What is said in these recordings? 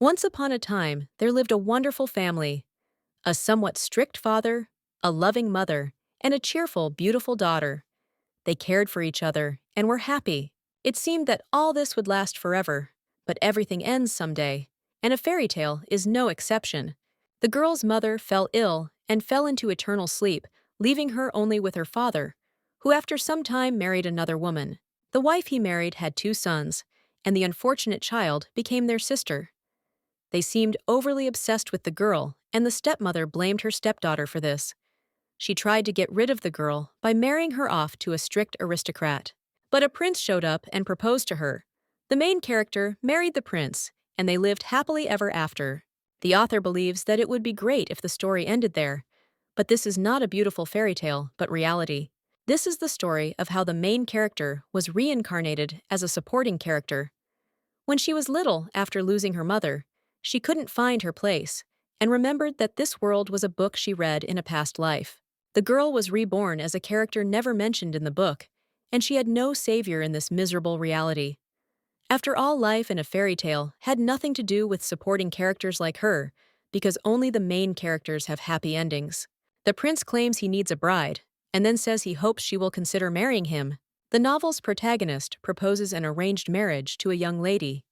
Once upon a time, there lived a wonderful family, a somewhat strict father, a loving mother, and a cheerful, beautiful daughter. They cared for each other and were happy. It seemed that all this would last forever, but everything ends someday, and a fairy tale is no exception. The girl's mother fell ill and fell into eternal sleep, leaving her only with her father, who after some time married another woman. The wife he married had two sons, and the unfortunate child became their sister. They seemed overly obsessed with the girl, and the stepmother blamed her stepdaughter for this. She tried to get rid of the girl by marrying her off to a strict aristocrat. But a prince showed up and proposed to her. The main character married the prince, and they lived happily ever after. The author believes that it would be great if the story ended there. But this is not a beautiful fairy tale, but reality. This is the story of how the main character was reincarnated as a supporting character. When she was little, after losing her mother, she couldn't find her place, and remembered that this world was a book she read in a past life. The girl was reborn as a character never mentioned in the book, and she had no savior in this miserable reality. After all, life in a fairy tale had nothing to do with supporting characters like her, because only the main characters have happy endings. The prince claims he needs a bride, and then says he hopes she will consider marrying him. The novel's protagonist proposes an arranged marriage to a young lady.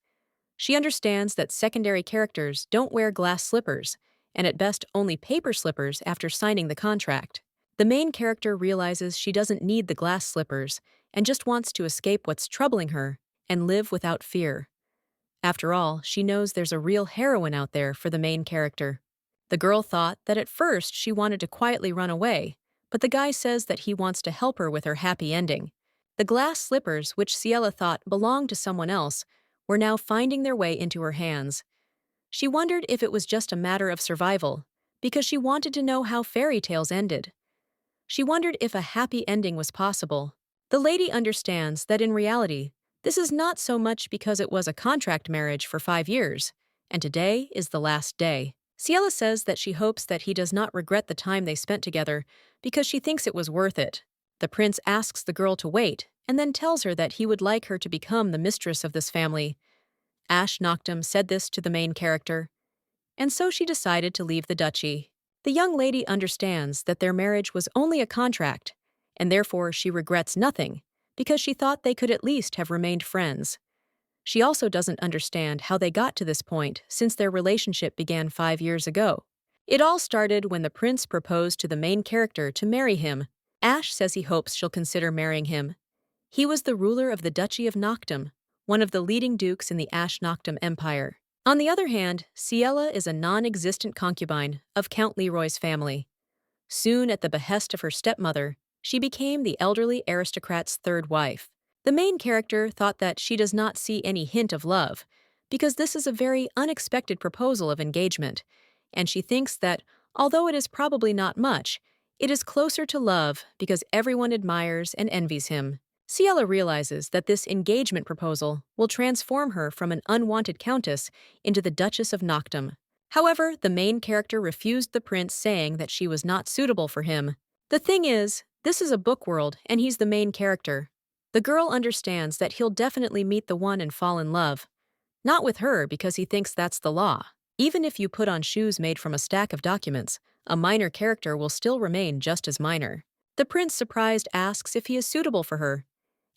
She understands that secondary characters don't wear glass slippers, and at best only paper slippers after signing the contract. The main character realizes she doesn't need the glass slippers and just wants to escape what's troubling her and live without fear. After all, she knows there's a real heroine out there for the main character. The girl thought that at first she wanted to quietly run away, but the guy says that he wants to help her with her happy ending. The glass slippers, which Ciela thought belonged to someone else, were now finding their way into her hands. She wondered if it was just a matter of survival, because she wanted to know how fairy tales ended. She wondered if a happy ending was possible. The lady understands that in reality, this is not so much because it was a contract marriage for 5 years, and today is the last day. Ciela says that she hopes that he does not regret the time they spent together because she thinks it was worth it. The prince asks the girl to wait and then tells her that he would like her to become the mistress of this family. Ash Noctum said this to the main character, and so she decided to leave the duchy. The young lady understands that their marriage was only a contract, and therefore she regrets nothing, because she thought they could at least have remained friends. She also doesn't understand how they got to this point since their relationship began 5 years ago. It all started when the prince proposed to the main character to marry him. Ash says he hopes she'll consider marrying him. He was the ruler of the Duchy of Noctum, one of the leading dukes in the Ash Noctum Empire. On the other hand, Ciela is a non-existent concubine of Count Leroy's family. Soon, at the behest of her stepmother, she became the elderly aristocrat's third wife. The main character thought that she does not see any hint of love, because this is a very unexpected proposal of engagement, and she thinks that, although it is probably not much, it is closer to love because everyone admires and envies him. Ciela realizes that this engagement proposal will transform her from an unwanted countess into the Duchess of Noctum. However, the main character refused the prince, saying that she was not suitable for him. The thing is, this is a book world and he's the main character. The girl understands that he'll definitely meet the one and fall in love. Not with her because he thinks that's the law. Even if you put on shoes made from a stack of documents, a minor character will still remain just as minor. The prince, surprised, asks if he is suitable for her,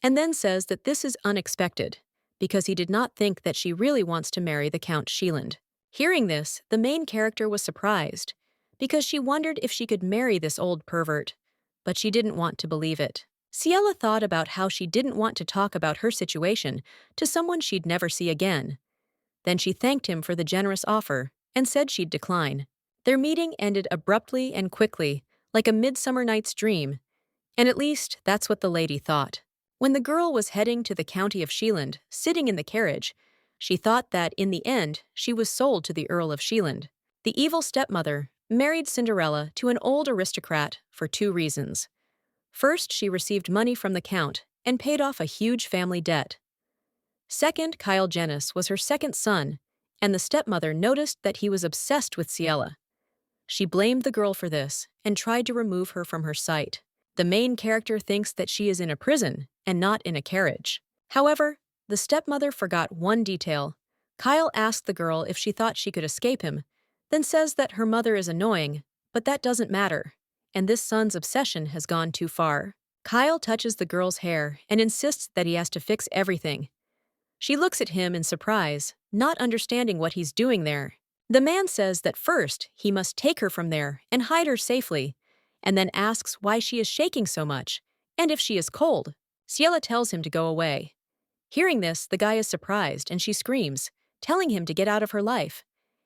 and then says that this is unexpected, because he did not think that she really wants to marry the Count Shieland. Hearing this, the main character was surprised, because she wondered if she could marry this old pervert, but she didn't want to believe it. Ciela thought about how she didn't want to talk about her situation to someone she'd never see again. Then she thanked him for the generous offer and said she'd decline. Their meeting ended abruptly and quickly, like a midsummer night's dream, and at least that's what the lady thought. When the girl was heading to the county of Shieland, sitting in the carriage, she thought that, in the end, she was sold to the Earl of Shieland. The evil stepmother married Cinderella to an old aristocrat for 2 reasons. First, she received money from the count and paid off a huge family debt. Second, Kyle Genis was her second son, and the stepmother noticed that he was obsessed with Ciela. She blamed the girl for this and tried to remove her from her sight. The main character thinks that she is in a prison and not in a carriage. However, the stepmother forgot one detail. Kyle asks the girl if she thought she could escape him, then says that her mother is annoying, but that doesn't matter, and this son's obsession has gone too far. Kyle touches the girl's hair and insists that he has to fix everything. She looks at him in surprise, not understanding what he's doing there. The man says that first he must take her from there and hide her safely, and then asks why she is shaking so much, and if she is cold. Ciela tells him to go away. Hearing this, the guy is surprised and she screams, telling him to get out of her life.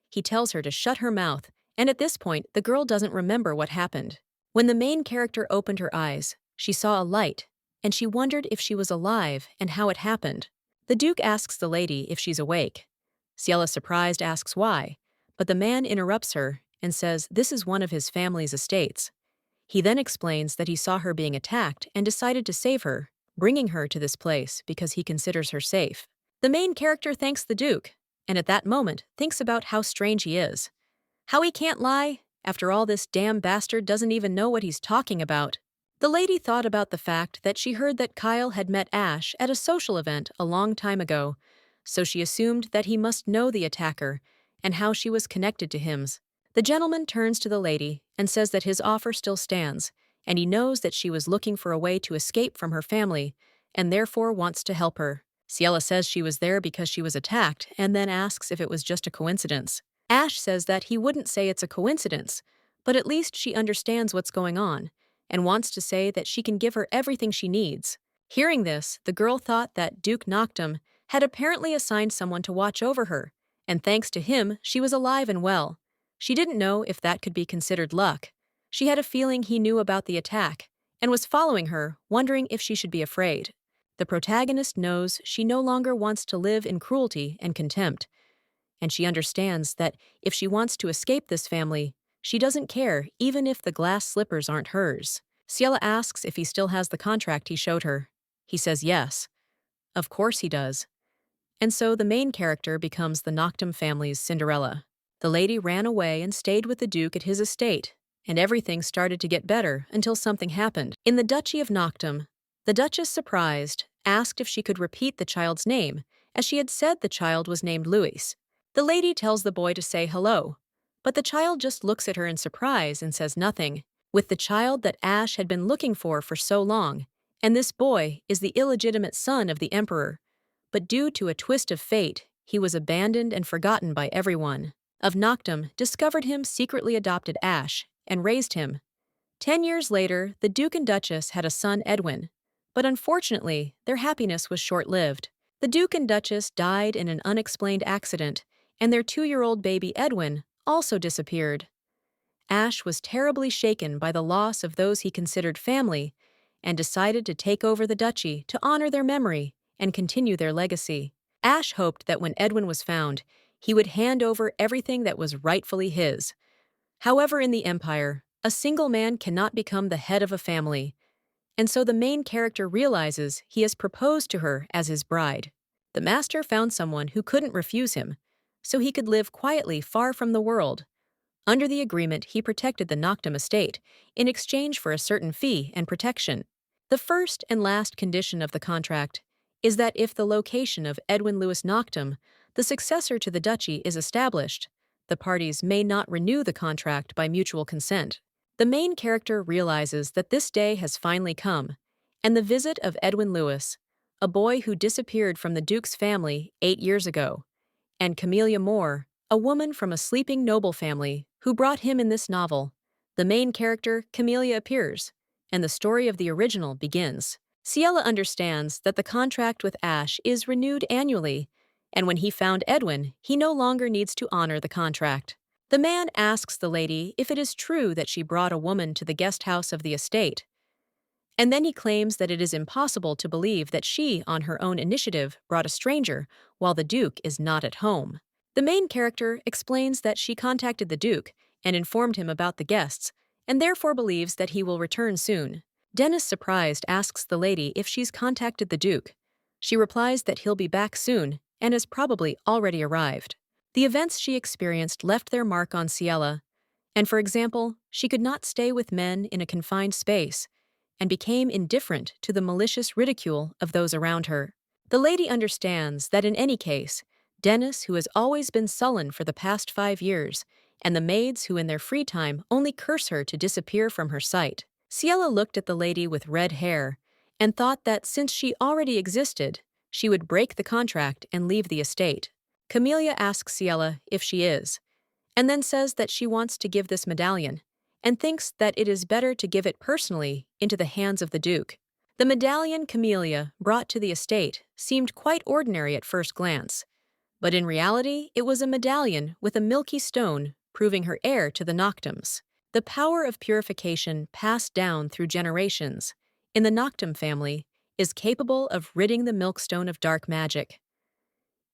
He tells her to shut her mouth, and at this point, the girl doesn't remember what happened. When the main character opened her eyes, she saw a light, and she wondered if she was alive and how it happened. The Duke asks the lady if she's awake. Ciela, surprised, asks why, but the man interrupts her and says this is one of his family's estates. He then explains that he saw her being attacked and decided to save her, bringing her to this place because he considers her safe. The main character thanks the Duke, and at that moment thinks about how strange he is. How he can't lie, after all this damn bastard doesn't even know what he's talking about. The lady thought about the fact that she heard that Kyle had met Ash at a social event a long time ago, so she assumed that he must know the attacker and how she was connected to him. The gentleman turns to the lady and says that his offer still stands, and he knows that she was looking for a way to escape from her family and therefore wants to help her. Ciela says she was there because she was attacked and then asks if it was just a coincidence. Ash says that he wouldn't say it's a coincidence, but at least she understands what's going on and wants to say that she can give her everything she needs. Hearing this, the girl thought that Duke Noctum had apparently assigned someone to watch over her, and thanks to him, she was alive and well. She didn't know if that could be considered luck. She had a feeling he knew about the attack and was following her, wondering if she should be afraid. The protagonist knows she no longer wants to live in cruelty and contempt, and she understands that if she wants to escape this family, she doesn't care even if the glass slippers aren't hers. Ciela asks if he still has the contract he showed her. He says yes. Of course he does. And so the main character becomes the Noctum family's Cinderella. The lady ran away and stayed with the Duke at his estate, and everything started to get better until something happened. In the Duchy of Noctum, the Duchess, surprised, asked if she could repeat the child's name, as she had said the child was named Louis. The lady tells the boy to say hello, but the child just looks at her in surprise and says nothing. With the child that Ash had been looking for so long, and this boy is the illegitimate son of the Emperor, but due to a twist of fate, he was abandoned and forgotten by everyone. Of Noctum discovered him, secretly adopted Ash, and raised him. 10 years later, the Duke and Duchess had a son, Edwin, but unfortunately, their happiness was short-lived. The Duke and Duchess died in an unexplained accident, and their 2-year-old baby Edwin also disappeared. Ash was terribly shaken by the loss of those he considered family and decided to take over the duchy to honor their memory and continue their legacy. Ash hoped that when Edwin was found, he would hand over everything that was rightfully his. However, in the Empire, a single man cannot become the head of a family, and so the main character realizes he has proposed to her as his bride. The master found someone who couldn't refuse him, so he could live quietly far from the world. Under the agreement, he protected the Noctum estate in exchange for a certain fee and protection. The first and last condition of the contract is that if the location of Edwin Louis Noctum, the successor to the duchy, is established, the parties may not renew the contract by mutual consent. The main character realizes that this day has finally come, and the visit of Edwin Louis, a boy who disappeared from the Duke's family 8 years ago, and Camellia Moore, a woman from a sleeping noble family who brought him in this novel. The main character, Camellia, appears, and the story of the original begins. Ciela understands that the contract with Ash is renewed annually, and when he found Edwin, he no longer needs to honor the contract. The man asks the lady if it is true that she brought a woman to the guest house of the estate, and then he claims that it is impossible to believe that she, on her own initiative, brought a stranger while the Duke is not at home. The main character explains that she contacted the Duke and informed him about the guests, and therefore believes that he will return soon. Dennis, surprised, asks the lady if she's contacted the Duke. She replies that he'll be back soon and has probably already arrived. The events she experienced left their mark on Ciela, and for example, she could not stay with men in a confined space and became indifferent to the malicious ridicule of those around her. The lady understands that in any case, Dennis, who has always been sullen for the past 5 years, and the maids who in their free time only curse her to disappear from her sight. Ciela looked at the lady with red hair and thought that since she already existed, she would break the contract and leave the estate. Camellia asks Ciela if she is, and then says that she wants to give this medallion, and thinks that it is better to give it personally into the hands of the Duke. The medallion Camellia brought to the estate seemed quite ordinary at first glance, but in reality it was a medallion with a milky stone proving her heir to the Noctums. The power of purification passed down through generations in the Noctum family is capable of ridding the Milkstone of dark magic.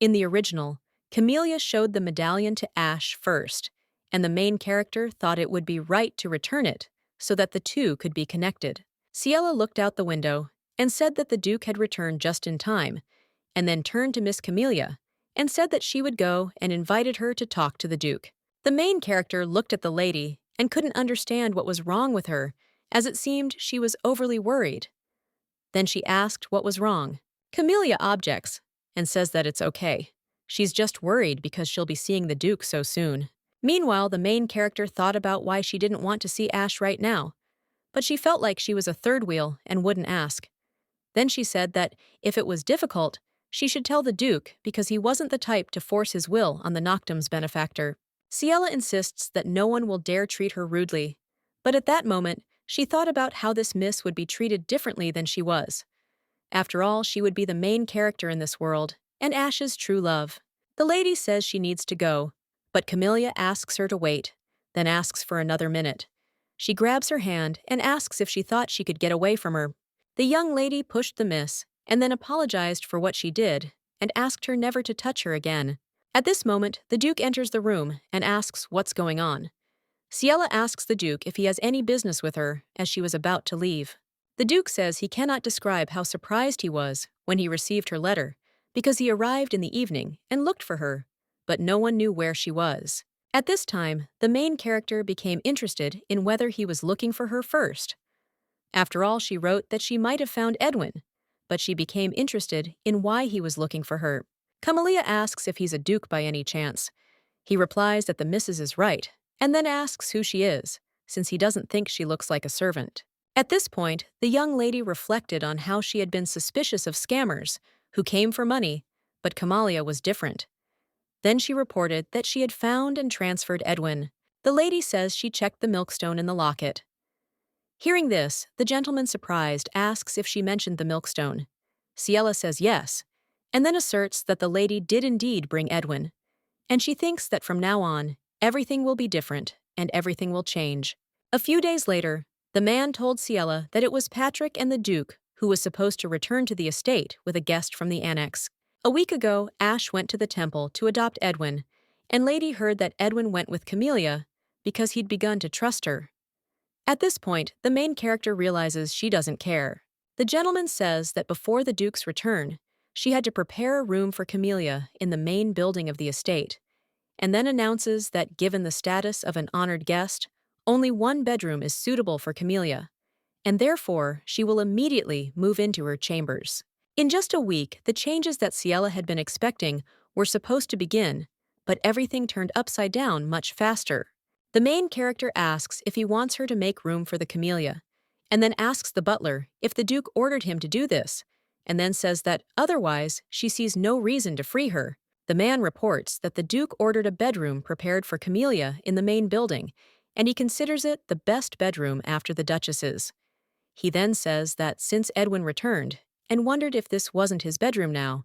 In the original, Camellia showed the medallion to Ash first, and the main character thought it would be right to return it so that the two could be connected. Ciela looked out the window and said that the Duke had returned just in time, and then turned to Miss Camellia and said that she would go and invited her to talk to the Duke. The main character looked at the lady and couldn't understand what was wrong with her, as it seemed she was overly worried. Then she asked what was wrong. Camellia objects and says that it's okay. She's just worried because she'll be seeing the Duke so soon. Meanwhile, the main character thought about why she didn't want to see Ash right now, but she felt like she was a third wheel and wouldn't ask. Then she said that if it was difficult, she should tell the Duke because he wasn't the type to force his will on the Noctum's benefactor. Ciela insists that no one will dare treat her rudely, but at that moment, she thought about how this miss would be treated differently than she was. After all, she would be the main character in this world, and Ash's true love. The lady says she needs to go, but Camellia asks her to wait, then asks for another minute. She grabs her hand and asks if she thought she could get away from her. The young lady pushed the miss, and then apologized for what she did, and asked her never to touch her again. At this moment, the Duke enters the room and asks what's going on. Ciela asks the Duke if he has any business with her, as she was about to leave. The Duke says he cannot describe how surprised he was when he received her letter, because he arrived in the evening and looked for her, but no one knew where she was. At this time, the main character became interested in whether he was looking for her first. After all, she wrote that she might have found Edwin, but she became interested in why he was looking for her. Camellia asks if he's a Duke by any chance. He replies that the missus is right, and then asks who she is, since he doesn't think she looks like a servant. At this point, the young lady reflected on how she had been suspicious of scammers who came for money, but Camellia was different. Then she reported that she had found and transferred Edwin. The lady says she checked the milkstone in the locket. Hearing this, the gentleman, surprised, asks if she mentioned the milkstone. Ciela says yes, and then asserts that the lady did indeed bring Edwin, and she thinks that from now on, everything will be different and everything will change. A few days later, the man told Ciela that it was Patrick and the Duke who was supposed to return to the estate with a guest from the annex. A week ago, Ash went to the temple to adopt Edwin, and Lady heard that Edwin went with Camellia because he'd begun to trust her. At this point, the main character realizes she doesn't care. The gentleman says that before the Duke's return, she had to prepare a room for Camellia in the main building of the estate, and then announces that given the status of an honored guest, only one bedroom is suitable for Camellia, and therefore she will immediately move into her chambers. In just a week, the changes that Ciela had been expecting were supposed to begin, but everything turned upside down much faster. The main character asks if he wants her to make room for the Camellia, and then asks the butler if the Duke ordered him to do this, and then says that otherwise she sees no reason to free her. The man reports that the Duke ordered a bedroom prepared for Camellia in the main building, and he considers it the best bedroom after the Duchess's. He then says that since Edwin returned, and wondered if this wasn't his bedroom now,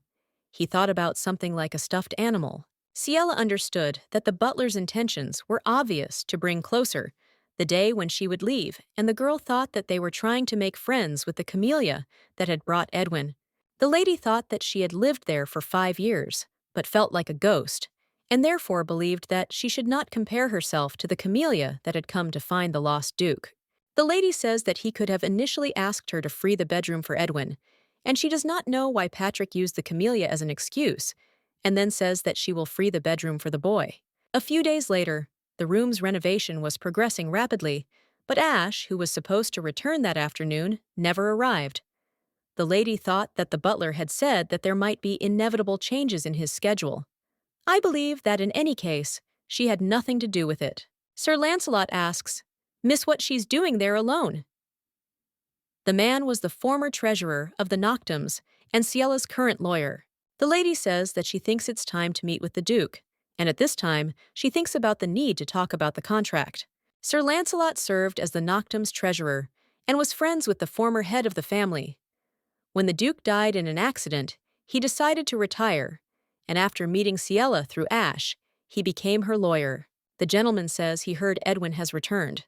he thought about something like a stuffed animal. Ciela understood that the butler's intentions were obvious to bring closer the day when she would leave, and the girl thought that they were trying to make friends with the Camellia that had brought Edwin. The lady thought that she had lived there for 5 years, but felt like a ghost, and therefore believed that she should not compare herself to the Camellia that had come to find the lost Duke. The lady says that he could have initially asked her to free the bedroom for Edwin, and she does not know why Patrick used the Camellia as an excuse, and then says that she will free the bedroom for the boy. A few days later, the room's renovation was progressing rapidly, but Ash, who was supposed to return that afternoon, never arrived. The lady thought that the butler had said that there might be inevitable changes in his schedule, I believe that in any case, she had nothing to do with it. Sir Lancelot asks, "Miss what she's doing there alone?" The man was the former treasurer of the Noctums and Ciella's current lawyer. The lady says that she thinks it's time to meet with the Duke, and at this time, she thinks about the need to talk about the contract. Sir Lancelot served as the Noctums' treasurer and was friends with the former head of the family. When the Duke died in an accident, he decided to retire, and after meeting Ciella through Ash, he became her lawyer. The gentleman says he heard Edwin has returned.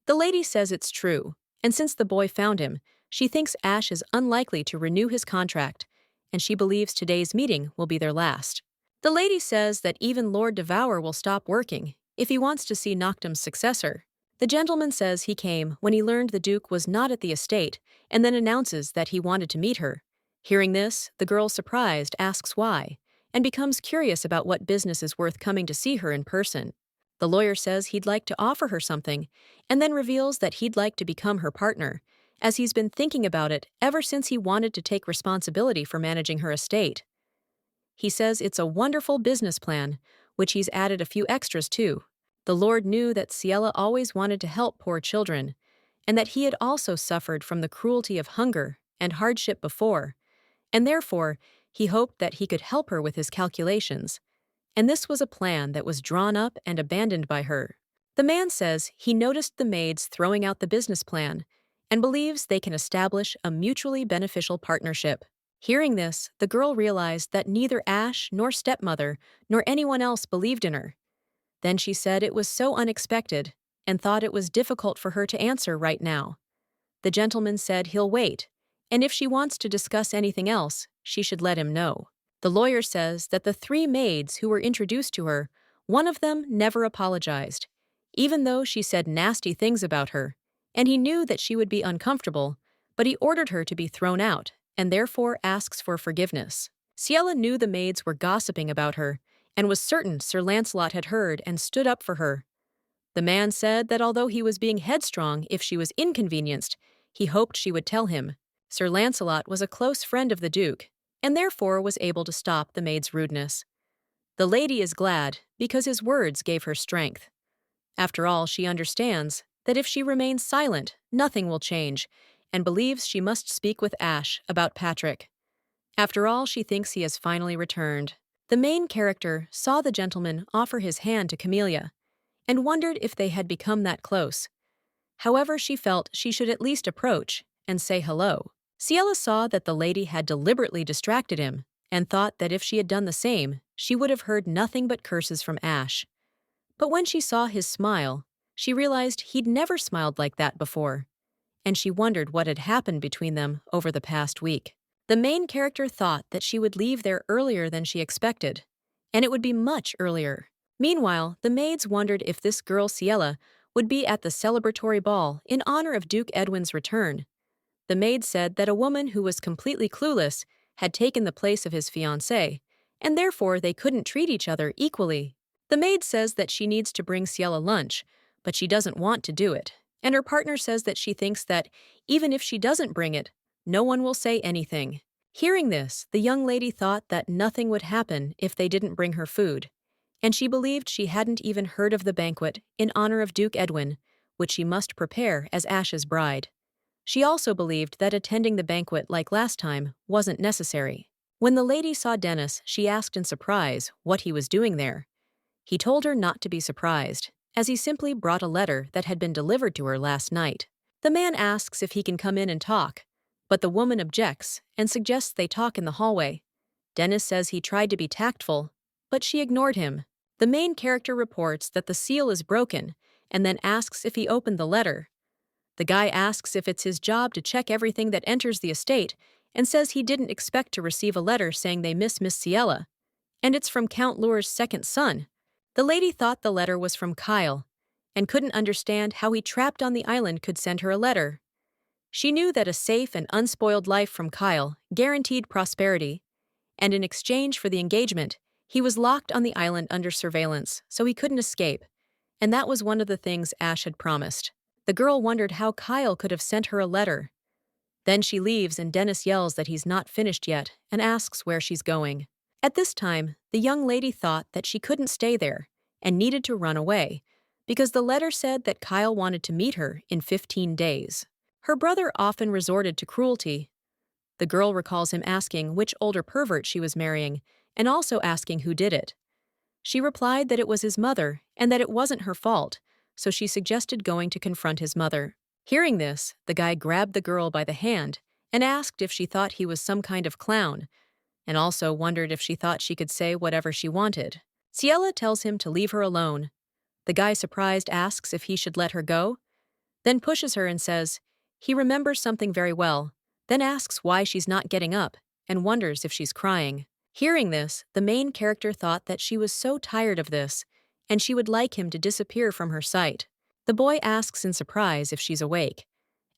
The lady says it's true, and since the boy found him, she thinks Ash is unlikely to renew his contract, and she believes today's meeting will be their last. The lady says that even Lord Devour will stop working if he wants to see Noctum's successor. The gentleman says he came when he learned the Duke was not at the estate and then announces that he wanted to meet her. Hearing this, the girl, surprised, asks why, and becomes curious about what business is worth coming to see her in person. The lawyer says he'd like to offer her something, and then reveals that he'd like to become her partner, as he's been thinking about it ever since he wanted to take responsibility for managing her estate. He says it's a wonderful business plan, which he's added a few extras to. The Lord knew that Ciella always wanted to help poor children, and that he had also suffered from the cruelty of hunger and hardship before, and therefore he hoped that he could help her with his calculations. And this was a plan that was drawn up and abandoned by her. The man says he noticed the maids throwing out the business plan and believes they can establish a mutually beneficial partnership. Hearing this, the girl realized that neither Ash nor stepmother nor anyone else believed in her. Then she said it was so unexpected and thought it was difficult for her to answer right now. The gentleman said he'll wait, and if she wants to discuss anything else, she should let him know. The lawyer says that the three maids who were introduced to her, one of them never apologized, even though she said nasty things about her, and he knew that she would be uncomfortable, but he ordered her to be thrown out, and therefore asks for forgiveness. Ciella knew the maids were gossiping about her, and was certain Sir Lancelot had heard and stood up for her. The man said that although he was being headstrong if she was inconvenienced, he hoped she would tell him. Sir Lancelot was a close friend of the Duke, and therefore was able to stop the maid's rudeness. The lady is glad because his words gave her strength. After all, she understands that if she remains silent, nothing will change, and believes she must speak with Ash about Patrick. After all, she thinks he has finally returned. The main character saw the gentleman offer his hand to Camellia, and wondered if they had become that close. However, she felt she should at least approach and say hello. Ciella saw that the lady had deliberately distracted him, and thought that if she had done the same, she would have heard nothing but curses from Ash. But when she saw his smile, she realized he'd never smiled like that before, and she wondered what had happened between them over the past week. The main character thought that she would leave there earlier than she expected, and it would be much earlier. Meanwhile, the maids wondered if this girl Ciella would be at the celebratory ball in honor of Duke Edwin's return. The maid said that a woman who was completely clueless had taken the place of his fiancé, and therefore they couldn't treat each other equally. The maid says that she needs to bring Ciella lunch, but she doesn't want to do it, and her partner says that she thinks that even if she doesn't bring it, no one will say anything. Hearing this, the young lady thought that nothing would happen if they didn't bring her food, and she believed she hadn't even heard of the banquet in honor of Duke Edwin, which she must prepare as Ash's bride. She also believed that attending the banquet like last time wasn't necessary. When the lady saw Dennis, she asked in surprise what he was doing there. He told her not to be surprised, as he simply brought a letter that had been delivered to her last night. The man asks if he can come in and talk, but the woman objects and suggests they talk in the hallway. Dennis says he tried to be tactful, but she ignored him. The main character reports that the seal is broken and then asks if he opened the letter. The guy asks if it's his job to check everything that enters the estate and says he didn't expect to receive a letter saying they miss Miss Ciella, and it's from Count Lure's second son. The lady thought the letter was from Kyle and couldn't understand how he trapped on the island could send her a letter. She knew that a safe and unspoiled life from Kyle guaranteed prosperity, and in exchange for the engagement, he was locked on the island under surveillance, so he couldn't escape, and that was one of the things Ash had promised. The girl wondered how Kyle could have sent her a letter. Then she leaves and Dennis yells that he's not finished yet and asks where she's going. At this time, the young lady thought that she couldn't stay there and needed to run away because the letter said that Kyle wanted to meet her in 15 days. Her brother often resorted to cruelty. The girl recalls him asking which older pervert she was marrying and also asking who did it. She replied that it was his mother and that it wasn't her fault, so she suggested going to confront his mother. Hearing this, the guy grabbed the girl by the hand and asked if she thought he was some kind of clown, and also wondered if she thought she could say whatever she wanted. Ciela tells him to leave her alone. The guy, surprised, asks if he should let her go, then pushes her and says he remembers something very well, then asks why she's not getting up and wonders if she's crying. Hearing this, the main character thought that she was so tired of this and she would like him to disappear from her sight. The boy asks in surprise if she's awake.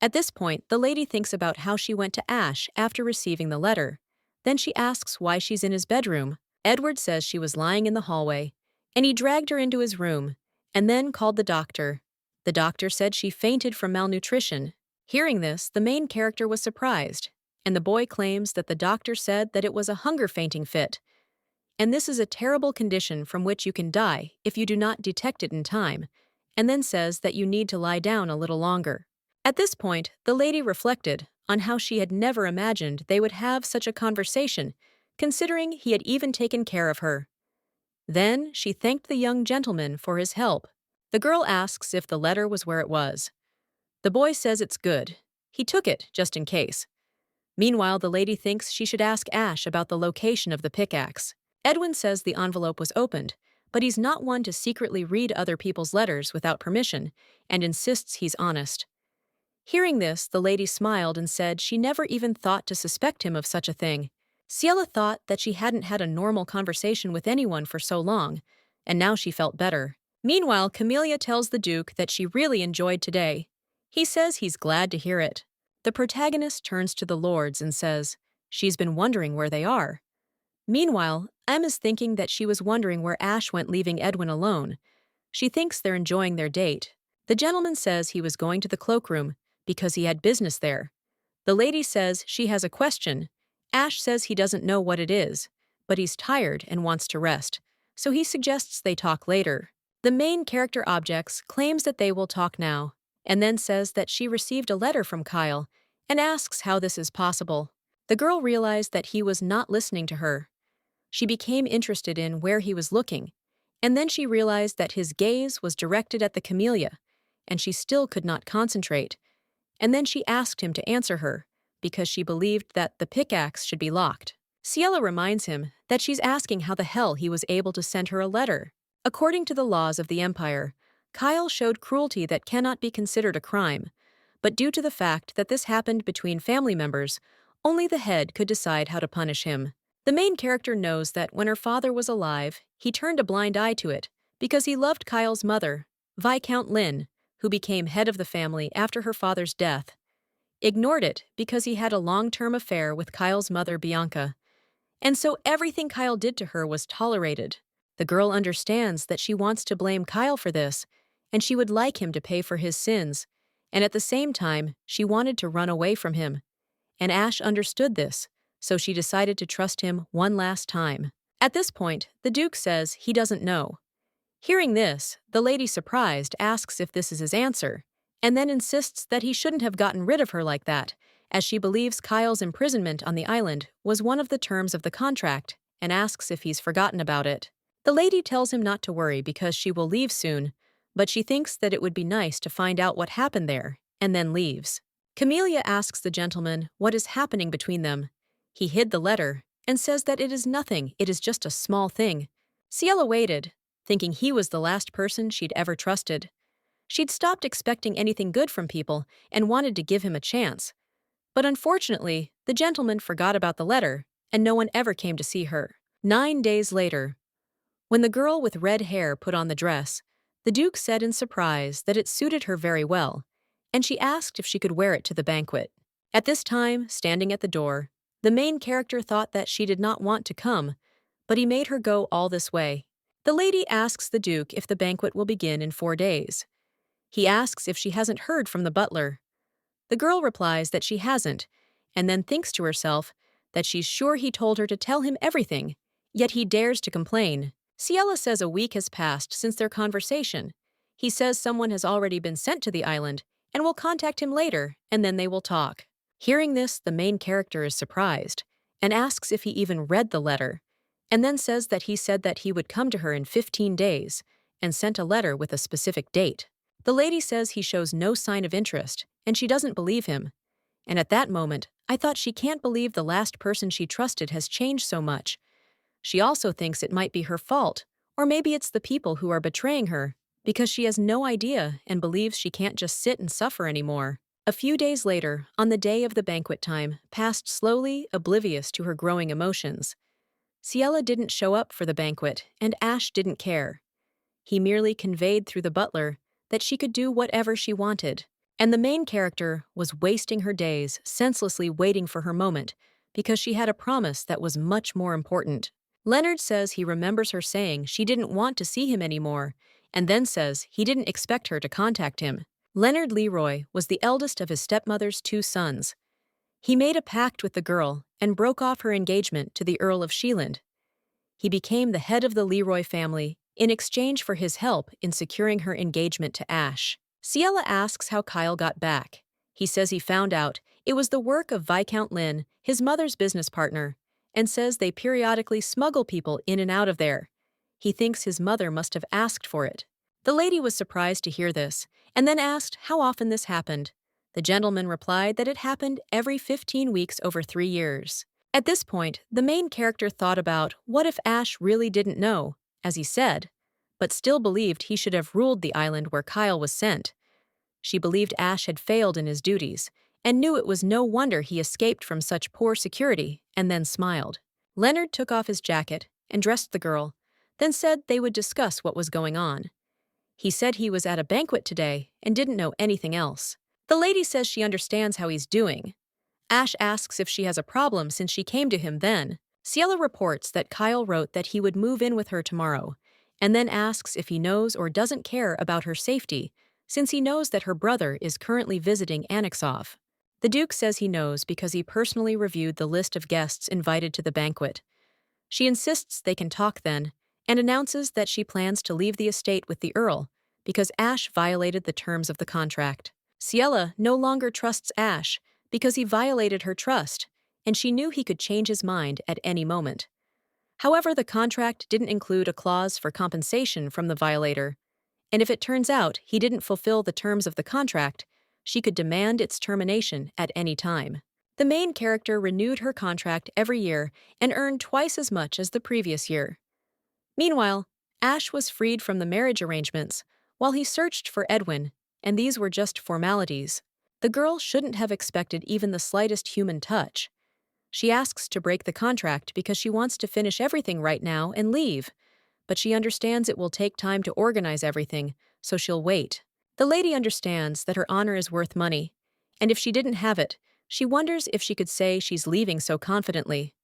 At this point, the lady thinks about how she went to Ash after receiving the letter. Then she asks why she's in his bedroom. Edward says she was lying in the hallway, and he dragged her into his room, and then called the doctor. The doctor said she fainted from malnutrition. Hearing this, the main character was surprised, and the boy claims that the doctor said that it was a hunger fainting fit, and this is a terrible condition from which you can die if you do not detect it in time, and then says that you need to lie down a little longer. At this point, the lady reflected on how she had never imagined they would have such a conversation, considering he had even taken care of her. Then she thanked the young gentleman for his help. The girl asks if the letter was where it was. The boy says it's good. He took it just in case. Meanwhile, the lady thinks she should ask Ash about the location of the pickaxe. Edwin says the envelope was opened, but he's not one to secretly read other people's letters without permission and insists he's honest. Hearing this, the lady smiled and said she never even thought to suspect him of such a thing. Ciela thought that she hadn't had a normal conversation with anyone for so long, and now she felt better. Meanwhile, Camelia tells the Duke that she really enjoyed today. He says he's glad to hear it. The protagonist turns to the lords and says she's been wondering where they are. Meanwhile, Em is thinking that she was wondering where Ash went, leaving Edwin alone. She thinks they're enjoying their date. The gentleman says he was going to the cloakroom because he had business there. The lady says she has a question. Ash says he doesn't know what it is, but he's tired and wants to rest, so he suggests they talk later. The main character objects claims that they will talk now, and then says that she received a letter from Kyle and asks how this is possible. The girl realized that he was not listening to her. She became interested in where he was looking, and then she realized that his gaze was directed at the camellia, and she still could not concentrate. And then she asked him to answer her, because she believed that the pickaxe should be locked. Ciela reminds him that she's asking how the hell he was able to send her a letter. According to the laws of the Empire, Kyle showed cruelty that cannot be considered a crime, but due to the fact that this happened between family members, only the head could decide how to punish him. The main character knows that when her father was alive, he turned a blind eye to it because he loved Kyle's mother, Viscount Lynn, who became head of the family after her father's death. Ignored it because he had a long-term affair with Kyle's mother, Bianca. And so everything Kyle did to her was tolerated. The girl understands that she wants to blame Kyle for this, and she would like him to pay for his sins, and at the same time, she wanted to run away from him. And Ash understood this, so she decided to trust him one last time. At this point, the Duke says he doesn't know. Hearing this, the lady, surprised, asks if this is his answer, and then insists that he shouldn't have gotten rid of her like that, as she believes Kyle's imprisonment on the island was one of the terms of the contract, and asks if he's forgotten about it. The lady tells him not to worry because she will leave soon, but she thinks that it would be nice to find out what happened there, and then leaves. Camelia asks the gentleman what is happening between them. He hid the letter and says that it is nothing, it is just a small thing. Ciela waited, thinking he was the last person she'd ever trusted. She'd stopped expecting anything good from people and wanted to give him a chance. But unfortunately, the gentleman forgot about the letter, and no one ever came to see her. 9 days later, when the girl with red hair put on the dress, the Duke said in surprise that it suited her very well, and she asked if she could wear it to the banquet. At this time, standing at the door, the main character thought that she did not want to come, but he made her go all this way. The lady asks the Duke if the banquet will begin in 4 days. He asks if she hasn't heard from the butler. The girl replies that she hasn't, and then thinks to herself that she's sure he told her to tell him everything, Yet he dares to complain. Ciela says a week has passed since their conversation. He says someone has already been sent to the island and will contact him later, and then they will talk. Hearing this, the main character is surprised and asks if he even read the letter, and then says that he said that he would come to her in 15 days and sent a letter with a specific date. The lady says he shows no sign of interest, and she doesn't believe him. And at that moment, I thought she can't believe the last person she trusted has changed so much. She also thinks it might be her fault, or maybe it's the people who are betraying her, because she has no idea and believes she can't just sit and suffer anymore. A few days later, on the day of the banquet time, passed slowly, oblivious to her growing emotions. Ciela didn't show up for the banquet, and Ash didn't care. He merely conveyed through the butler that she could do whatever she wanted, and the main character was wasting her days senselessly waiting for her moment because she had a promise that was much more important. Leonard says he remembers her saying she didn't want to see him anymore, and then says he didn't expect her to contact him. Leonard Leroy was the eldest of his stepmother's 2 sons. He made a pact with the girl and broke off her engagement to the Earl of Sheeland. He became the head of the Leroy family in exchange for his help in securing her engagement to Ash. Ciela asks how Kyle got back. He says he found out it was the work of Viscount Lynn, his mother's business partner, and says they periodically smuggle people in and out of there. He thinks his mother must have asked for it. The lady was surprised to hear this, and then asked how often this happened. The gentleman replied that it happened every 15 weeks over 3 years. At this point, the main character thought about what if Ash really didn't know, as he said, but still believed he should have ruled the island where Kyle was sent. She believed Ash had failed in his duties, and knew it was no wonder he escaped from such poor security, and then smiled. Leonard took off his jacket and dressed the girl, then said they would discuss what was going on. He said he was at a banquet today and didn't know anything else. The lady says she understands how he's doing. Ash asks if she has a problem since she came to him then. Ciela reports that Kyle wrote that he would move in with her tomorrow, and then asks if he knows or doesn't care about her safety, since he knows that her brother is currently visiting Anixov. The Duke says he knows because he personally reviewed the list of guests invited to the banquet. She insists they can talk then, and announces that she plans to leave the estate with the Earl because Ash violated the terms of the contract. Ciela no longer trusts Ash because he violated her trust, and she knew he could change his mind at any moment. However, the contract didn't include a clause for compensation from the violator, and if it turns out he didn't fulfill the terms of the contract, she could demand its termination at any time. The main character renewed her contract every year and earned twice as much as the previous year. Meanwhile, Ash was freed from the marriage arrangements while he searched for Edwin, and these were just formalities. The girl shouldn't have expected even the slightest human touch. She asks to break the contract because she wants to finish everything right now and leave, but she understands it will take time to organize everything, so she'll wait. The lady understands that her honor is worth money, and if she didn't have it, she wonders if she could say she's leaving so confidently.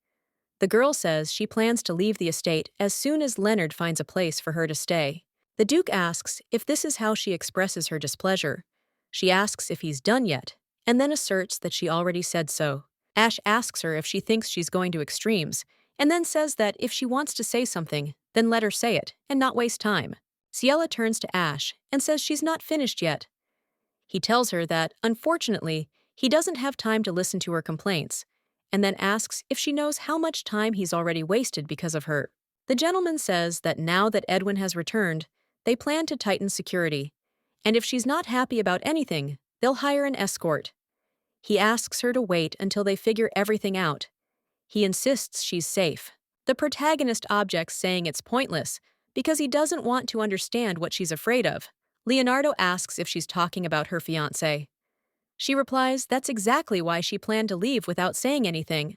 The girl says she plans to leave the estate as soon as Leonard finds a place for her to stay. The Duke asks if this is how she expresses her displeasure. She asks if he's done yet, and then asserts that she already said so. Ash asks her if she thinks she's going to extremes, and then says that if she wants to say something, then let her say it, and not waste time. Ciela turns to Ash and says she's not finished yet. He tells her that, unfortunately, he doesn't have time to listen to her complaints, and then asks if she knows how much time he's already wasted because of her. The gentleman says that now that Edwin has returned, they plan to tighten security, and if she's not happy about anything, they'll hire an escort. He asks her to wait until they figure everything out. He insists she's safe. The protagonist objects, saying it's pointless because he doesn't want to understand what she's afraid of. Leonardo asks if she's talking about her fiancé. She replies that's exactly why she planned to leave without saying anything.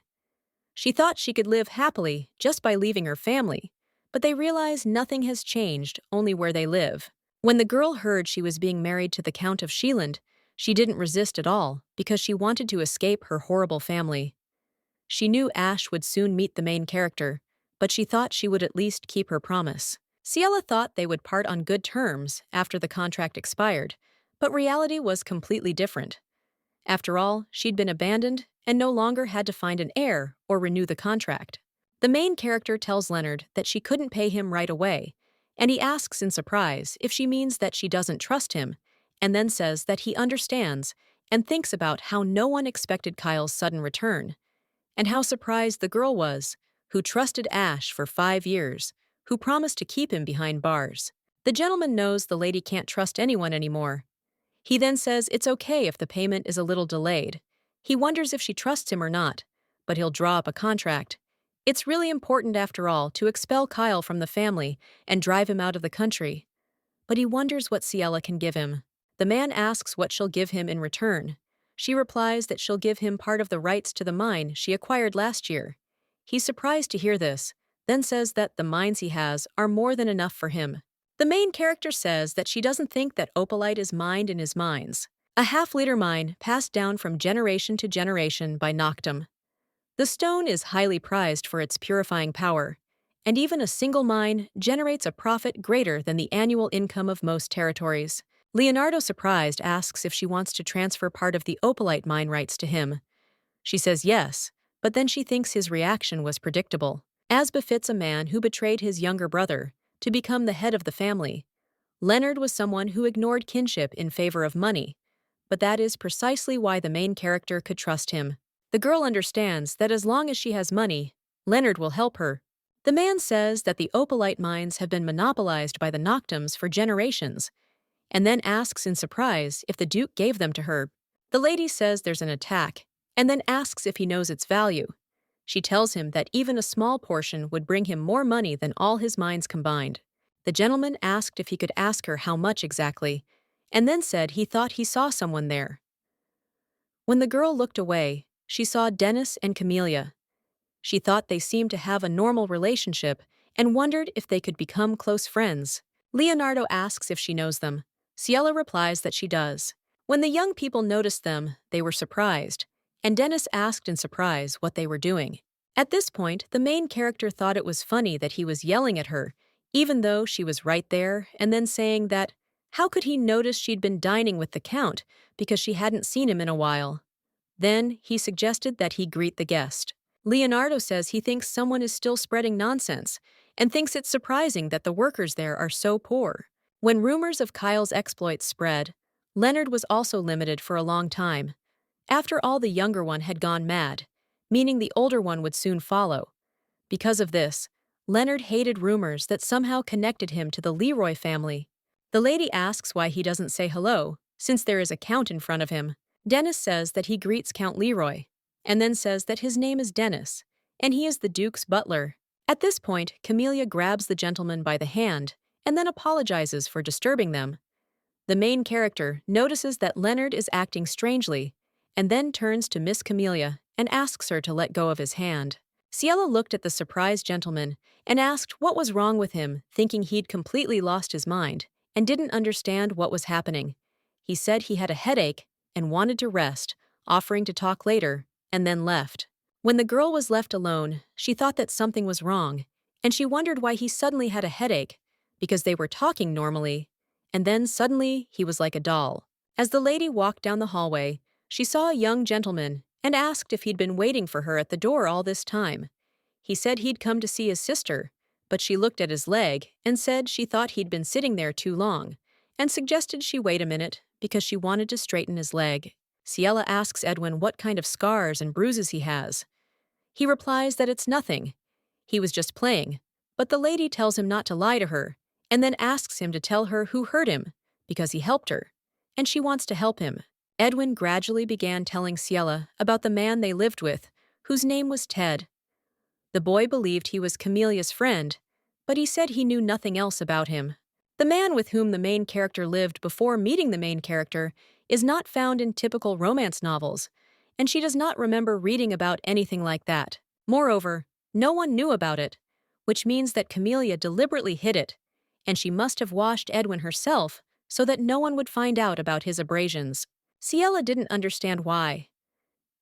She thought she could live happily just by leaving her family, but they realize nothing has changed, only where they live. When the girl heard she was being married to the Count of Sheeland, she didn't resist at all because she wanted to escape her horrible family. She knew Ash would soon meet the main character, but she thought she would at least keep her promise. Ciela thought they would part on good terms after the contract expired, but reality was completely different. After all, she'd been abandoned and no longer had to find an heir or renew the contract. The main character tells Leonard that she couldn't pay him right away, and he asks in surprise if she means that she doesn't trust him, and then says that he understands and thinks about how no one expected Kyle's sudden return, and how surprised the girl was, who trusted Ash for 5 years, who promised to keep him behind bars. The gentleman knows the lady can't trust anyone anymore. He then says it's okay if the payment is a little delayed. He wonders if she trusts him or not, but he'll draw up a contract. It's really important, after all, to expel Kyle from the family and drive him out of the country. But he wonders what Ciela can give him. The man asks what she'll give him in return. She replies that she'll give him part of the rights to the mine she acquired last year. He's surprised to hear this, then says that the mines he has are more than enough for him. The main character says that she doesn't think that opalite is mined in his mines, a half-liter mine passed down from generation to generation by Noctum. The stone is highly prized for its purifying power, and even a single mine generates a profit greater than the annual income of most territories. Leonardo, surprised, asks if she wants to transfer part of the opalite mine rights to him. She says yes, but then she thinks his reaction was predictable. As befits a man who betrayed his younger brother to become the head of the family, Leonard was someone who ignored kinship in favor of money, but that is precisely why the main character could trust him. The girl understands that as long as she has money, Leonard will help her. The man says that the opalite mines have been monopolized by the Noctums for generations, and then asks in surprise if the Duke gave them to her. The lady says there's an attack, and then asks if he knows its value. She tells him that even a small portion would bring him more money than all his mines combined. The gentleman asked if he could ask her how much exactly, and then said he thought he saw someone there. When the girl looked away, she saw Dennis and Camellia. She thought they seemed to have a normal relationship and wondered if they could become close friends. Leonardo asks if she knows them. Ciela replies that she does. When the young people noticed them, they were surprised, and Dennis asked in surprise what they were doing. At this point, the main character thought it was funny that he was yelling at her, even though she was right there, and then saying that how could he notice she'd been dining with the Count because she hadn't seen him in a while. Then he suggested that he greet the guest. Leonardo says he thinks someone is still spreading nonsense and thinks it's surprising that the workers there are so poor. When rumors of Kyle's exploits spread, Leonard was also limited for a long time. After all, the younger one had gone mad, meaning the older one would soon follow. Because of this, Leonard hated rumors that somehow connected him to the Leroy family. The lady asks why he doesn't say hello, since there is a Count in front of him. Dennis says that he greets Count Leroy, and then says that his name is Dennis, and he is the Duke's butler. At this point, Camellia grabs the gentleman by the hand and then apologizes for disturbing them. The main character notices that Leonard is acting strangely, and then turns to Miss Camellia and asks her to let go of his hand. Ciela looked at the surprised gentleman and asked what was wrong with him, thinking he'd completely lost his mind and didn't understand what was happening. He said he had a headache and wanted to rest, offering to talk later, and then left. When the girl was left alone, she thought that something was wrong, and she wondered why he suddenly had a headache, because they were talking normally, and then suddenly he was like a doll. As the lady walked down the hallway, she saw a young gentleman and asked if he'd been waiting for her at the door all this time. He said he'd come to see his sister, but she looked at his leg and said she thought he'd been sitting there too long, and suggested she wait a minute because she wanted to straighten his leg. Ciela asks Edwin what kind of scars and bruises he has. He replies that it's nothing. He was just playing, but the lady tells him not to lie to her, and then asks him to tell her who hurt him, because he helped her, and she wants to help him. Edwin gradually began telling Ciela about the man they lived with, whose name was Ted. The boy believed he was Camelia's friend, but he said he knew nothing else about him. The man with whom the main character lived before meeting the main character is not found in typical romance novels, and she does not remember reading about anything like that. Moreover, no one knew about it, which means that Camellia deliberately hid it, and she must have washed Edwin herself so that no one would find out about his abrasions. Ciela didn't understand why.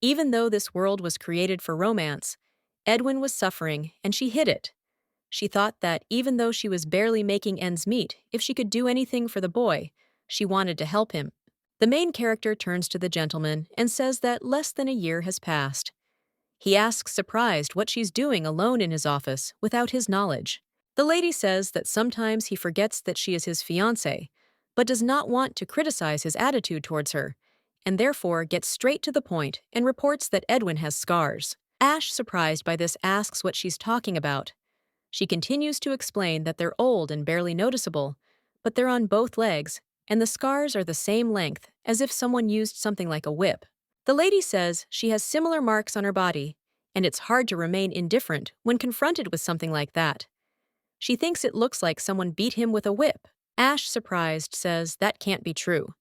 Even though this world was created for romance, Edwin was suffering and she hid it. She thought that even though she was barely making ends meet, if she could do anything for the boy, she wanted to help him. The main character turns to the gentleman and says that less than a year has passed. He asks surprised what she's doing alone in his office without his knowledge. The lady says that sometimes he forgets that she is his fiancée, but does not want to criticize his attitude towards her, and therefore gets straight to the point and reports that Edwin has scars. Ash, surprised by this, asks what she's talking about. She continues to explain that they're old and barely noticeable, but they're on both legs, and the scars are the same length, as if someone used something like a whip. The lady says she has similar marks on her body, and it's hard to remain indifferent when confronted with something like that. She thinks it looks like someone beat him with a whip. Ash, surprised, says that can't be true.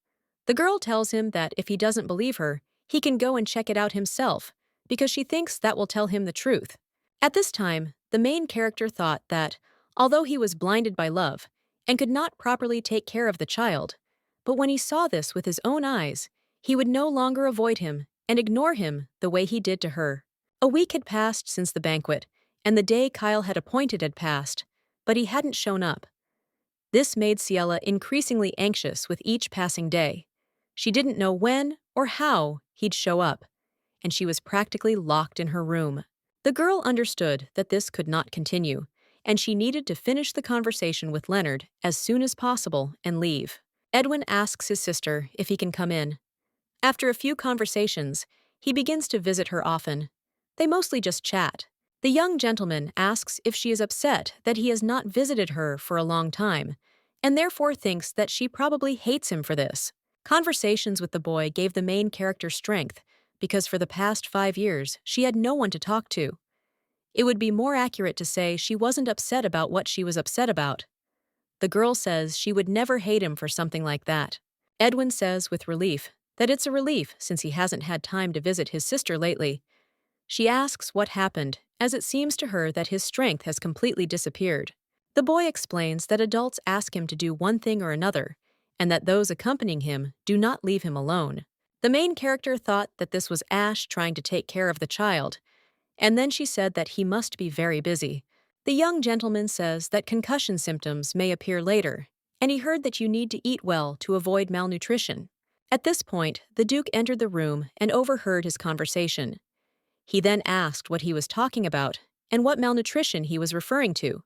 The girl tells him that if he doesn't believe her, he can go and check it out himself, because she thinks that will tell him the truth. At this time, the main character thought that, although he was blinded by love and could not properly take care of the child, but when he saw this with his own eyes, he would no longer avoid him and ignore him the way he did to her. A week had passed since the banquet, and the day Kyle had appointed had passed, but he hadn't shown up. This made Ciela increasingly anxious with each passing day. She didn't know when or how he'd show up, and she was practically locked in her room. The girl understood that this could not continue, and she needed to finish the conversation with Leonard as soon as possible and leave. Edwin asks his sister if he can come in. After a few conversations, he begins to visit her often. They mostly just chat. The young gentleman asks if she is upset that he has not visited her for a long time, and therefore thinks that she probably hates him for this. Conversations with the boy gave the main character strength, because for the past 5 years, she had no one to talk to. It would be more accurate to say she wasn't upset about what she was upset about. The girl says she would never hate him for something like that. Edwin says with relief that it's a relief since he hasn't had time to visit his sister lately. She asks what happened, as it seems to her that his strength has completely disappeared. The boy explains that adults ask him to do one thing or another, and that those accompanying him do not leave him alone. The main character thought that this was Ash trying to take care of the child, and then she said that he must be very busy. The young gentleman says that concussion symptoms may appear later, and he heard that you need to eat well to avoid malnutrition. At this point, the Duke entered the room and overheard his conversation. He then asked what he was talking about and what malnutrition he was referring to.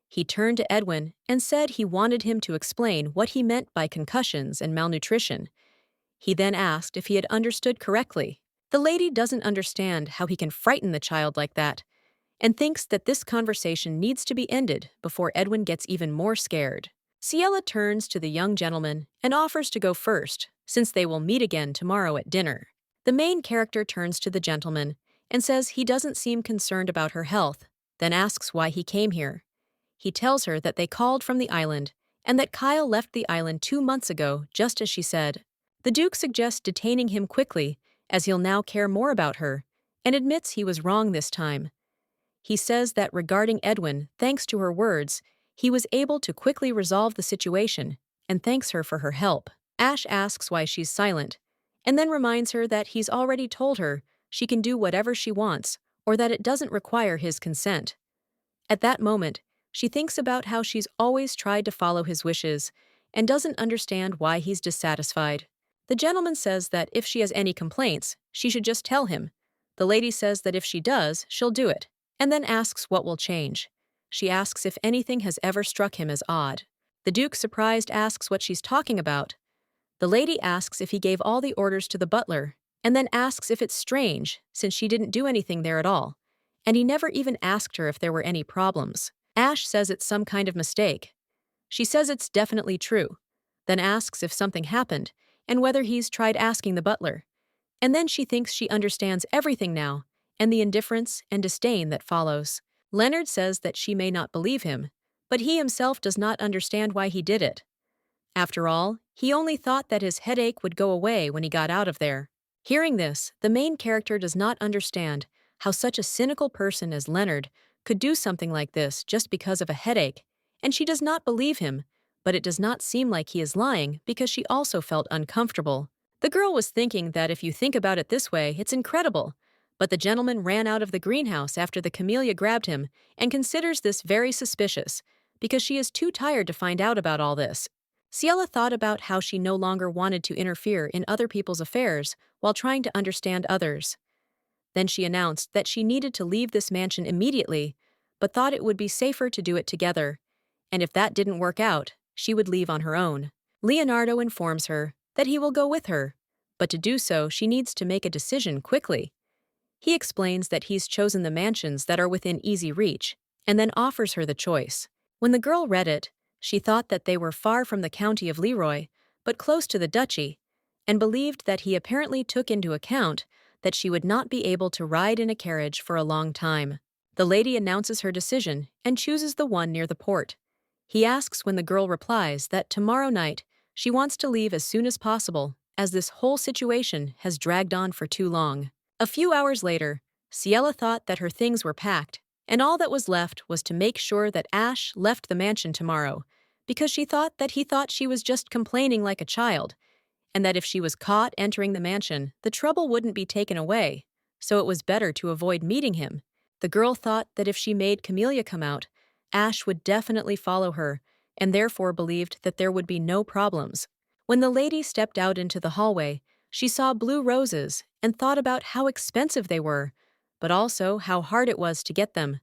He turned to Edwin and said he wanted him to explain what he meant by concussions and malnutrition. He then asked if he had understood correctly. The lady doesn't understand how he can frighten the child like that, and thinks that this conversation needs to be ended before Edwin gets even more scared. Ciela turns to the young gentleman and offers to go first, since they will meet again tomorrow at dinner. The main character turns to the gentleman and says he doesn't seem concerned about her health, then asks why he came here. He tells her that they called from the island and that Kyle left the island 2 months ago, just as she said. The Duke suggests detaining him quickly, as he'll now care more about her, and admits he was wrong this time. He says that regarding Edwin, thanks to her words, he was able to quickly resolve the situation, and thanks her for her help. Ash asks why she's silent, and then reminds her that he's already told her she can do whatever she wants, or that it doesn't require his consent. At that moment, she thinks about how she's always tried to follow his wishes, and doesn't understand why he's dissatisfied. The gentleman says that if she has any complaints, she should just tell him. The lady says that if she does, she'll do it, and then asks what will change. She asks if anything has ever struck him as odd. The Duke, surprised, asks what she's talking about. The lady asks if he gave all the orders to the butler, and then asks if it's strange, since she didn't do anything there at all, and he never even asked her if there were any problems. Ash says it's some kind of mistake. She says it's definitely true, then asks if something happened, and whether he's tried asking the butler. And then she thinks she understands everything now, and the indifference and disdain that follows. Leonard says that she may not believe him, but he himself does not understand why he did it. After all, he only thought that his headache would go away when he got out of there. Hearing this, the main character does not understand how such a cynical person as Leonard could do something like this just because of a headache, and she does not believe him, but it does not seem like he is lying because she also felt uncomfortable. The girl was thinking that if you think about it this way, it's incredible, but the gentleman ran out of the greenhouse after the camellia grabbed him and considers this very suspicious because she is too tired to find out about all this. Ciela thought about how she no longer wanted to interfere in other people's affairs while trying to understand others. Then she announced that she needed to leave this mansion immediately, but thought it would be safer to do it together, and if that didn't work out, she would leave on her own. Leonardo informs her that he will go with her, but to do so, she needs to make a decision quickly. He explains that he's chosen the mansions that are within easy reach, and then offers her the choice. When the girl read it, she thought that they were far from the county of Leroy, but close to the duchy, and believed that he apparently took into account that she would not be able to ride in a carriage for a long time. The lady announces her decision and chooses the one near the port. He asks when the girl replies that tomorrow night she wants to leave as soon as possible, as this whole situation has dragged on for too long. A few hours later, Ciela thought that her things were packed, and all that was left was to make sure that Ash left the mansion tomorrow, because she thought that he thought she was just complaining like a child, and that if she was caught entering the mansion, the trouble wouldn't be taken away, so it was better to avoid meeting him. The girl thought that if she made Camellia come out, Ash would definitely follow her, and therefore believed that there would be no problems. When the lady stepped out into the hallway, she saw blue roses and thought about how expensive they were, but also how hard it was to get them.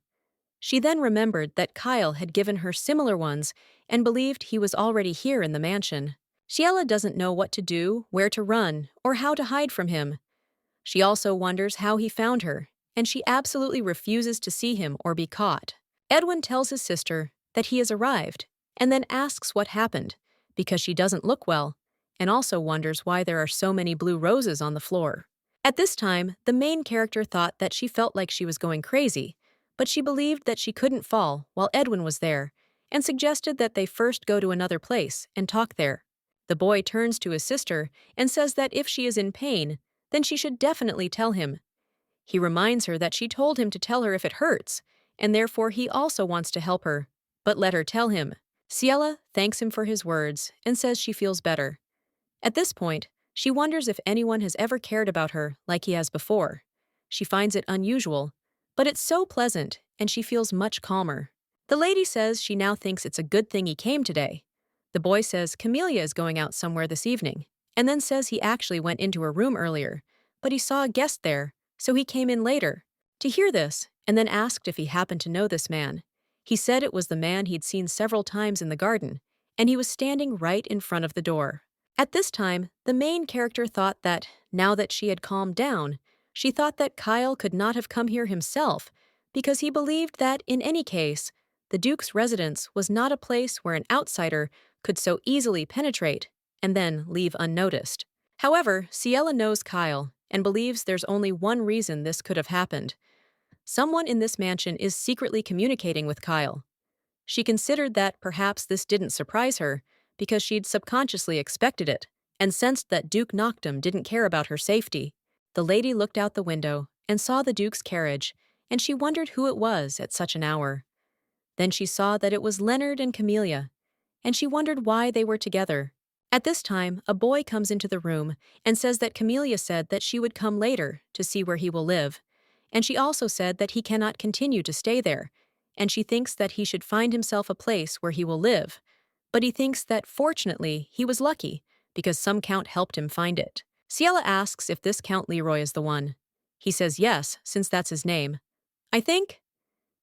She then remembered that Kyle had given her similar ones and believed he was already here in the mansion. Ciela doesn't know what to do, where to run, or how to hide from him. She also wonders how he found her, and she absolutely refuses to see him or be caught. Edwin tells his sister that he has arrived, and then asks what happened, because she doesn't look well, and also wonders why there are so many blue roses on the floor. At this time, the main character thought that she felt like she was going crazy, but she believed that she couldn't fall while Edwin was there, and suggested that they first go to another place and talk there. The boy turns to his sister and says that if she is in pain, then she should definitely tell him. He reminds her that she told him to tell her if it hurts, and therefore he also wants to help her, but let her tell him. Ciela thanks him for his words and says she feels better. At this point, she wonders if anyone has ever cared about her like he has before. She finds it unusual, but it's so pleasant, and she feels much calmer. The lady says she now thinks it's a good thing he came today. The boy says Camellia is going out somewhere this evening, and then says he actually went into her room earlier, but he saw a guest there, so he came in later. To hear this, and then asked if he happened to know this man. He said it was the man he'd seen several times in the garden, and he was standing right in front of the door. At this time, the main character thought that, now that she had calmed down, she thought that Kyle could not have come here himself, because he believed that, in any case, the Duke's residence was not a place where an outsider could so easily penetrate and then leave unnoticed. However, Ciela knows Kyle and believes there's only one reason this could have happened. Someone in this mansion is secretly communicating with Kyle. She considered that perhaps this didn't surprise her because she'd subconsciously expected it and sensed that Duke Noctum didn't care about her safety. The lady looked out the window and saw the Duke's carriage, and she wondered who it was at such an hour. Then she saw that it was Leonard and Camellia, and she wondered why they were together. At this time, a boy comes into the room and says that Camellia said that she would come later to see where he will live, and she also said that he cannot continue to stay there, and she thinks that he should find himself a place where he will live, but he thinks that fortunately he was lucky because some count helped him find it. Ciela asks if this Count Leroy is the one. He says yes, since that's his name. I think?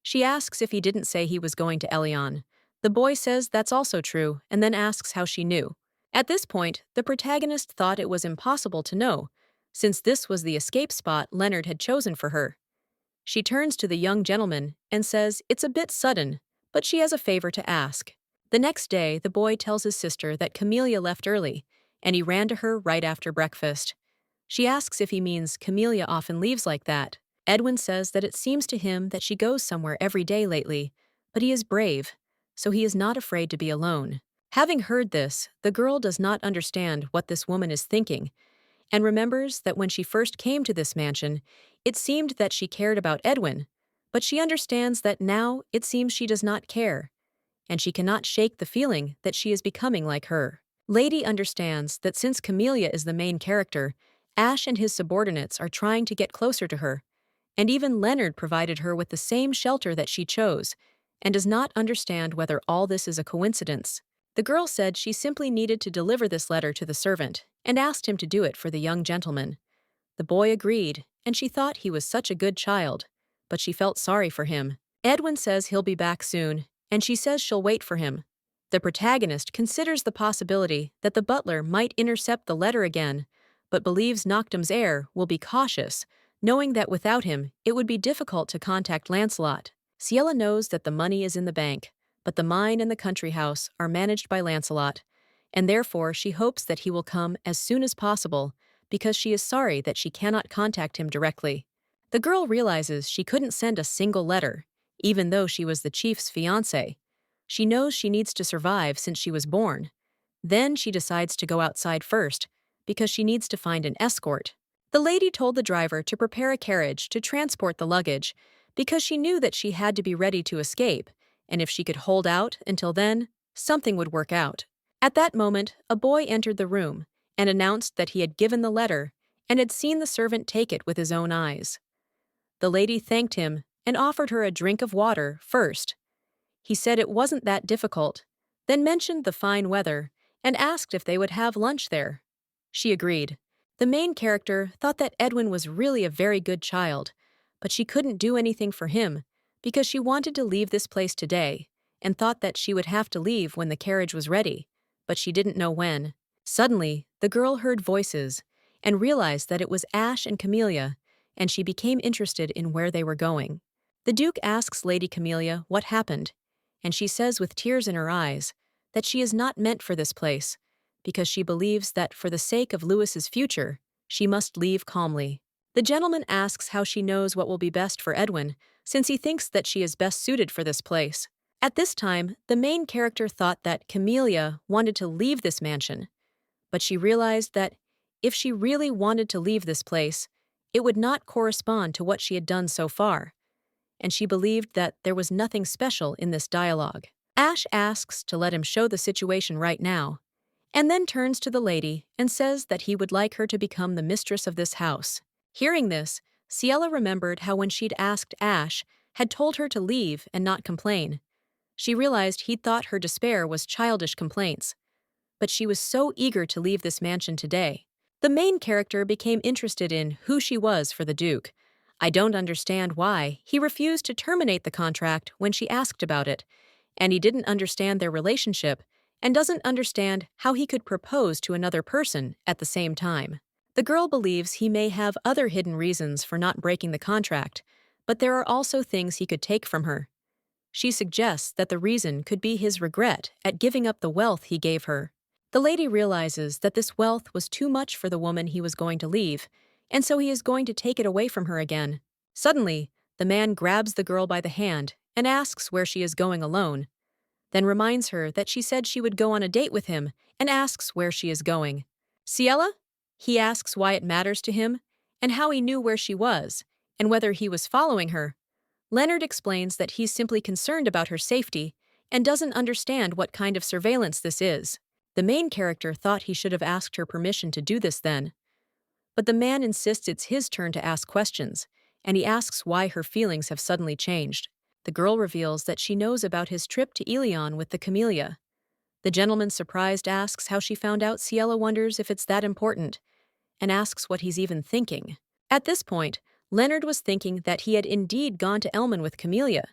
She asks if he didn't say he was going to Elion. The boy says that's also true, and then asks how she knew. At this point, the protagonist thought it was impossible to know, since this was the escape spot Leonard had chosen for her. She turns to the young gentleman and says it's a bit sudden, but she has a favor to ask. The next day, the boy tells his sister that Camellia left early, and he ran to her right after breakfast. She asks if he means Camellia often leaves like that. Edwin says that it seems to him that she goes somewhere every day lately, but he is brave, so he is not afraid to be alone. Having heard this, the girl does not understand what this woman is thinking, and remembers that when she first came to this mansion, it seemed that she cared about Edwin, but she understands that now it seems she does not care, and she cannot shake the feeling that she is becoming like her. Lady understands that since Camellia is the main character, Ash and his subordinates are trying to get closer to her, and even Leonard provided her with the same shelter that she chose, and does not understand whether all this is a coincidence. The girl said she simply needed to deliver this letter to the servant, and asked him to do it for the young gentleman. The boy agreed, and she thought he was such a good child, but she felt sorry for him. Edwin says he'll be back soon, and she says she'll wait for him. The protagonist considers the possibility that the butler might intercept the letter again, but believes Noctum's heir will be cautious, knowing that without him it would be difficult to contact Lancelot. Ciela knows that the money is in the bank, but the mine and the country house are managed by Lancelot, and therefore she hopes that he will come as soon as possible because she is sorry that she cannot contact him directly. The girl realizes she couldn't send a single letter, even though she was the chief's fiancé. She knows she needs to survive since she was born. Then she decides to go outside first, because she needs to find an escort. The lady told the driver to prepare a carriage to transport the luggage, because she knew that she had to be ready to escape, and if she could hold out until then, something would work out. At that moment, a boy entered the room and announced that he had given the letter and had seen the servant take it with his own eyes. The lady thanked him and offered her a drink of water first. He said it wasn't that difficult, then mentioned the fine weather and asked if they would have lunch there. She agreed. The main character thought that Edwin was really a very good child, but she couldn't do anything for him because she wanted to leave this place today and thought that she would have to leave when the carriage was ready, but she didn't know when. Suddenly, the girl heard voices and realized that it was Ash and Camellia, and she became interested in where they were going. The Duke asks Lady Camellia what happened, and she says with tears in her eyes that she is not meant for this place, because she believes that for the sake of Louis's future, she must leave calmly. The gentleman asks how she knows what will be best for Edwin, since he thinks that she is best suited for this place. At this time, the main character thought that Camellia wanted to leave this mansion, but she realized that if she really wanted to leave this place, it would not correspond to what she had done so far, and she believed that there was nothing special in this dialogue. Ash asks to let him show the situation right now, and then turns to the lady and says that he would like her to become the mistress of this house. Hearing this, Ciela remembered how when she'd asked Ash, had told her to leave and not complain. She realized he'd thought her despair was childish complaints, but she was so eager to leave this mansion today. The main character became interested in who she was for the Duke. I don't understand why he refused to terminate the contract when she asked about it, and he didn't understand their relationship and doesn't understand how he could propose to another person at the same time. The girl believes he may have other hidden reasons for not breaking the contract, but there are also things he could take from her. She suggests that the reason could be his regret at giving up the wealth he gave her. The lady realizes that this wealth was too much for the woman he was going to leave, and so he is going to take it away from her again. Suddenly, the man grabs the girl by the hand and asks where she is going alone, then reminds her that she said she would go on a date with him and asks where she is going. Ciela? He asks why it matters to him and how he knew where she was and whether he was following her. Leonard explains that he's simply concerned about her safety and doesn't understand what kind of surveillance this is. The main character thought he should have asked her permission to do this then. But the man insists it's his turn to ask questions, and he asks why her feelings have suddenly changed. The girl reveals that she knows about his trip to Ilion with the Camellia. The gentleman surprised asks how she found out. Ciela wonders if it's that important, and asks what he's even thinking. At this point, Leonard was thinking that he had indeed gone to Elman with Camellia,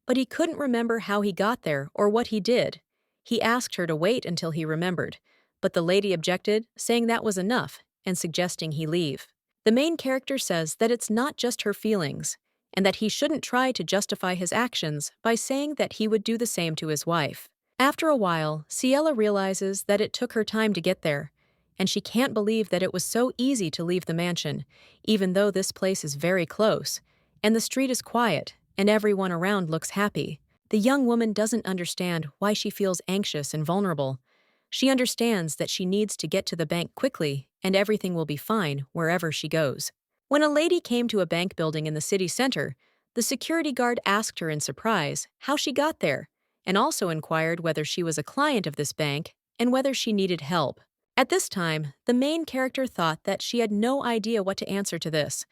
but he couldn't remember how he got there or what he did. He asked her to wait until he remembered, but the lady objected, saying that was enough, and suggesting he leave. The main character says that it's not just her feelings, and that he shouldn't try to justify his actions by saying that he would do the same to his wife. After a while, Ciela realizes that it took her time to get there, and she can't believe that it was so easy to leave the mansion, even though this place is very close, and the street is quiet, and everyone around looks happy. The young woman doesn't understand why she feels anxious and vulnerable. She understands that she needs to get to the bank quickly, and everything will be fine wherever she goes. When a lady came to a bank building in the city center, the security guard asked her in surprise how she got there, and also inquired whether she was a client of this bank and whether she needed help. At this time, the main character thought that she had no idea what to answer to this,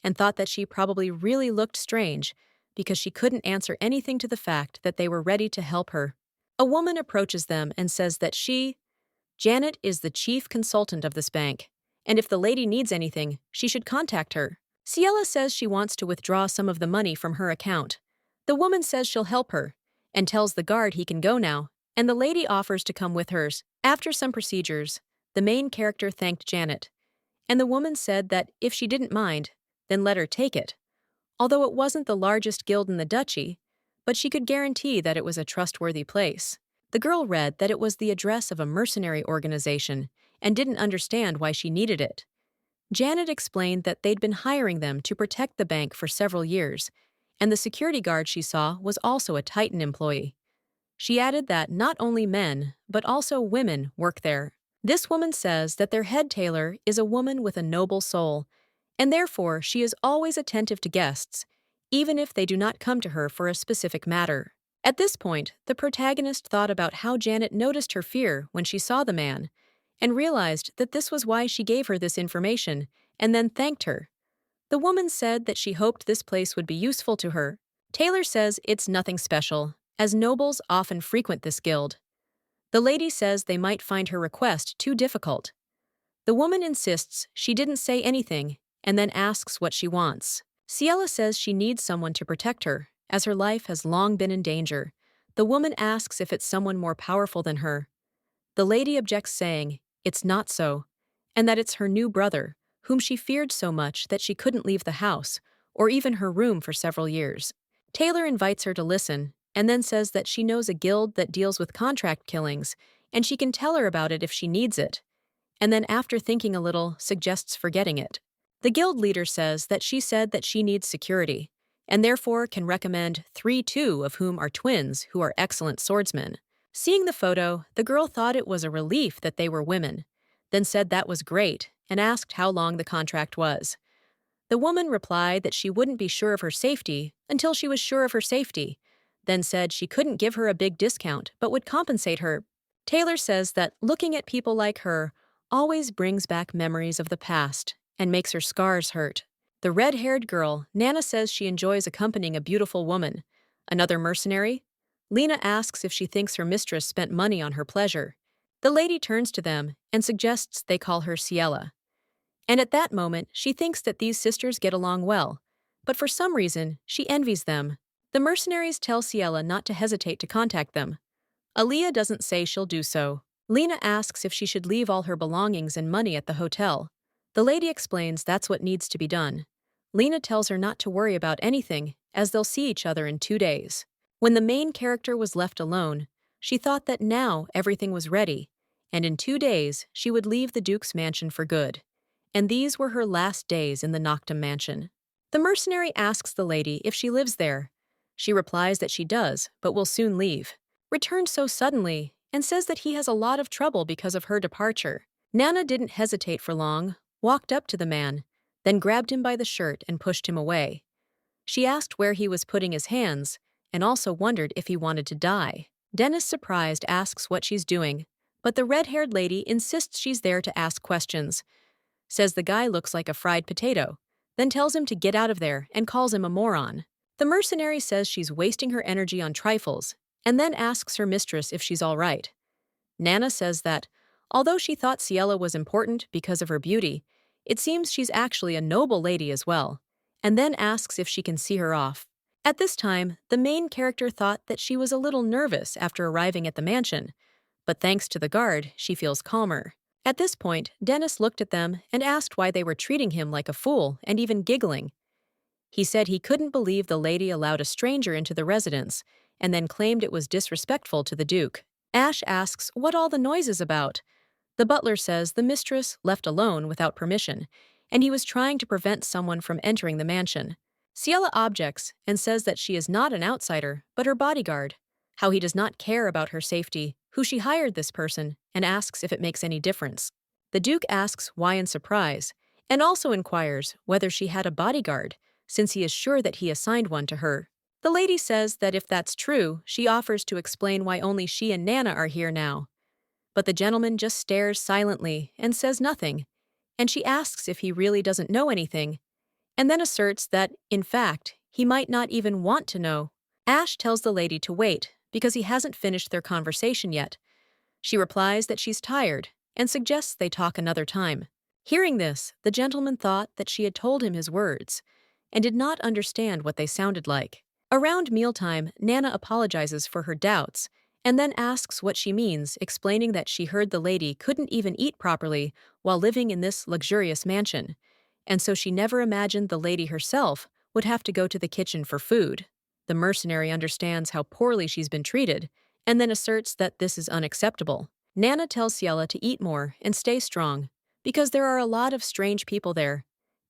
and thought that she probably really looked strange because she couldn't answer anything to the fact that they were ready to help her. A woman approaches them and says that Janet, is the chief consultant of this bank, and if the lady needs anything, she should contact her. Ciela says she wants to withdraw some of the money from her account. The woman says she'll help her and tells the guard he can go now, and the lady offers to come with hers. After some procedures, the main character thanked Janet, and the woman said that if she didn't mind, then let her take it. Although it wasn't the largest guild in the duchy, but she could guarantee that it was a trustworthy place. The girl read that it was the address of a mercenary organization and didn't understand why she needed it. Janet explained that they'd been hiring them to protect the bank for several years, and the security guard she saw was also a Titan employee. She added that not only men, but also women work there. This woman says that their head tailor is a woman with a noble soul, and therefore she is always attentive to guests, even if they do not come to her for a specific matter. At this point, the protagonist thought about how Janet noticed her fear when she saw the man, and realized that this was why she gave her this information, and then thanked her. The woman said that she hoped this place would be useful to her. Taylor says it's nothing special, as nobles often frequent this guild. The lady says they might find her request too difficult. The woman insists she didn't say anything, and then asks what she wants. Ciela says she needs someone to protect her, as her life has long been in danger. The woman asks if it's someone more powerful than her. The lady objects, saying it's not so, and that it's her new brother, whom she feared so much that she couldn't leave the house, or even her room for several years. Taylor invites her to listen, and then says that she knows a guild that deals with contract killings, and she can tell her about it if she needs it. And then after thinking a little, suggests forgetting it. The guild leader says that she said that she needs security, and therefore can recommend 3 of whom are twins who are excellent swordsmen. Seeing the photo, the girl thought it was a relief that they were women, then said that was great, and asked how long the contract was. The woman replied that she wouldn't be sure of her safety until she was sure of her safety, then said she couldn't give her a big discount but would compensate her. Taylor says that looking at people like her always brings back memories of the past and makes her scars hurt. The red-haired girl, Nana, says she enjoys accompanying a beautiful woman. Another mercenary? Lena asks if she thinks her mistress spent money on her pleasure. The lady turns to them and suggests they call her Ciela. And at that moment, she thinks that these sisters get along well, but for some reason, she envies them. The mercenaries tell Ciela not to hesitate to contact them. Aaliyah doesn't say she'll do so. Lena asks if she should leave all her belongings and money at the hotel. The lady explains that's what needs to be done. Lena tells her not to worry about anything, as they'll see each other in 2 days. When the main character was left alone, she thought that now everything was ready, and in 2 days she would leave the Duke's mansion for good. And these were her last days in the Noctum mansion. The mercenary asks the lady if she lives there. She replies that she does, but will soon leave. Returns so suddenly, and says that he has a lot of trouble because of her departure. Nana didn't hesitate for long, walked up to the man, then grabbed him by the shirt and pushed him away. She asked where he was putting his hands, and also wondered if he wanted to die. Dennis, surprised, asks what she's doing, but the red-haired lady insists she's there to ask questions. Says the guy looks like a fried potato, then tells him to get out of there and calls him a moron. The mercenary says she's wasting her energy on trifles, and then asks her mistress if she's all right. Nana says that, although she thought Ciela was important because of her beauty, it seems she's actually a noble lady as well, and then asks if she can see her off. At this time, the main character thought that she was a little nervous after arriving at the mansion, but thanks to the guard, she feels calmer. At this point, Dennis looked at them and asked why they were treating him like a fool and even giggling. He said he couldn't believe the lady allowed a stranger into the residence, and then claimed it was disrespectful to the Duke. Ash asks what all the noise is about. The butler says the mistress left alone without permission, and he was trying to prevent someone from entering the mansion. Ciela objects and says that she is not an outsider, but her bodyguard, how he does not care about her safety, who she hired this person, and asks if it makes any difference. The Duke asks why in surprise, and also inquires whether she had a bodyguard, since he is sure that he assigned one to her. The lady says that if that's true, she offers to explain why only she and Nana are here now. But the gentleman just stares silently and says nothing, and she asks if he really doesn't know anything, and then asserts that, in fact, he might not even want to know. Ash tells the lady to wait because he hasn't finished their conversation yet. She replies that she's tired and suggests they talk another time. Hearing this, the gentleman thought that she had told him his words and did not understand what they sounded like. Around mealtime, Nana apologizes for her doubts and then asks what she means, explaining that she heard the lady couldn't even eat properly while living in this luxurious mansion, and so she never imagined the lady herself would have to go to the kitchen for food. The mercenary understands how poorly she's been treated and then asserts that this is unacceptable. Nana tells Ciela to eat more and stay strong because there are a lot of strange people there,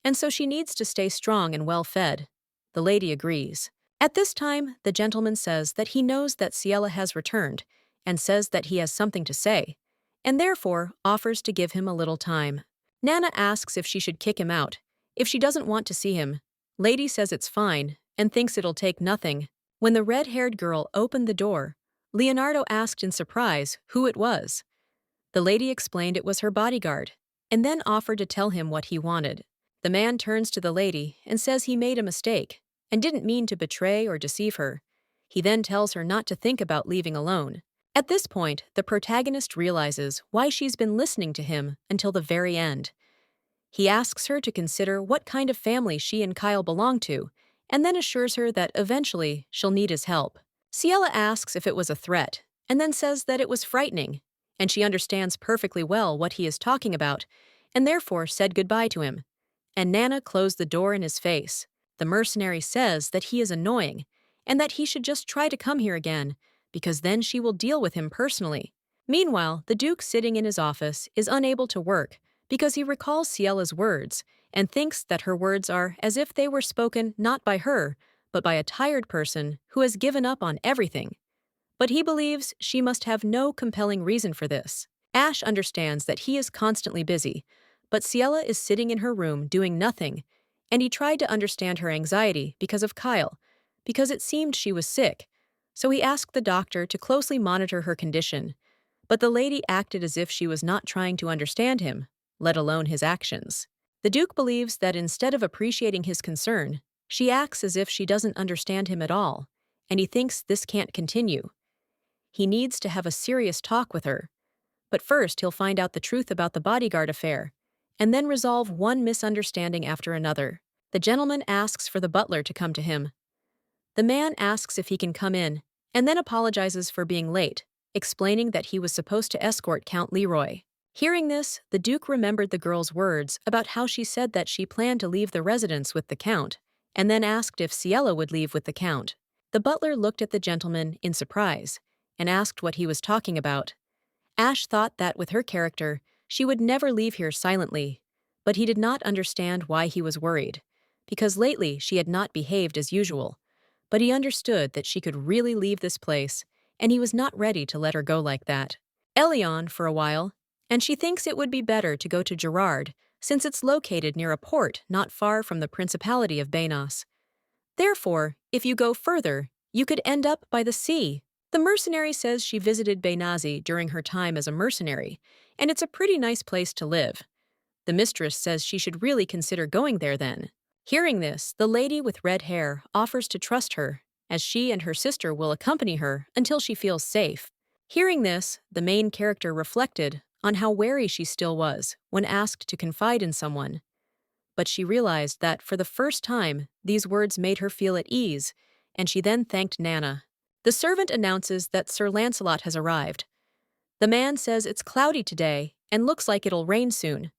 and so she needs to stay strong and well fed. The lady agrees. At this time, the gentleman says that he knows that Ciela has returned and says that he has something to say, and therefore offers to give him a little time. Nana asks if she should kick him out, if she doesn't want to see him. Lady says it's fine and thinks it'll take nothing. When the red-haired girl opened the door, Leonardo asked in surprise who it was. The lady explained it was her bodyguard, and then offered to tell him what he wanted. The man turns to the lady and says he made a mistake and didn't mean to betray or deceive her. He then tells her not to think about leaving alone. At this point, the protagonist realizes why she's been listening to him until the very end. He asks her to consider what kind of family she and Kyle belong to, and then assures her that eventually she'll need his help. Ciela asks if it was a threat, and then says that it was frightening, and she understands perfectly well what he is talking about, and therefore said goodbye to him. And Nana closed the door in his face. The mercenary says that he is annoying, and that he should just try to come here again, because then she will deal with him personally. Meanwhile, the Duke sitting in his office is unable to work because he recalls Ciela's words and thinks that her words are as if they were spoken not by her, but by a tired person who has given up on everything. But he believes she must have no compelling reason for this. Ash understands that he is constantly busy, but Ciela is sitting in her room doing nothing, and he tried to understand her anxiety because of Kyle, because it seemed she was sick, so he asked the doctor to closely monitor her condition, but the lady acted as if she was not trying to understand him, let alone his actions. The Duke believes that instead of appreciating his concern, she acts as if she doesn't understand him at all, and he thinks this can't continue. He needs to have a serious talk with her, but first he'll find out the truth about the bodyguard affair, and then resolve one misunderstanding after another. The gentleman asks for the butler to come to him. The man asks if he can come in, and then apologizes for being late, explaining that he was supposed to escort Count Leroy. Hearing this, the Duke remembered the girl's words about how she said that she planned to leave the residence with the Count, and then asked if Ciela would leave with the Count. The butler looked at the gentleman in surprise, and asked what he was talking about. Ash thought that with her character, she would never leave here silently, but he did not understand why he was worried, because lately she had not behaved as usual. But he understood that she could really leave this place, and he was not ready to let her go like that. Elion for a while, and she thinks it would be better to go to Gerard, since it's located near a port not far from the Principality of Benos. Therefore, if you go further, you could end up by the sea. The mercenary says she visited Benazi during her time as a mercenary, and it's a pretty nice place to live. The mistress says she should really consider going there then. Hearing this, the lady with red hair offers to trust her, as she and her sister will accompany her until she feels safe. Hearing this, the main character reflected on how wary she still was when asked to confide in someone. But she realized that for the first time, these words made her feel at ease, and she then thanked Nana. The servant announces that Sir Lancelot has arrived. The man says it's cloudy today and looks like it'll rain soon.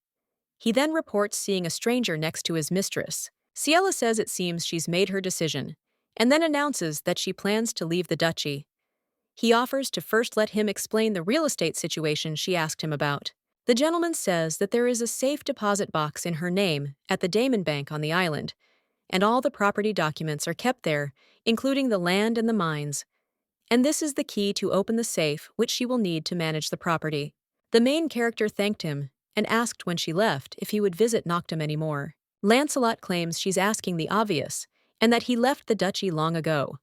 He then reports seeing a stranger next to his mistress. Ciela says it seems she's made her decision, and then announces that she plans to leave the duchy. He offers to first let him explain the real estate situation she asked him about. The gentleman says that there is a safe deposit box in her name at the Damon Bank on the island, and all the property documents are kept there, including the land and the mines. And this is the key to open the safe which she will need to manage the property. The main character thanked him and asked when she left if he would visit Noctum anymore. Lancelot claims she's asking the obvious, and that he left the duchy long ago.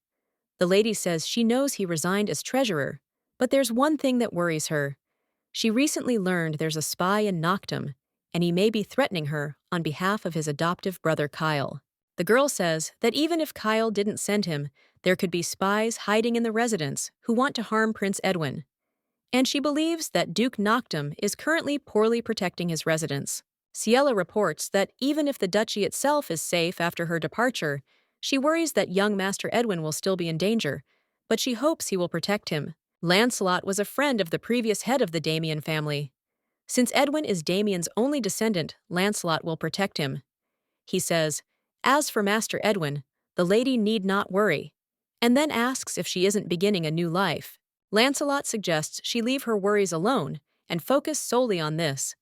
The lady says she knows he resigned as treasurer, but there's one thing that worries her. She recently learned there's a spy in Noctum, and he may be threatening her on behalf of his adoptive brother Kyle. The girl says that even if Kyle didn't send him, there could be spies hiding in the residence who want to harm Prince Edwin. And she believes that Duke Noctum is currently poorly protecting his residence. Ciela reports that even if the duchy itself is safe after her departure, she worries that young Master Edwin will still be in danger, but she hopes he will protect him. Lancelot was a friend of the previous head of the Damien family. Since Edwin is Damien's only descendant, Lancelot will protect him. He says, "As for Master Edwin, the lady need not worry," and then asks if she isn't beginning a new life. Lancelot suggests she leave her worries alone and focus solely on this.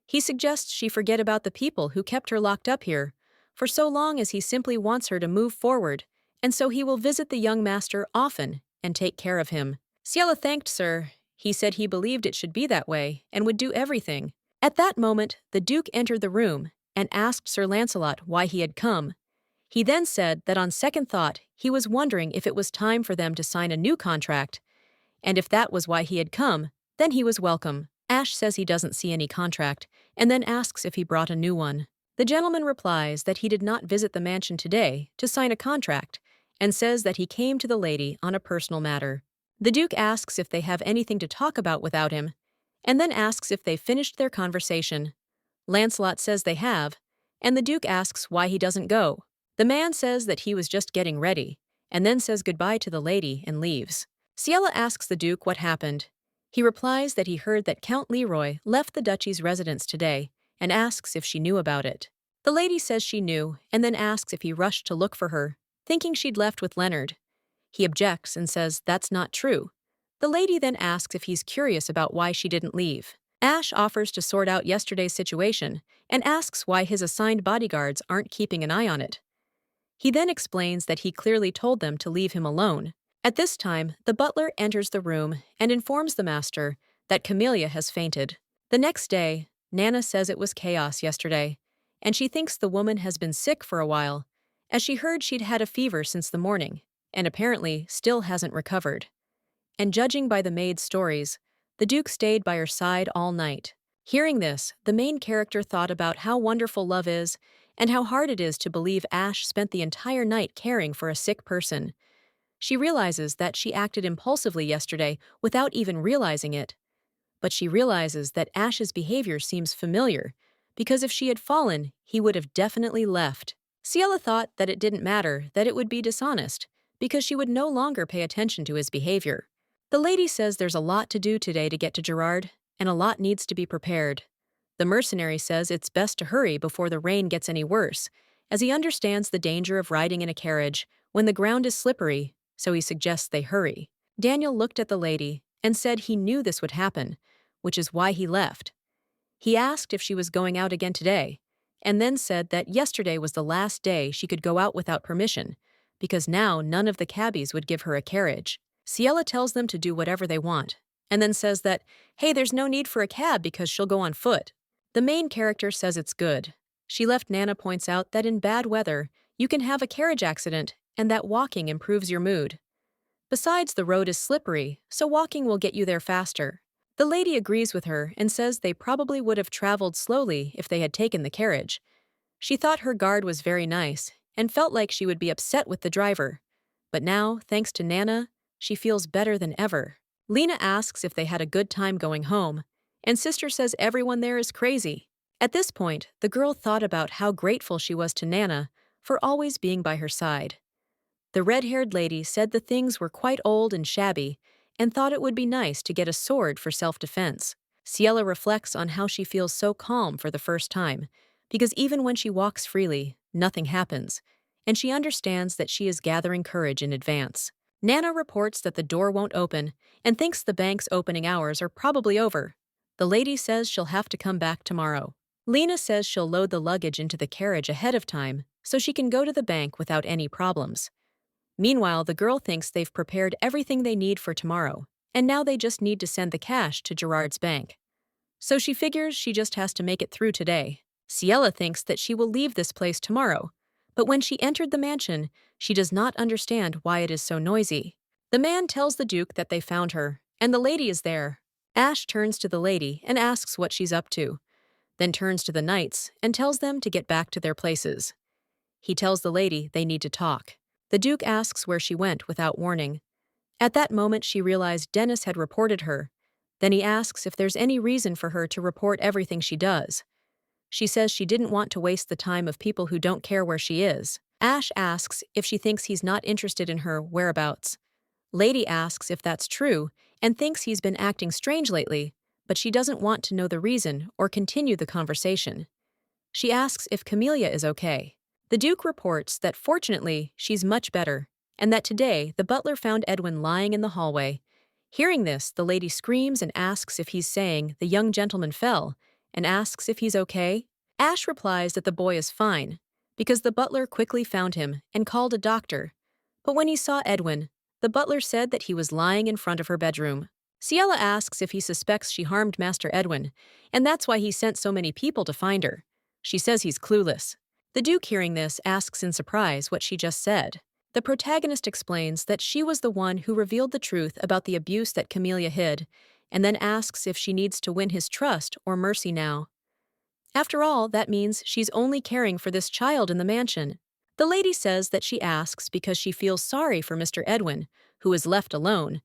He suggests she forget about the people who kept her locked up here, for so long as he simply wants her to move forward, and so he will visit the young master often and take care of him. Ciela thanked Sir. He said he believed it should be that way and would do everything. At that moment, the Duke entered the room and asked Sir Lancelot why he had come. He then said that on second thought, he was wondering if it was time for them to sign a new contract, and if that was why he had come, then he was welcome. Ash says he doesn't see any contract, and then asks if he brought a new one. The gentleman replies that he did not visit the mansion today to sign a contract, and says that he came to the lady on a personal matter. The Duke asks if they have anything to talk about without him, and then asks if they finished their conversation. Lancelot says they have, and the Duke asks why he doesn't go. The man says that he was just getting ready, and then says goodbye to the lady and leaves. Ciela asks the Duke what happened. He replies that he heard that Count Leroy left the duchy's residence today and asks if she knew about it. The lady says she knew and then asks if he rushed to look for her, thinking she'd left with Leonard. He objects and says that's not true. The lady then asks if he's curious about why she didn't leave. Ash offers to sort out yesterday's situation and asks why his assigned bodyguards aren't keeping an eye on it. He then explains that he clearly told them to leave him alone. At this time, the butler enters the room and informs the master that Camellia has fainted. The next day, Nana says it was chaos yesterday, and she thinks the woman has been sick for a while, as she heard she'd had a fever since the morning, and apparently still hasn't recovered. And judging by the maid's stories, the Duke stayed by her side all night. Hearing this, the main character thought about how wonderful love is and how hard it is to believe Ash spent the entire night caring for a sick person. She realizes that she acted impulsively yesterday without even realizing it. But she realizes that Ash's behavior seems familiar, because if she had fallen, he would have definitely left. Ciela thought that it didn't matter, that it would be dishonest, because she would no longer pay attention to his behavior. The lady says there's a lot to do today to get to Gerard, and a lot needs to be prepared. The mercenary says it's best to hurry before the rain gets any worse, as he understands the danger of riding in a carriage when the ground is slippery, so he suggests they hurry. Daniel looked at the lady and said he knew this would happen, which is why he left. He asked if she was going out again today, and then said that yesterday was the last day she could go out without permission, because now none of the cabbies would give her a carriage. Ciela tells them to do whatever they want, and then says that, hey, there's no need for a cab because she'll go on foot. The main character says it's good. She left Nana points out that in bad weather, you can have a carriage accident and that walking improves your mood. Besides, the road is slippery, so walking will get you there faster. The lady agrees with her and says they probably would have traveled slowly if they had taken the carriage. She thought her guard was very nice and felt like she would be upset with the driver. But now, thanks to Nana, she feels better than ever. Lena asks if they had a good time going home, and Sister says everyone there is crazy. At this point, the girl thought about how grateful she was to Nana for always being by her side. The red-haired lady said the things were quite old and shabby and thought it would be nice to get a sword for self-defense. Ciela reflects on how she feels so calm for the first time, because even when she walks freely, nothing happens, and she understands that she is gathering courage in advance. Nana reports that the door won't open and thinks the bank's opening hours are probably over. The lady says she'll have to come back tomorrow. Lena says she'll load the luggage into the carriage ahead of time so she can go to the bank without any problems. Meanwhile, the girl thinks they've prepared everything they need for tomorrow, and now they just need to send the cash to Gerard's bank. So she figures she just has to make it through today. Ciela thinks that she will leave this place tomorrow, but when she entered the mansion, she does not understand why it is so noisy. The man tells the Duke that they found her, and the lady is there. Ash turns to the lady and asks what she's up to, then turns to the knights and tells them to get back to their places. He tells the lady they need to talk. The Duke asks where she went without warning. At that moment, she realized Dennis had reported her. Then he asks if there's any reason for her to report everything she does. She says she didn't want to waste the time of people who don't care where she is. Ash asks if she thinks he's not interested in her whereabouts. Lady asks if that's true and thinks he's been acting strange lately, but she doesn't want to know the reason or continue the conversation. She asks if Camellia is okay. The Duke reports that fortunately she's much better, and that today the butler found Edwin lying in the hallway. Hearing this, the lady screams and asks if he's saying the young gentleman fell, and asks if he's okay. Ash replies that the boy is fine, because the butler quickly found him and called a doctor. But when he saw Edwin, the butler said that he was lying in front of her bedroom. Ciela asks if he suspects she harmed Master Edwin, and that's why he sent so many people to find her. She says he's clueless. The Duke, hearing this, asks in surprise what she just said. The protagonist explains that she was the one who revealed the truth about the abuse that Camellia hid, and then asks if she needs to win his trust or mercy now. After all, that means she's only caring for this child in the mansion. The lady says that she asks because she feels sorry for Mr. Edwin, who is left alone,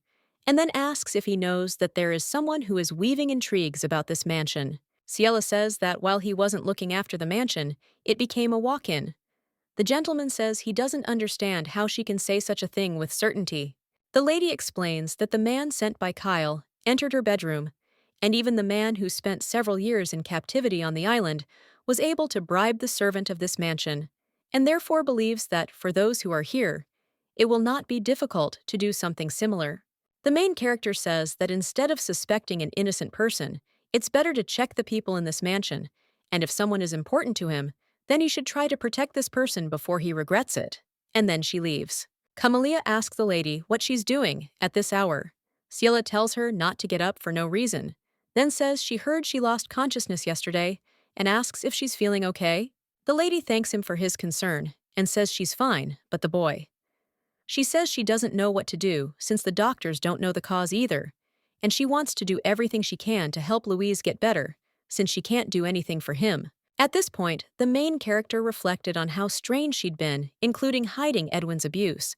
and then asks if he knows that there is someone who is weaving intrigues about this mansion. Ciela says that while he wasn't looking after the mansion, it became a walk-in. The gentleman says he doesn't understand how she can say such a thing with certainty. The lady explains that the man sent by Kyle entered her bedroom, and even the man who spent several years in captivity on the island was able to bribe the servant of this mansion, and therefore believes that for those who are here, it will not be difficult to do something similar. The main character says that instead of suspecting an innocent person, it's better to check the people in this mansion, and if someone is important to him, then he should try to protect this person before he regrets it. And then she leaves. Camellia asks the lady what she's doing at this hour. Ciela tells her not to get up for no reason, then says she heard she lost consciousness yesterday and asks if she's feeling okay. The lady thanks him for his concern and says she's fine, but the boy. She says she doesn't know what to do since the doctors don't know the cause either, and she wants to do everything she can to help Louise get better, since she can't do anything for him. At this point, the main character reflected on how strange she'd been, including hiding Edwin's abuse.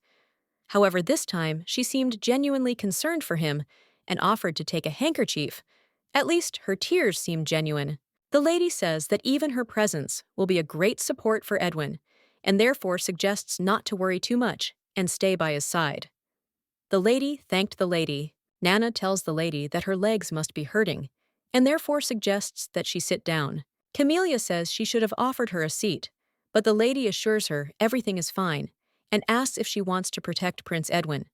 However, this time, she seemed genuinely concerned for him and offered to take a handkerchief. At least, her tears seemed genuine. The lady says that even her presence will be a great support for Edwin, and therefore suggests not to worry too much and stay by his side. The lady thanked the lady. Nana tells the lady that her legs must be hurting, and therefore suggests that she sit down. Camellia says she should have offered her a seat, but the lady assures her everything is fine and asks if she wants to protect Prince Edwin,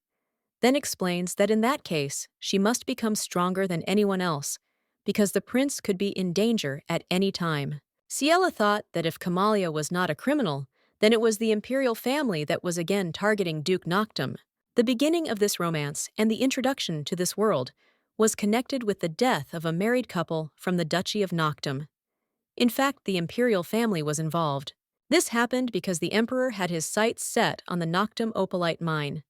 then explains that in that case, she must become stronger than anyone else, because the prince could be in danger at any time. Ciela thought that if Camellia was not a criminal, then it was the imperial family that was again targeting Duke Noctum. The beginning of this romance and the introduction to this world was connected with the death of a married couple from the Duchy of Noctum. In fact, the imperial family was involved. This happened because the emperor had his sights set on the Noctum opalite mine.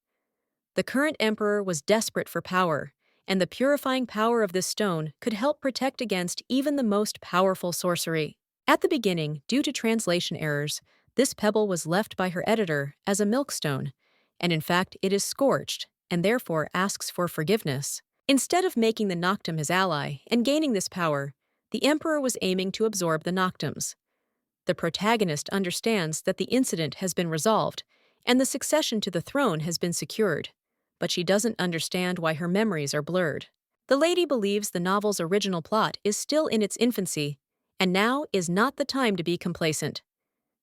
The current emperor was desperate for power, and the purifying power of this stone could help protect against even the most powerful sorcery. At the beginning, due to translation errors, this pebble was left by her editor as a milkstone, and in fact it is scorched, and therefore asks for forgiveness. Instead of making the Noctum his ally and gaining this power, the emperor was aiming to absorb the Noctums. The protagonist understands that the incident has been resolved, and the succession to the throne has been secured, but she doesn't understand why her memories are blurred. The lady believes the novel's original plot is still in its infancy, and now is not the time to be complacent.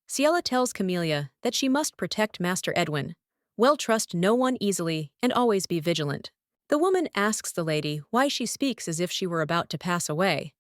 Ciela tells Camellia that she must protect Master Edwin, trust no one easily, and always be vigilant. The woman asks the lady why she speaks as if she were about to pass away,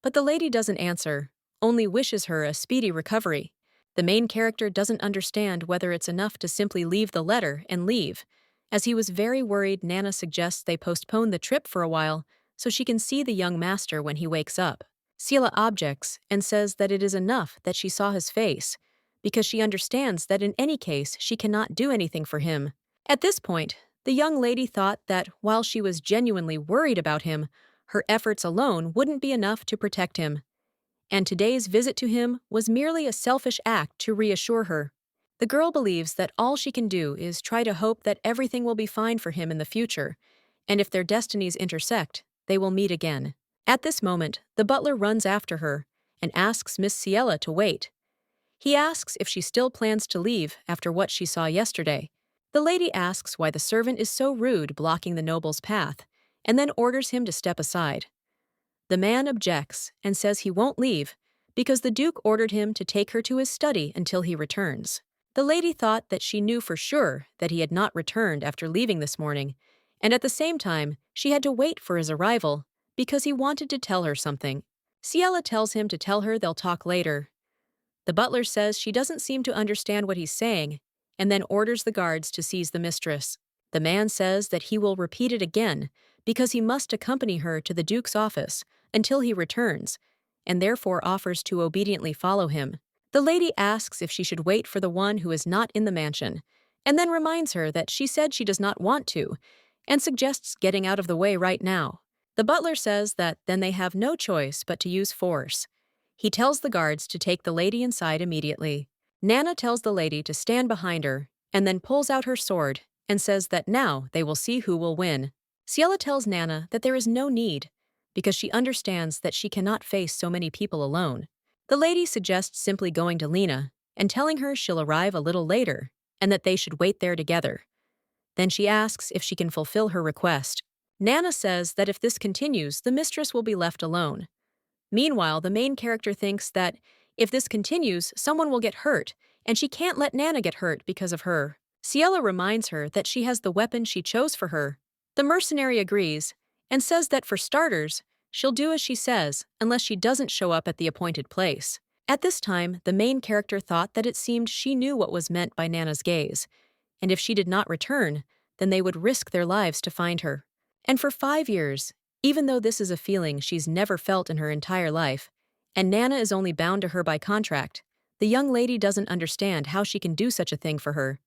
but the lady doesn't answer, only wishes her a speedy recovery. The main character doesn't understand whether it's enough to simply leave the letter and leave, as he was very worried. Nana suggests they postpone the trip for a while so she can see the young master when he wakes up. Ciela objects and says that it is enough that she saw his face, because she understands that in any case she cannot do anything for him. At this point, the young lady thought that while she was genuinely worried about him, her efforts alone wouldn't be enough to protect him, and today's visit to him was merely a selfish act to reassure her. The girl believes that all she can do is try to hope that everything will be fine for him in the future, and if their destinies intersect, they will meet again. At this moment, the butler runs after her and asks Miss Ciela to wait. He asks if she still plans to leave after what she saw yesterday. The lady asks why the servant is so rude blocking the noble's path, and then orders him to step aside. The man objects and says he won't leave because the Duke ordered him to take her to his study until he returns. The lady thought that she knew for sure that he had not returned after leaving this morning, and at the same time, she had to wait for his arrival because he wanted to tell her something. Ciela tells him to tell her they'll talk later. The butler says she doesn't seem to understand what he's saying and then orders the guards to seize the mistress. The man says that he will repeat it again because he must accompany her to the Duke's office until he returns, and therefore offers to obediently follow him. The lady asks if she should wait for the one who is not in the mansion, and then reminds her that she said she does not want to, and suggests getting out of the way right now. The butler says that then they have no choice but to use force. He tells the guards to take the lady inside immediately. Nana tells the lady to stand behind her, and then pulls out her sword and says that now they will see who will win. Ciela tells Nana that there is no need, because she understands that she cannot face so many people alone. The lady suggests simply going to Lena and telling her she'll arrive a little later and that they should wait there together. Then she asks if she can fulfill her request. Nana says that if this continues, the mistress will be left alone. Meanwhile, the main character thinks that if this continues, someone will get hurt, and she can't let Nana get hurt because of her. Ciela reminds her that she has the weapon she chose for her. The mercenary agrees and says that for starters, she'll do as she says unless she doesn't show up at the appointed place. At this time, the main character thought that it seemed she knew what was meant by Nana's gaze, and if she did not return, then they would risk their lives to find her. And for 5 years, even though this is a feeling she's never felt in her entire life, and Nana is only bound to her by contract, the young lady doesn't understand how she can do such a thing for her.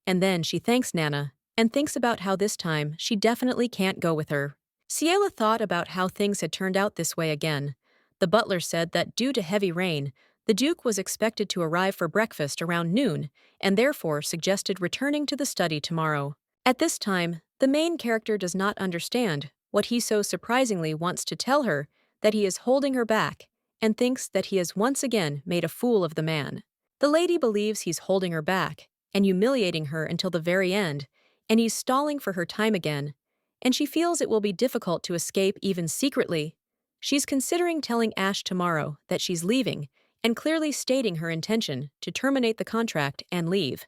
And then she thanks Nana and thinks about how this time she definitely can't go with her. Ciela thought about how things had turned out this way again. The butler said that due to heavy rain, the Duke was expected to arrive for breakfast around noon and therefore suggested returning to the study tomorrow. At this time, the main character does not understand what he so surprisingly wants to tell her that he is holding her back and thinks that he has once again made a fool of the man. The lady believes he's holding her back and humiliating her until the very end, and he's stalling for her time again, and she feels it will be difficult to escape even secretly. She's considering telling Ash tomorrow that she's leaving and clearly stating her intention to terminate the contract and leave.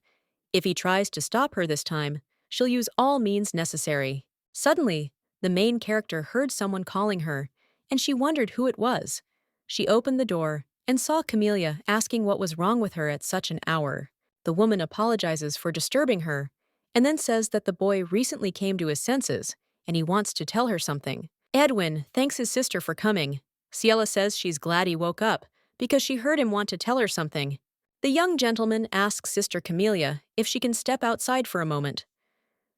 If he tries to stop her this time, she'll use all means necessary. Suddenly, the main character heard someone calling her, and she wondered who it was. She opened the door and saw Camellia asking what was wrong with her at such an hour. The woman apologizes for disturbing her, and then says that the boy recently came to his senses, and he wants to tell her something. Edwin thanks his sister for coming. Ciela says she's glad he woke up, because she heard him want to tell her something. The young gentleman asks Sister Camellia if she can step outside for a moment.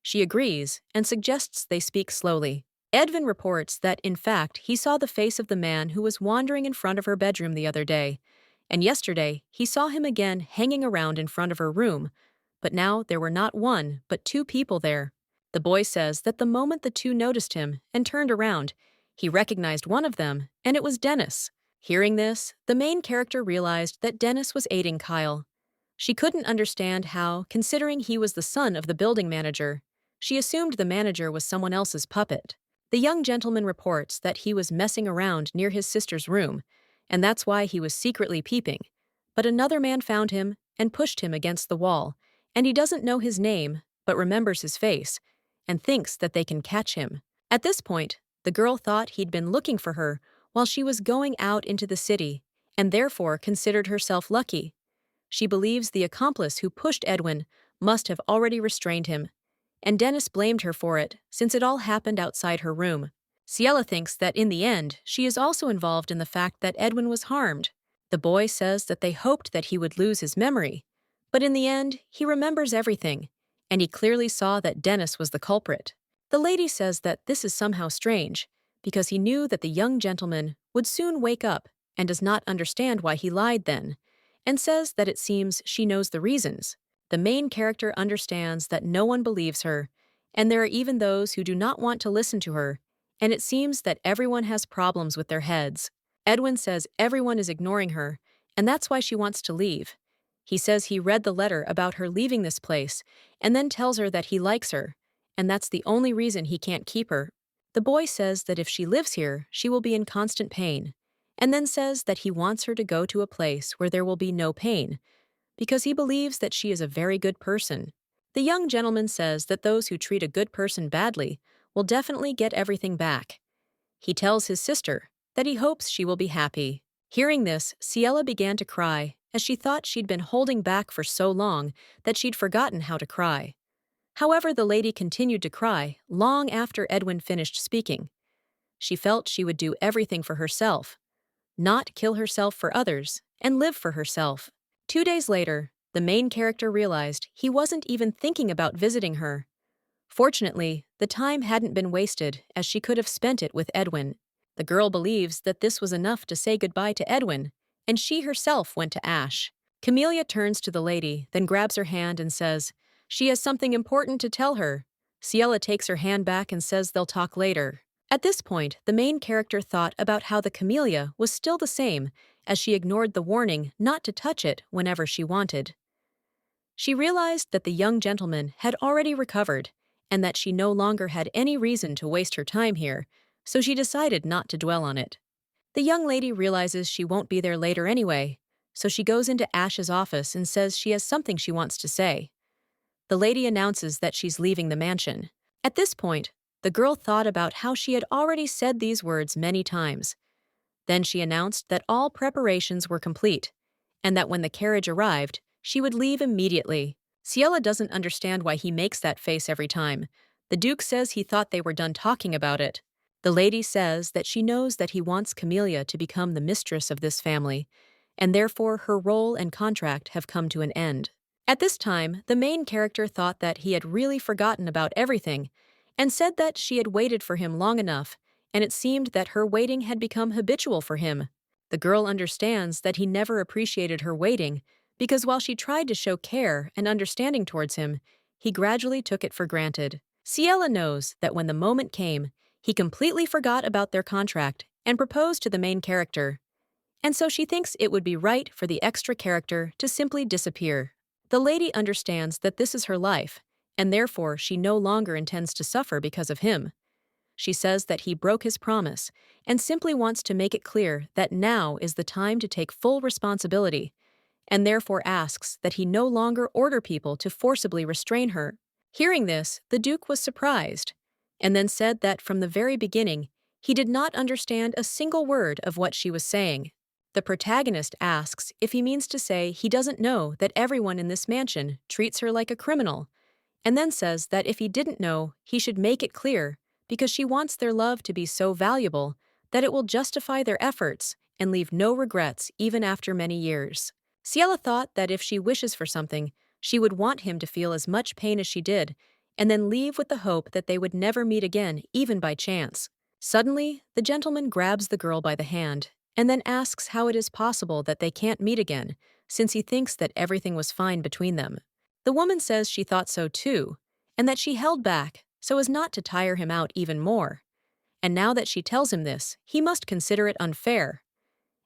She agrees and suggests they speak slowly. Edwin reports that, in fact, he saw the face of the man who was wandering in front of her bedroom the other day, and yesterday he saw him again hanging around in front of her room, but now there were not one, but 2 people there. The boy says that the moment the 2 noticed him and turned around, he recognized one of them, and it was Dennis. Hearing this, the main character realized that Dennis was aiding Kyle. She couldn't understand how, considering he was the son of the building manager. She assumed the manager was someone else's puppet. The young gentleman reports that he was messing around near his sister's room, and that's why he was secretly peeping. But another man found him and pushed him against the wall, and he doesn't know his name, but remembers his face, and thinks that they can catch him. At this point, the girl thought he'd been looking for her while she was going out into the city, and therefore considered herself lucky. She believes the accomplice who pushed Edwin must have already restrained him, and Dennis blamed her for it since it all happened outside her room. Ciela thinks that in the end, she is also involved in the fact that Edwin was harmed. The boy says that they hoped that he would lose his memory, but in the end, he remembers everything, and he clearly saw that Dennis was the culprit. The lady says that this is somehow strange, because he knew that the young gentleman would soon wake up and does not understand why he lied then, and says that it seems she knows the reasons. The main character understands that no one believes her, and there are even those who do not want to listen to her, and it seems that everyone has problems with their heads. Edwin says everyone is ignoring her, and that's why she wants to leave. He says he read the letter about her leaving this place, and then tells her that he likes her, and that's the only reason he can't keep her. The boy says that if she lives here, she will be in constant pain, and then says that he wants her to go to a place where there will be no pain, because he believes that she is a very good person. The young gentleman says that those who treat a good person badly will definitely get everything back. He tells his sister that he hopes she will be happy. Hearing this, Ciela began to cry, as she thought she'd been holding back for so long that she'd forgotten how to cry. However, the lady continued to cry long after Edwin finished speaking. She felt she would do everything for herself, not kill herself for others, and live for herself. 2 days later, the main character realized he wasn't even thinking about visiting her. Fortunately, the time hadn't been wasted, as she could have spent it with Edwin. The girl believes that this was enough to say goodbye to Edwin, and she herself went to Ash. Camellia turns to the lady, then grabs her hand and says, she has something important to tell her. Ciela takes her hand back and says they'll talk later. At this point, the main character thought about how the camellia was still the same, as she ignored the warning not to touch it whenever she wanted. She realized that the young gentleman had already recovered, and that she no longer had any reason to waste her time here, so she decided not to dwell on it. The young lady realizes she won't be there later anyway, so she goes into Ash's office and says she has something she wants to say. The lady announces that she's leaving the mansion. At this point, the girl thought about how she had already said these words many times. Then she announced that all preparations were complete, and that when the carriage arrived, she would leave immediately. Ciela doesn't understand why he makes that face every time. The Duke says he thought they were done talking about it. The lady says that she knows that he wants Camellia to become the mistress of this family, and therefore her role and contract have come to an end. At this time, the main character thought that he had really forgotten about everything, and said that she had waited for him long enough, and it seemed that her waiting had become habitual for him. The girl understands that he never appreciated her waiting, because while she tried to show care and understanding towards him, he gradually took it for granted. Ciela knows that when the moment came, he completely forgot about their contract and proposed to the main character, and so she thinks it would be right for the extra character to simply disappear. The lady understands that this is her life, and therefore she no longer intends to suffer because of him. She says that he broke his promise and simply wants to make it clear that now is the time to take full responsibility, and therefore asks that he no longer order people to forcibly restrain her. Hearing this, the Duke was surprised, and then said that from the very beginning, he did not understand a single word of what she was saying. The protagonist asks if he means to say he doesn't know that everyone in this mansion treats her like a criminal, and then says that if he didn't know, he should make it clear, because she wants their love to be so valuable that it will justify their efforts and leave no regrets even after many years. Ciela thought that if she wishes for something, she would want him to feel as much pain as she did, and then leave with the hope that they would never meet again, even by chance. Suddenly, the gentleman grabs the girl by the hand, and then asks how it is possible that they can't meet again, since he thinks that everything was fine between them. The woman says she thought so too, and that she held back so as not to tire him out even more. And now that she tells him this, he must consider it unfair.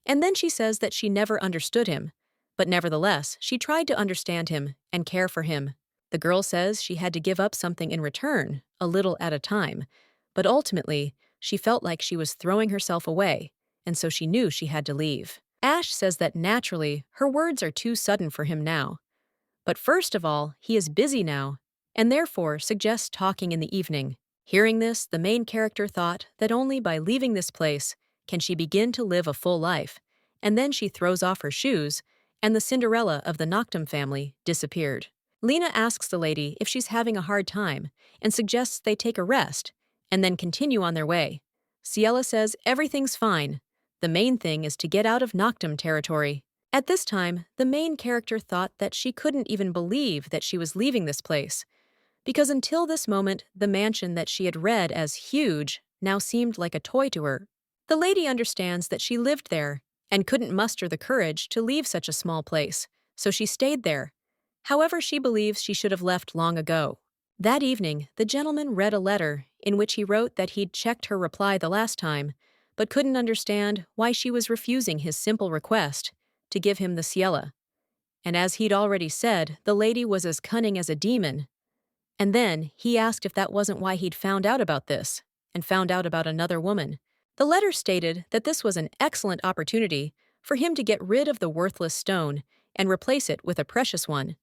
And then she says that she never understood him, but nevertheless, she tried to understand him and care for him. The girl says she had to give up something in return, a little at a time, but ultimately, she felt like she was throwing herself away, and so she knew she had to leave. Ash says that naturally, her words are too sudden for him now. But first of all, he is busy now, and therefore suggests talking in the evening. Hearing this, the main character thought that only by leaving this place can she begin to live a full life, and then she throws off her shoes, and the Cinderella of the Noctum family disappeared. Lena asks the lady if she's having a hard time, and suggests they take a rest, and then continue on their way. Ciela says everything's fine. The main thing is to get out of Noctum territory. At this time, the main character thought that she couldn't even believe that she was leaving this place, because until this moment, the mansion that she had read as huge now seemed like a toy to her. The lady understands that she lived there and couldn't muster the courage to leave such a small place, so she stayed there. However, she believes she should have left long ago. That evening, the gentleman read a letter in which he wrote that he'd checked her reply the last time, but couldn't understand why she was refusing his simple request to give him the Ciela. And as he'd already said, the lady was as cunning as a demon. And then he asked if that wasn't why he'd found out about this, and found out about another woman. The letter stated that this was an excellent opportunity for him to get rid of the worthless stone and replace it with a precious one.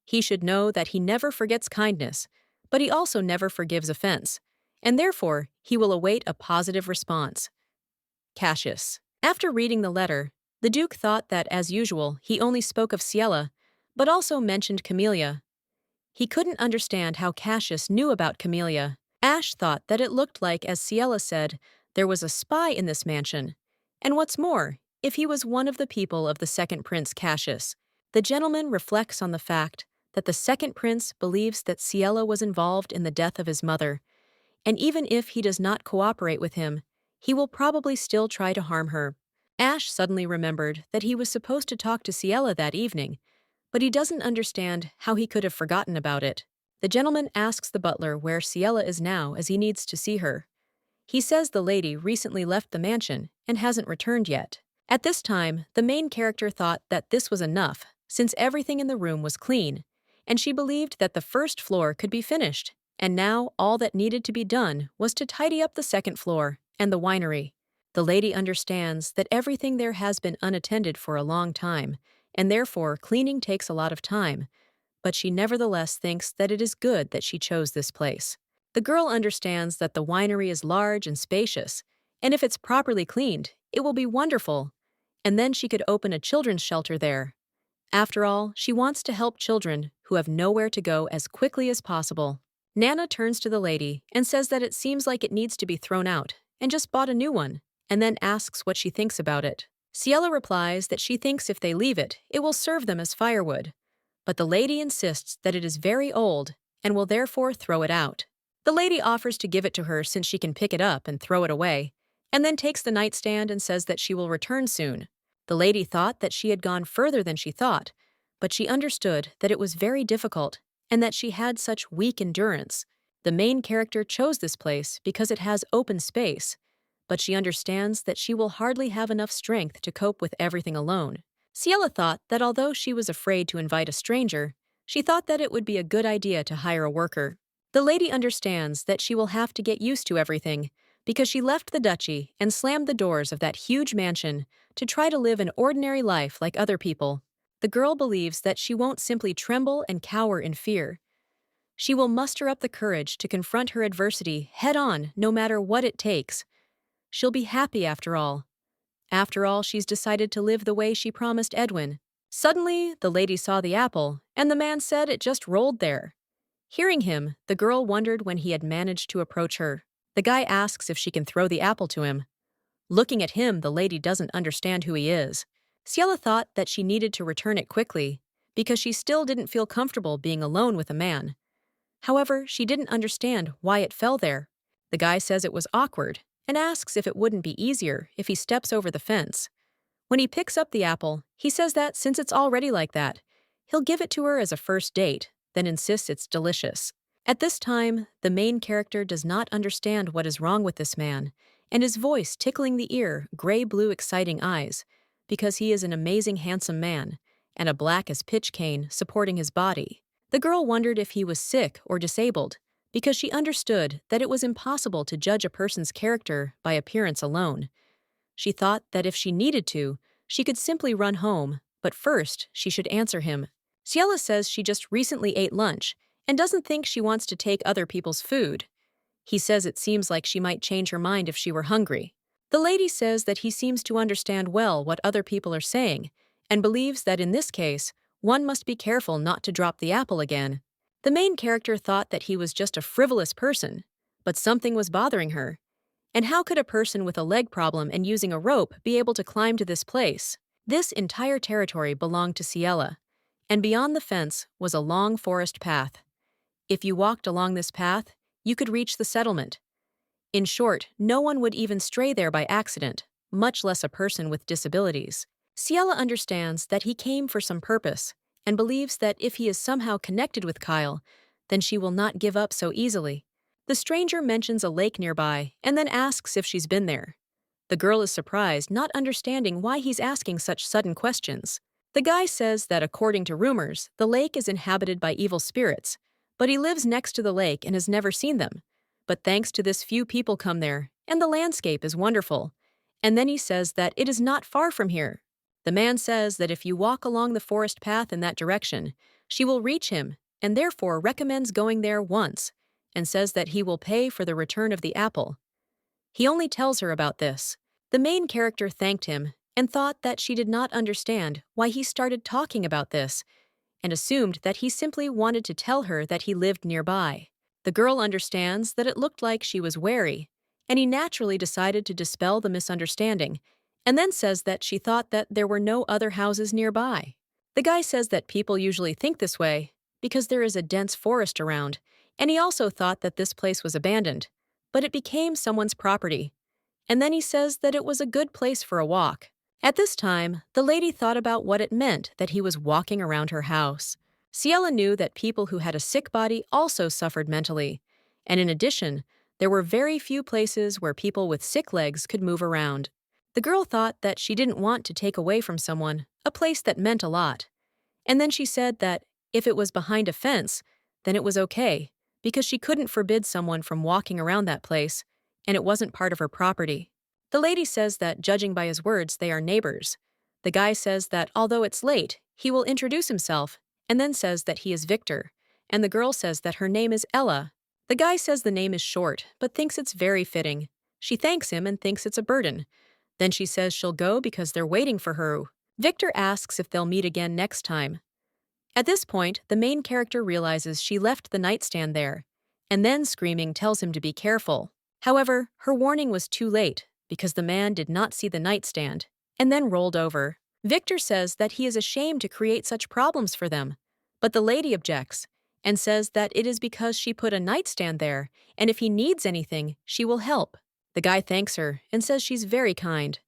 He should know that he never forgets kindness, but he also never forgives offense, and therefore he will await a positive response. Cassius. After reading the letter, the Duke thought that, as usual, he only spoke of Ciela, but also mentioned Camellia. He couldn't understand how Cassius knew about Camellia. Ash thought that it looked like, as Ciela said, there was a spy in this mansion. And what's more, if he was one of the people of the second prince Cassius, the gentleman reflects on the fact that the second prince believes that Ciela was involved in the death of his mother, and even if he does not cooperate with him, he will probably still try to harm her. Ash suddenly remembered that he was supposed to talk to Ciela that evening, but he doesn't understand how he could have forgotten about it. The gentleman asks the butler where Ciela is now, as he needs to see her. He says the lady recently left the mansion and hasn't returned yet. At this time, the main character thought that this was enough, since everything in the room was clean, and she believed that the first floor could be finished, and now all that needed to be done was to tidy up the second floor and the winery. The lady understands that everything there has been unattended for a long time, and therefore cleaning takes a lot of time, but she nevertheless thinks that it is good that she chose this place. The girl understands that the winery is large and spacious, and if it's properly cleaned, it will be wonderful, and then she could open a children's shelter there. After all, she wants to help children who have nowhere to go as quickly as possible. Nana turns to the lady and says that it seems like it needs to be thrown out, and just bought a new one, and then asks what she thinks about it. Ciela replies that she thinks if they leave it, it will serve them as firewood, but the lady insists that it is very old and will therefore throw it out. The lady offers to give it to her since she can pick it up and throw it away, and then takes the nightstand and says that she will return soon. The lady thought that she had gone further than she thought, but she understood that it was very difficult and that she had such weak endurance. The main character chose this place because it has open space, but she understands that she will hardly have enough strength to cope with everything alone. Ciela thought that although she was afraid to invite a stranger, she thought that it would be a good idea to hire a worker. The lady understands that she will have to get used to everything because she left the duchy and slammed the doors of that huge mansion to try to live an ordinary life like other people. The girl believes that she won't simply tremble and cower in fear. She will muster up the courage to confront her adversity head-on, no matter what it takes. She'll be happy after all. After all, she's decided to live the way she promised Edwin. Suddenly, the lady saw the apple, and the man said it just rolled there. Hearing him, the girl wondered when he had managed to approach her. The guy asks if she can throw the apple to him. Looking at him, the lady doesn't understand who he is. Ciela thought that she needed to return it quickly, because she still didn't feel comfortable being alone with a man. However, she didn't understand why it fell there. The guy says it was awkward, and asks if it wouldn't be easier if he steps over the fence. When he picks up the apple, he says that since it's already like that, he'll give it to her as a first date, then insists it's delicious. At this time, the main character does not understand what is wrong with this man, and his voice tickling the ear, gray-blue exciting eyes, because he is an amazing handsome man, and a black as pitch cane supporting his body. The girl wondered if he was sick or disabled, because she understood that it was impossible to judge a person's character by appearance alone. She thought that if she needed to, she could simply run home, but first she should answer him. Ciela says she just recently ate lunch and doesn't think she wants to take other people's food. He says it seems like she might change her mind if she were hungry. The lady says that he seems to understand well what other people are saying, and believes that in this case, one must be careful not to drop the apple again. The main character thought that he was just a frivolous person, but something was bothering her. And how could a person with a leg problem and using a rope be able to climb to this place? This entire territory belonged to Ciela, and beyond the fence was a long forest path. If you walked along this path, you could reach the settlement. In short, no one would even stray there by accident, much less a person with disabilities. Ciela understands that he came for some purpose, and believes that if he is somehow connected with Kyle, then she will not give up so easily. The stranger mentions a lake nearby and then asks if she's been there. The girl is surprised, not understanding why he's asking such sudden questions. The guy says that according to rumors, the lake is inhabited by evil spirits, but he lives next to the lake and has never seen them. But thanks to this, few people come there, and the landscape is wonderful. And then he says that it is not far from here. The man says that if you walk along the forest path in that direction, she will reach him, and therefore recommends going there once, and says that he will pay for the return of the apple. He only tells her about this. The main character thanked him and thought that she did not understand why he started talking about this, and assumed that he simply wanted to tell her that he lived nearby. The girl understands that it looked like she was wary, and he naturally decided to dispel the misunderstanding, and then says that she thought that there were no other houses nearby. The guy says that people usually think this way because there is a dense forest around, and he also thought that this place was abandoned, but it became someone's property. And then he says that it was a good place for a walk. At this time, the lady thought about what it meant that he was walking around her house. Ciela knew that people who had a sick body also suffered mentally, and in addition, there were very few places where people with sick legs could move around. The girl thought that she didn't want to take away from someone a place that meant a lot. And then she said that if it was behind a fence, then it was okay, because she couldn't forbid someone from walking around that place, and it wasn't part of her property. The lady says that, judging by his words, they are neighbors. The guy says that although it's late, he will introduce himself, and then says that he is Victor, and the girl says that her name is Ella. The guy says the name is short, but thinks it's very fitting. She thanks him and thinks it's a burden. Then she says she'll go because they're waiting for her. Victor asks if they'll meet again next time. At this point, the main character realizes she left the nightstand there, and then screaming tells him to be careful. However, her warning was too late, because the man did not see the nightstand, and then rolled over. Victor says that he is ashamed to create such problems for them, but the lady objects, and says that it is because she put a nightstand there, and if he needs anything, she will help. The guy thanks her, and says she's very kind.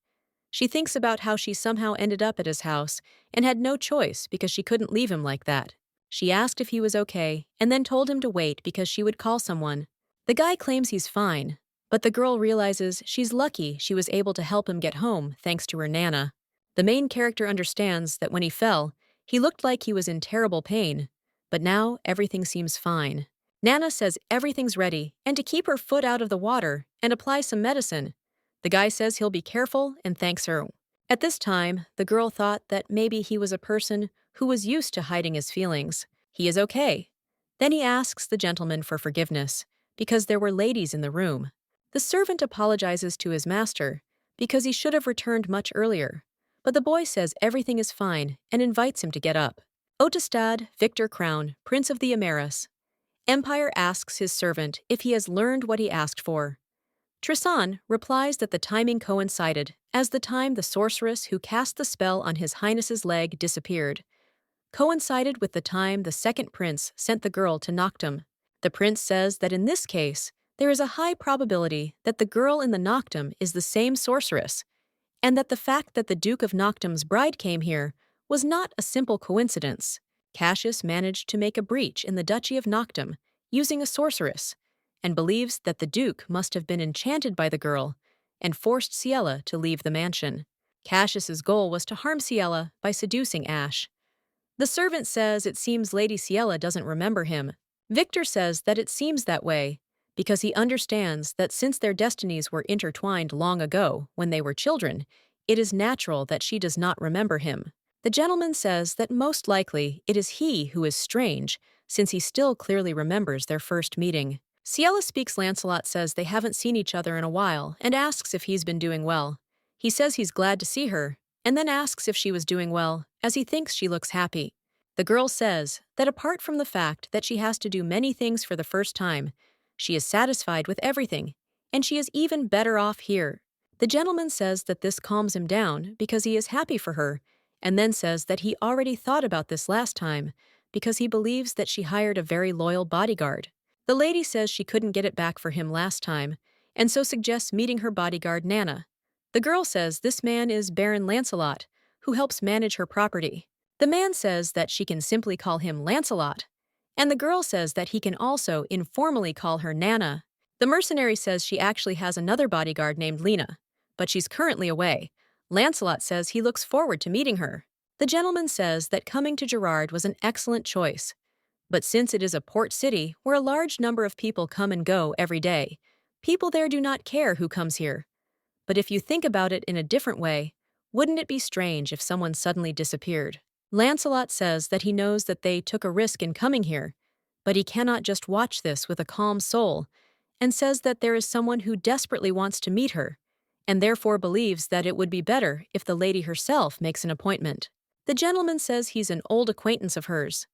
She thinks about how she somehow ended up at his house, and had no choice because she couldn't leave him like that. She asked if he was okay, and then told him to wait because she would call someone. The guy claims he's fine, but the girl realizes she's lucky she was able to help him get home thanks to her Nana. The main character understands that when he fell, he looked like he was in terrible pain, but now everything seems fine. Nana says everything's ready and to keep her foot out of the water and apply some medicine. The guy says he'll be careful and thanks her. At this time, the girl thought that maybe he was a person who was used to hiding his feelings. He is okay. Then he asks the gentleman for forgiveness because there were ladies in the room. The servant apologizes to his master because he should have returned much earlier, but the boy says everything is fine and invites him to get up. Otestad, Victor Crown, Prince of the Amaras. Empire asks his servant if he has learned what he asked for. Tristan replies that the timing coincided as the time the sorceress who cast the spell on His Highness's leg disappeared, coincided with the time the second prince sent the girl to Noctum. The prince says that in this case, there is a high probability that the girl in the Noctum is the same sorceress, and that the fact that the Duke of Noctum's bride came here was not a simple coincidence. Cassius managed to make a breach in the Duchy of Noctum using a sorceress, and believes that the Duke must have been enchanted by the girl and forced Ciela to leave the mansion. Cassius's goal was to harm Ciela by seducing Ash. The servant says it seems Lady Ciela doesn't remember him. Victor says that it seems that way because he understands that since their destinies were intertwined long ago when they were children, it is natural that she does not remember him. The gentleman says that most likely it is he who is strange, since he still clearly remembers their first meeting. Ciela speaks. Lancelot says they haven't seen each other in a while and asks if he's been doing well. He says he's glad to see her, and then asks if she was doing well, as he thinks she looks happy. The girl says that apart from the fact that she has to do many things for the first time, she is satisfied with everything, and she is even better off here. The gentleman says that this calms him down because he is happy for her, and then says that he already thought about this last time because he believes that she hired a very loyal bodyguard. The lady says she couldn't get it back for him last time, and so suggests meeting her bodyguard Nana. The girl says this man is Baron Lancelot, who helps manage her property. The man says that she can simply call him Lancelot, and the girl says that he can also informally call her Nana. The mercenary says she actually has another bodyguard named Lena, but she's currently away. Lancelot says he looks forward to meeting her. The gentleman says that coming to Gerard was an excellent choice, but since it is a port city where a large number of people come and go every day, people there do not care who comes here. But if you think about it in a different way, wouldn't it be strange if someone suddenly disappeared? Lancelot says that he knows that they took a risk in coming here, but he cannot just watch this with a calm soul, and says that there is someone who desperately wants to meet her, and therefore believes that it would be better if the lady herself makes an appointment. The gentleman says he's an old acquaintance of hers.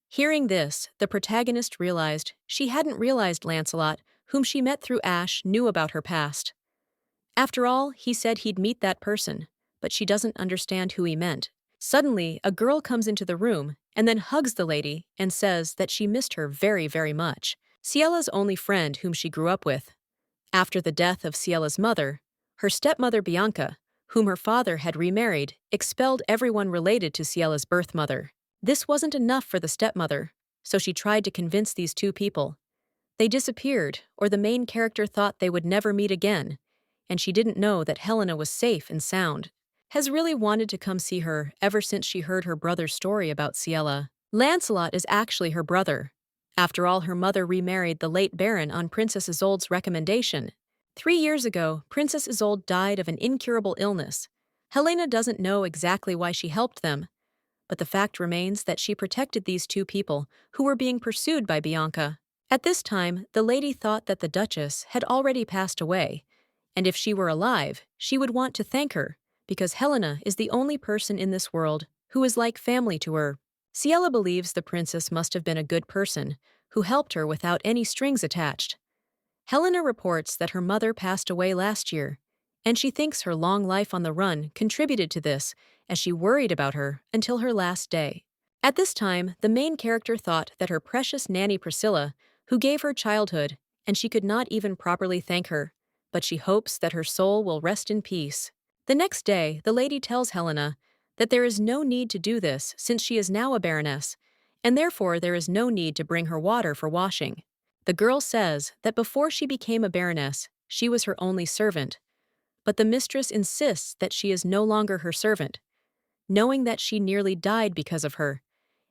Hearing this, the protagonist realized she hadn't realized Lancelot, whom she met through Ash, knew about her past. After all, he said he'd meet that person, but she doesn't understand who he meant. Suddenly, a girl comes into the room and then hugs the lady and says that she missed her very, very much. Ciella's only friend whom she grew up with. After the death of Ciella's mother, her stepmother Bianca, whom her father had remarried, expelled everyone related to Ciella's birth mother. This wasn't enough for the stepmother, so she tried to convince these two people. They disappeared, or the main character thought they would never meet again, and she didn't know that Helena was safe and sound. Has really wanted to come see her ever since she heard her brother's story about Ciella. Lancelot is actually her brother. After all, her mother remarried the late Baron on Princess Isolde's recommendation. 3 years ago, Princess Isolde died of an incurable illness. Helena doesn't know exactly why she helped them, but the fact remains that she protected these two people who were being pursued by Bianca. At this time, the lady thought that the Duchess had already passed away, and if she were alive, she would want to thank her, because Helena is the only person in this world who is like family to her. Ciella believes the princess must have been a good person, who helped her without any strings attached. Helena reports that her mother passed away last year, and she thinks her long life on the run contributed to this, as she worried about her until her last day. At this time, the main character thought that her precious nanny Priscilla, who gave her childhood, and she could not even properly thank her, but she hopes that her soul will rest in peace. The next day, the lady tells Helena that there is no need to do this since she is now a baroness, and therefore there is no need to bring her water for washing. The girl says that before she became a baroness, she was her only servant, but the mistress insists that she is no longer her servant, knowing that she nearly died because of her,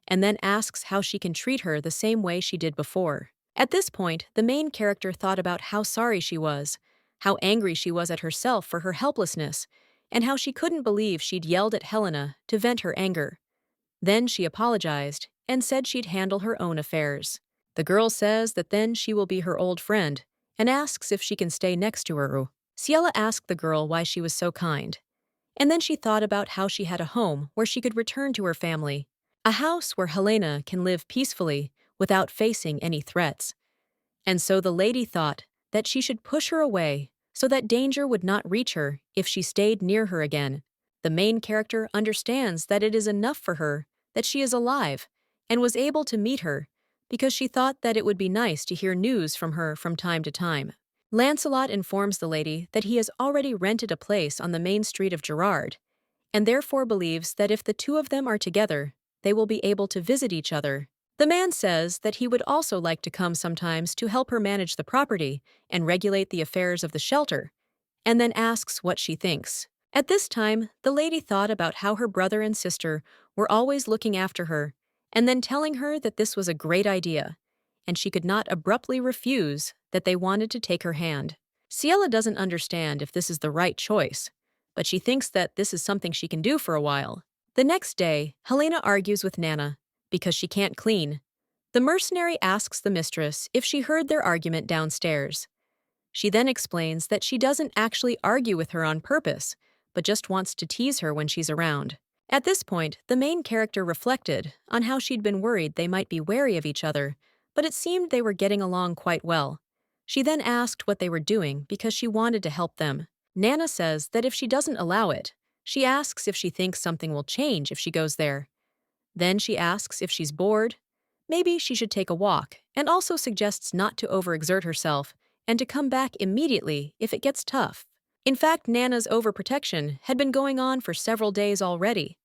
and then asks how she can treat her the same way she did before. At this point, the main character thought about how sorry she was, how angry she was at herself for her helplessness, and how she couldn't believe she'd yelled at Helena to vent her anger. Then she apologized and said she'd handle her own affairs. The girl says that then she will be her old friend and asks if she can stay next to her. Ciella asked the girl why she was so kind, and then she thought about how she had a home where she could return to her family, a house where Helena can live peacefully without facing any threats. And so the lady thought that she should push her away so that danger would not reach her if she stayed near her again. The main character understands that it is enough for her that she is alive and was able to meet her because she thought that it would be nice to hear news from her from time to time. Lancelot informs the lady that he has already rented a place on the main street of Gerard, and therefore believes that if the two of them are together, they will be able to visit each other. The man says that he would also like to come sometimes to help her manage the property and regulate the affairs of the shelter, and then asks what she thinks. At this time, the lady thought about how her brother and sister were always looking after her, and then telling her that this was a great idea, and she could not abruptly refuse that they wanted to take her hand. Ciella doesn't understand if this is the right choice, but she thinks that this is something she can do for a while. The next day, Helena argues with Nana because she can't clean. The mercenary asks the mistress if she heard their argument downstairs. She then explains that she doesn't actually argue with her on purpose, but just wants to tease her when she's around. At this point, the main character reflected on how she'd been worried they might be wary of each other, but it seemed they were getting along quite well. She then asked what they were doing because she wanted to help them. Nana says that if she doesn't allow it, she asks if she thinks something will change if she goes there. Then she asks if she's bored. Maybe she should take a walk, and also suggests not to overexert herself and to come back immediately if it gets tough. In fact, Nana's overprotection had been going on for several days already.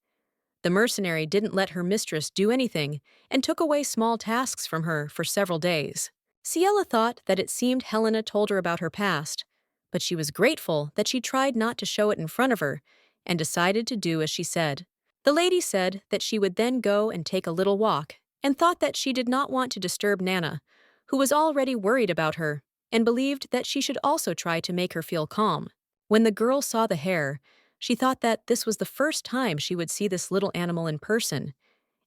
The mercenary didn't let her mistress do anything and took away small tasks from her for several days. Ciella thought that it seemed Helena told her about her past, but she was grateful that she tried not to show it in front of her and decided to do as she said. The lady said that she would then go and take a little walk and thought that she did not want to disturb Nana, who was already worried about her, and believed that she should also try to make her feel calm. When the girl saw the hare, she thought that this was the first time she would see this little animal in person,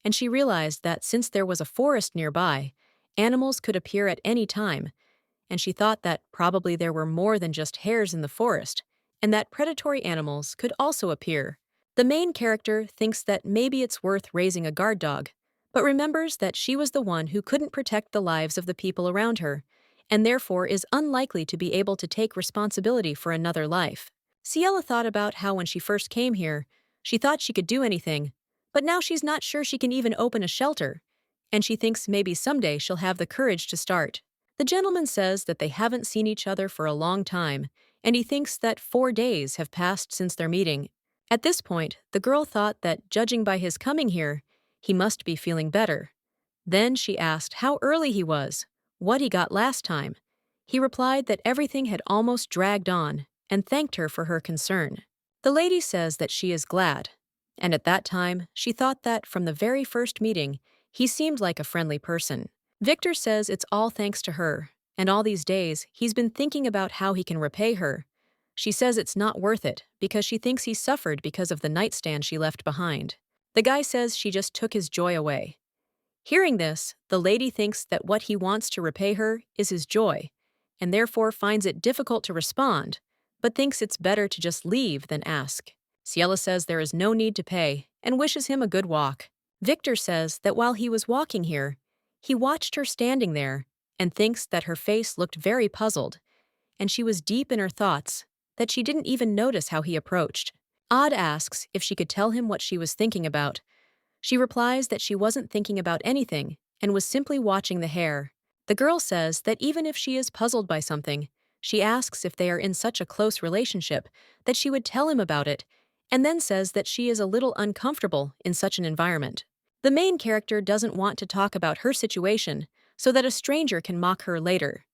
and she realized that since there was a forest nearby, animals could appear at any time, and she thought that probably there were more than just hares in the forest, and that predatory animals could also appear. The main character thinks that maybe it's worth raising a guard dog, but remembers that she was the one who couldn't protect the lives of the people around her, and therefore is unlikely to be able to take responsibility for another life. Ciela thought about how when she first came here, she thought she could do anything, but now she's not sure she can even open a shelter, and she thinks maybe someday she'll have the courage to start. The gentleman says that they haven't seen each other for a long time, and he thinks that 4 days have passed since their meeting. At this point, the girl thought that, judging by his coming here, he must be feeling better. Then she asked how early he was, what he got last time. He replied that everything had almost dragged on, and thanked her for her concern. The lady says that she is glad, and at that time, she thought that from the very first meeting, he seemed like a friendly person. Victor says it's all thanks to her, and all these days, he's been thinking about how he can repay her. She says it's not worth it because she thinks he suffered because of the nightstand she left behind. The guy says she just took his joy away. Hearing this, the lady thinks that what he wants to repay her is his joy, and therefore finds it difficult to respond, but thinks it's better to just leave than ask. Ciela says there is no need to pay and wishes him a good walk. Victor says that while he was walking here, he watched her standing there and thinks that her face looked very puzzled, and she was deep in her thoughts, that she didn't even notice how he approached. Odd asks if she could tell him what she was thinking about. She replies that she wasn't thinking about anything and was simply watching the hare. The girl says that even if she is puzzled by something, she asks if they are in such a close relationship that she would tell him about it, and then says that she is a little uncomfortable in such an environment. The main character doesn't want to talk about her situation so that a stranger can mock her later.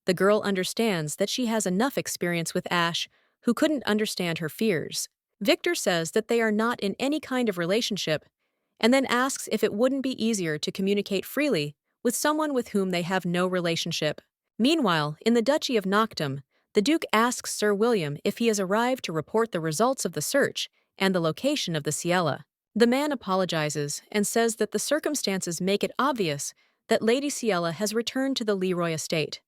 The girl understands that she has enough experience with Ash, who couldn't understand her fears. Victor says that they are not in any kind of relationship, and then asks if it wouldn't be easier to communicate freely with someone with whom they have no relationship. Meanwhile, in the Duchy of Noctum, the Duke asks Sir William if he has arrived to report the results of the search and the location of the Ciela. The man apologizes and says that the circumstances make it obvious that Lady Ciela has returned to the Leroy estate.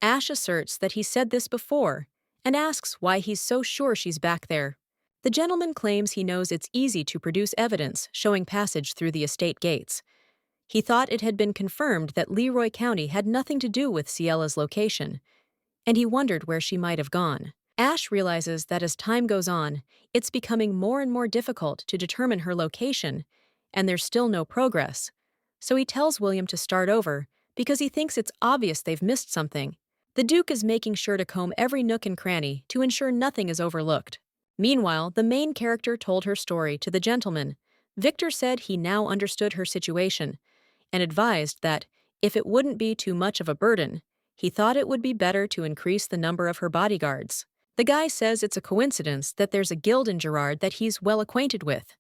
Ash asserts that he said this before and asks why he's so sure she's back there. The gentleman claims he knows it's easy to produce evidence showing passage through the estate gates. He thought it had been confirmed that Leroy County had nothing to do with Ciela's location, and he wondered where she might have gone. Ash realizes that as time goes on, it's becoming more and more difficult to determine her location, and there's still no progress. So he tells William to start over because he thinks it's obvious they've missed something. The Duke is making sure to comb every nook and cranny to ensure nothing is overlooked. Meanwhile, the main character told her story to the gentleman. Victor said he now understood her situation and advised that, if it wouldn't be too much of a burden, he thought it would be better to increase the number of her bodyguards. The guy says it's a coincidence that there's a guild in Gerard that he's well acquainted with.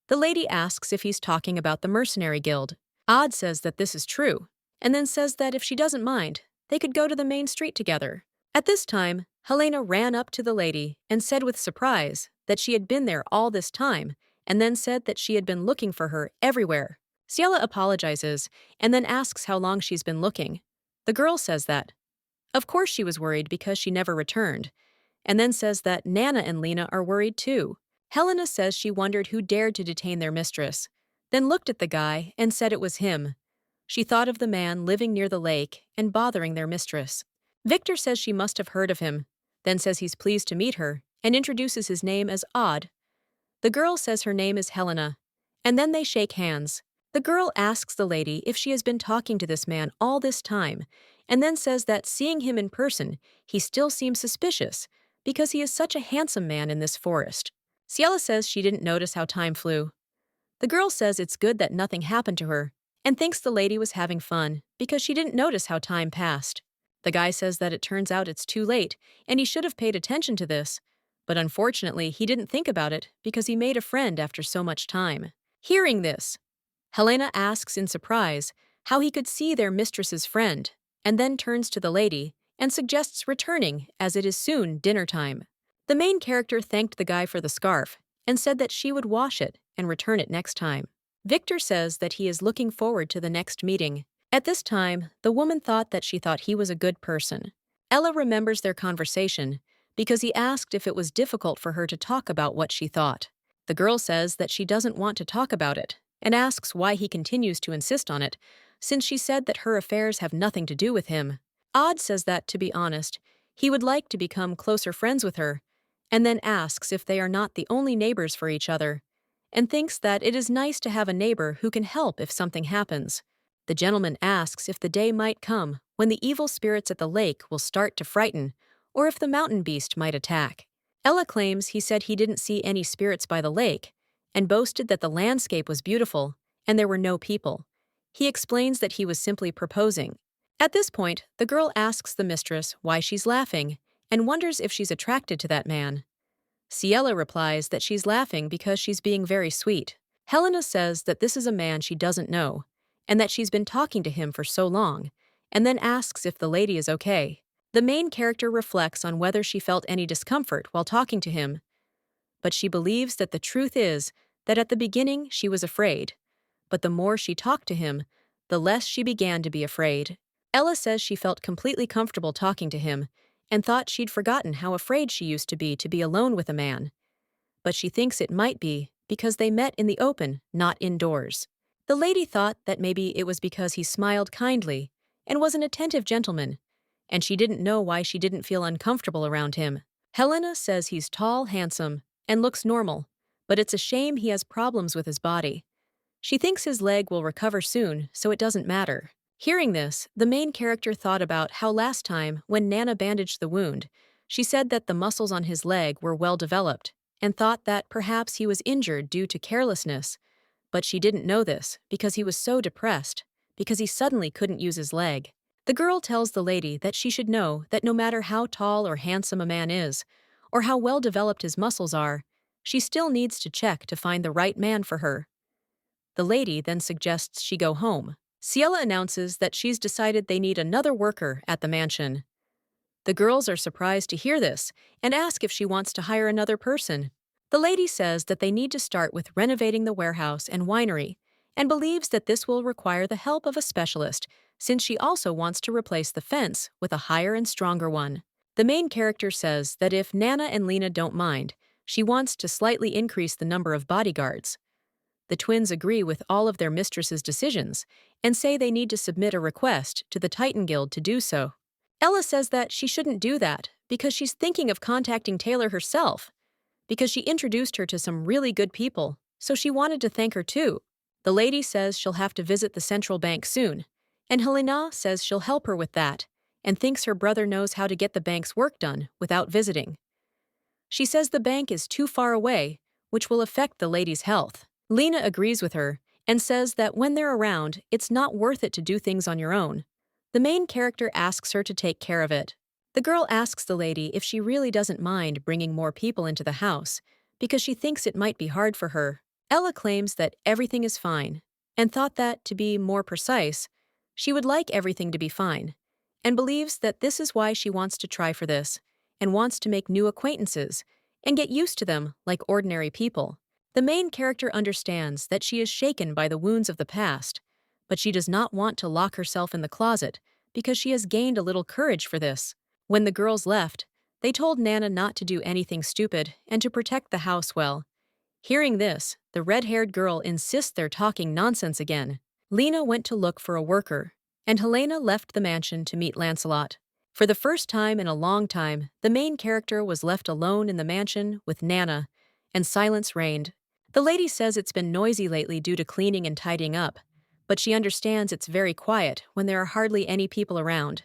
The lady asks if he's talking about the mercenary guild. Odd says that this is true, and then says that if she doesn't mind, they could go to the main street together. At this time, Helena ran up to the lady and said with surprise that she had been there all this time, and then said that she had been looking for her everywhere. Ciela apologizes and then asks how long she's been looking. The girl says that, of course she was worried because she never returned, and then says that Nana and Lena are worried too. Helena says she wondered who dared to detain their mistress, then looked at the guy and said it was him. She thought of the man living near the lake and bothering their mistress. Victor says she must have heard of him, then says he's pleased to meet her and introduces his name as Odd. The girl says her name is Helena, and then they shake hands. The girl asks the lady if she has been talking to this man all this time, and then says that seeing him in person, he still seems suspicious because he is such a handsome man in this forest. Ciela says she didn't notice how time flew. The girl says it's good that nothing happened to her and thinks the lady was having fun because she didn't notice how time passed. The guy says that it turns out it's too late, and he should have paid attention to this. But unfortunately, he didn't think about it because he made a friend after so much time. Hearing this, Helena asks in surprise how he could see their mistress's friend, and then turns to the lady and suggests returning as it is soon dinner time. The main character thanked the guy for the scarf and said that she would wash it and return it next time. Victor says that he is looking forward to the next meeting. At this time, the woman thought that she thought he was a good person. Ella remembers their conversation because he asked if it was difficult for her to talk about what she thought. The girl says that she doesn't want to talk about it and asks why he continues to insist on it, since she said that her affairs have nothing to do with him. Odd says that, to be honest, he would like to become closer friends with her, and then asks if they are not the only neighbors for each other, and thinks that it is nice to have a neighbor who can help if something happens. The gentleman asks if the day might come when the evil spirits at the lake will start to frighten, or if the mountain beast might attack. Ella claims he said he didn't see any spirits by the lake, and boasted that the landscape was beautiful and there were no people. He explains that he was simply proposing. At this point, the girl asks the mistress why she's laughing and wonders if she's attracted to that man. Ciela replies that she's laughing because she's being very sweet. Helena says that this is a man she doesn't know, and that she's been talking to him for so long, and then asks if the lady is okay. The main character reflects on whether she felt any discomfort while talking to him, but she believes that the truth is that at the beginning she was afraid, but the more she talked to him, the less she began to be afraid. Ella says she felt completely comfortable talking to him and thought she'd forgotten how afraid she used to be alone with a man. But she thinks it might be because they met in the open, not indoors. The lady thought that maybe it was because he smiled kindly and was an attentive gentleman, and she didn't know why she didn't feel uncomfortable around him. Helena says he's tall, handsome, and looks normal, but it's a shame he has problems with his body. She thinks his leg will recover soon, so it doesn't matter. Hearing this, the main character thought about how last time, when Nana bandaged the wound, she said that the muscles on his leg were well developed, and thought that perhaps he was injured due to carelessness. But she didn't know this because he was so depressed, because he suddenly couldn't use his leg. The girl tells the lady that she should know that no matter how tall or handsome a man is, or how well developed his muscles are, she still needs to check to find the right man for her. The lady then suggests she go home. Ciela announces that she's decided they need another worker at the mansion. The girls are surprised to hear this and ask if she wants to hire another person. The lady says that they need to start with renovating the warehouse and winery, and believes that this will require the help of a specialist, since she also wants to replace the fence with a higher and stronger one. The main character says that if Nana and Lena don't mind, she wants to slightly increase the number of bodyguards. The twins agree with all of their mistress's decisions and say they need to submit a request to the Titan Guild to do so. Ella says that she shouldn't do that because she's thinking of contacting Taylor herself, because she introduced her to some really good people, so she wanted to thank her too. The lady says she'll have to visit the central bank soon, and Helena says she'll help her with that and thinks her brother knows how to get the bank's work done without visiting. She says the bank is too far away, which will affect the lady's health. Lena agrees with her and says that when they're around, it's not worth it to do things on your own. The main character asks her to take care of it. The girl asks the lady if she really doesn't mind bringing more people into the house because she thinks it might be hard for her. Ella claims that everything is fine and thought that, to be more precise, she would like everything to be fine, and believes that this is why she wants to try for this and wants to make new acquaintances and get used to them like ordinary people. The main character understands that she is shaken by the wounds of the past, but she does not want to lock herself in the closet because she has gained a little courage for this. When the girls left, they told Nana not to do anything stupid and to protect the house well. Hearing this, the red-haired girl insists they're talking nonsense again. Lena went to look for a worker, and Helena left the mansion to meet Lancelot. For the first time in a long time, the main character was left alone in the mansion with Nana, and silence reigned. The lady says it's been noisy lately due to cleaning and tidying up, but she understands it's very quiet when there are hardly any people around.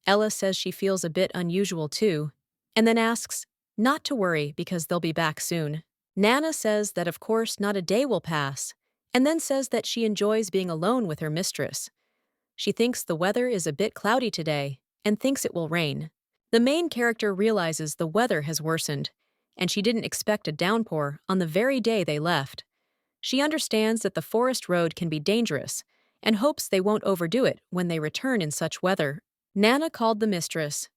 Ella says she feels a bit unusual too, and then asks not to worry because they'll be back soon. Nana says that of course not a day will pass, and then says that she enjoys being alone with her mistress. She thinks the weather is a bit cloudy today, and thinks it will rain. The main character realizes the weather has worsened, and she didn't expect a downpour on the very day they left. She understands that the forest road can be dangerous and hopes they won't overdo it when they return in such weather. Nana called the mistress.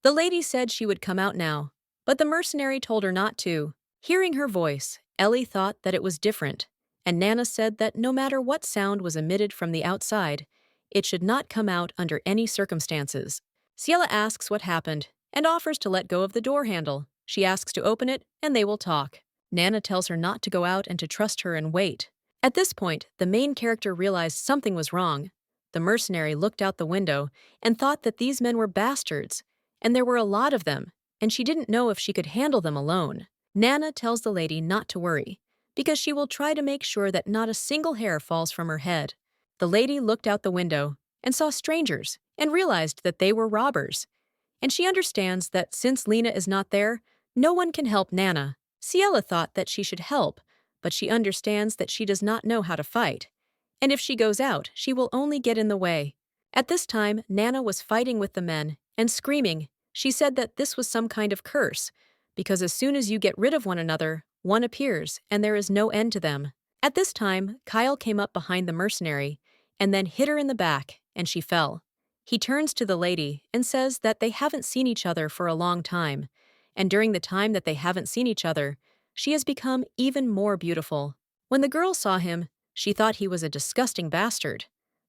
The lady said she would come out now, but the mercenary told her not to. Hearing her voice, Ellie thought that it was different, and Nana said that no matter what sound was emitted from the outside, it should not come out under any circumstances. Ciela asks what happened and offers to let go of the door handle. She asks to open it, and they will talk. Nana tells her not to go out and to trust her and wait. At this point, the main character realized something was wrong. The mercenary looked out the window and thought that these men were bastards, and there were a lot of them, and she didn't know if she could handle them alone. Nana tells the lady not to worry, because she will try to make sure that not a single hair falls from her head. The lady looked out the window and saw strangers and realized that they were robbers. And she understands that since Lena is not there, no one can help Nana. Ciela thought that she should help, but she understands that she does not know how to fight. And if she goes out, she will only get in the way. At this time, Nana was fighting with the men and screaming. She said that this was some kind of curse, because as soon as you get rid of one another, one appears, and there is no end to them. At this time, Kyle came up behind the mercenary and then hit her in the back, and she fell. He turns to the lady and says that they haven't seen each other for a long time, and during the time that they haven't seen each other, she has become even more beautiful. When the girl saw him, she thought he was a disgusting bastard.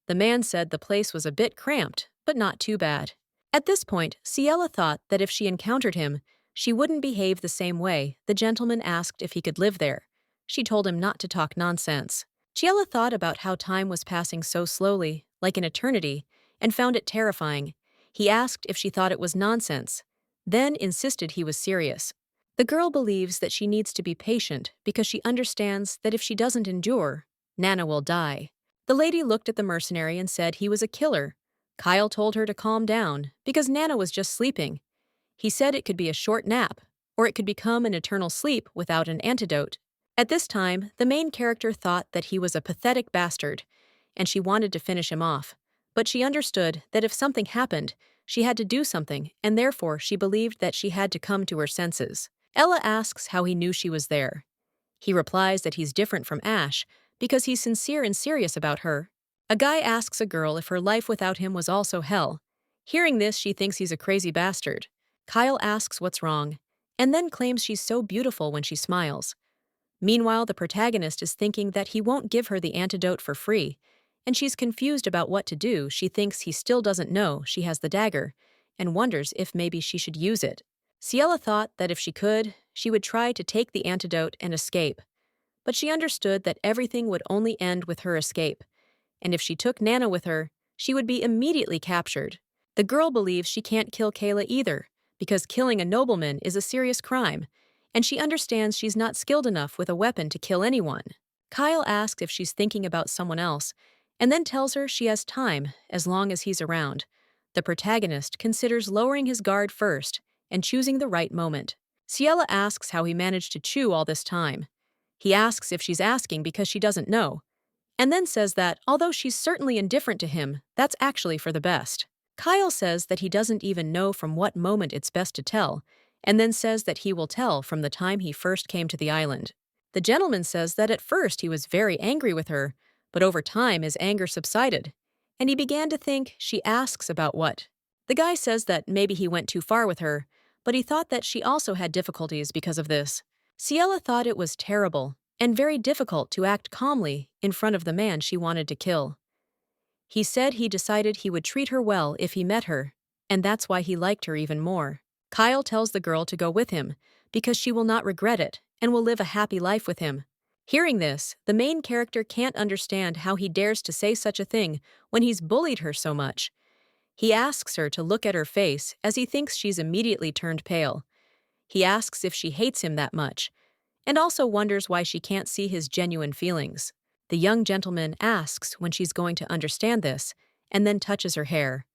The man said the place was a bit cramped, but not too bad. At this point, Ciela thought that if she encountered him, she wouldn't behave the same way. The gentleman asked if he could live there. She told him not to talk nonsense. Ciela thought about how time was passing so slowly, like an eternity, and found it terrifying. He asked if she thought it was nonsense, then insisted he was serious. The girl believes that she needs to be patient because she understands that if she doesn't endure, Nana will die. The lady looked at the mercenary and said he was a killer. Kyle told her to calm down because Nana was just sleeping. He said it could be a short nap, or it could become an eternal sleep without an antidote. At this time, the main character thought that he was a pathetic bastard, and she wanted to finish him off. But she understood that if something happened, she had to do something, and therefore she believed that she had to come to her senses. Ella asks how he knew she was there. He replies that he's different from Ash because he's sincere and serious about her. A guy asks a girl if her life without him was also hell. Hearing this, she thinks he's a crazy bastard. Kyle asks what's wrong, and then claims she's so beautiful when she smiles. Meanwhile, the protagonist is thinking that he won't give her the antidote for free, and she's confused about what to do. She thinks he still doesn't know she has the dagger, and wonders if maybe she should use it. Ciela thought that if she could, she would try to take the antidote and escape. But she understood that everything would only end with her escape, and if she took Nana with her, she would be immediately captured. The girl believes she can't kill Kayla either, because killing a nobleman is a serious crime, and she understands she's not skilled enough with a weapon to kill anyone. Kyle asks if she's thinking about someone else, and then tells her she has time as long as he's around. The protagonist considers lowering his guard first and choosing the right moment. Ciela asks how he managed to chew all this time. He asks if she's asking because she doesn't know, and then says that, although she's certainly indifferent to him, that's actually for the best. Kyle says that he doesn't even know from what moment it's best to tell, and then says that he will tell from the time he first came to the island. The gentleman says that at first he was very angry with her, but over time his anger subsided, and he began to think she asks about what. The guy says that maybe he went too far with her, but he thought that she also had difficulties because of this. Ciela thought it was terrible and very difficult to act calmly in front of the man she wanted to kill. He said he decided he would treat her well if he met her, and that's why he liked her even more. Kyle tells the girl to go with him because she will not regret it and will live a happy life with him. Hearing this, the main character can't understand how he dares to say such a thing when he's bullied her so much. He asks her to look at her face as he thinks she's immediately turned pale. He asks if she hates him that much, and also wonders why she can't see his genuine feelings. The young gentleman asks when she's going to understand this, and then touches her hair.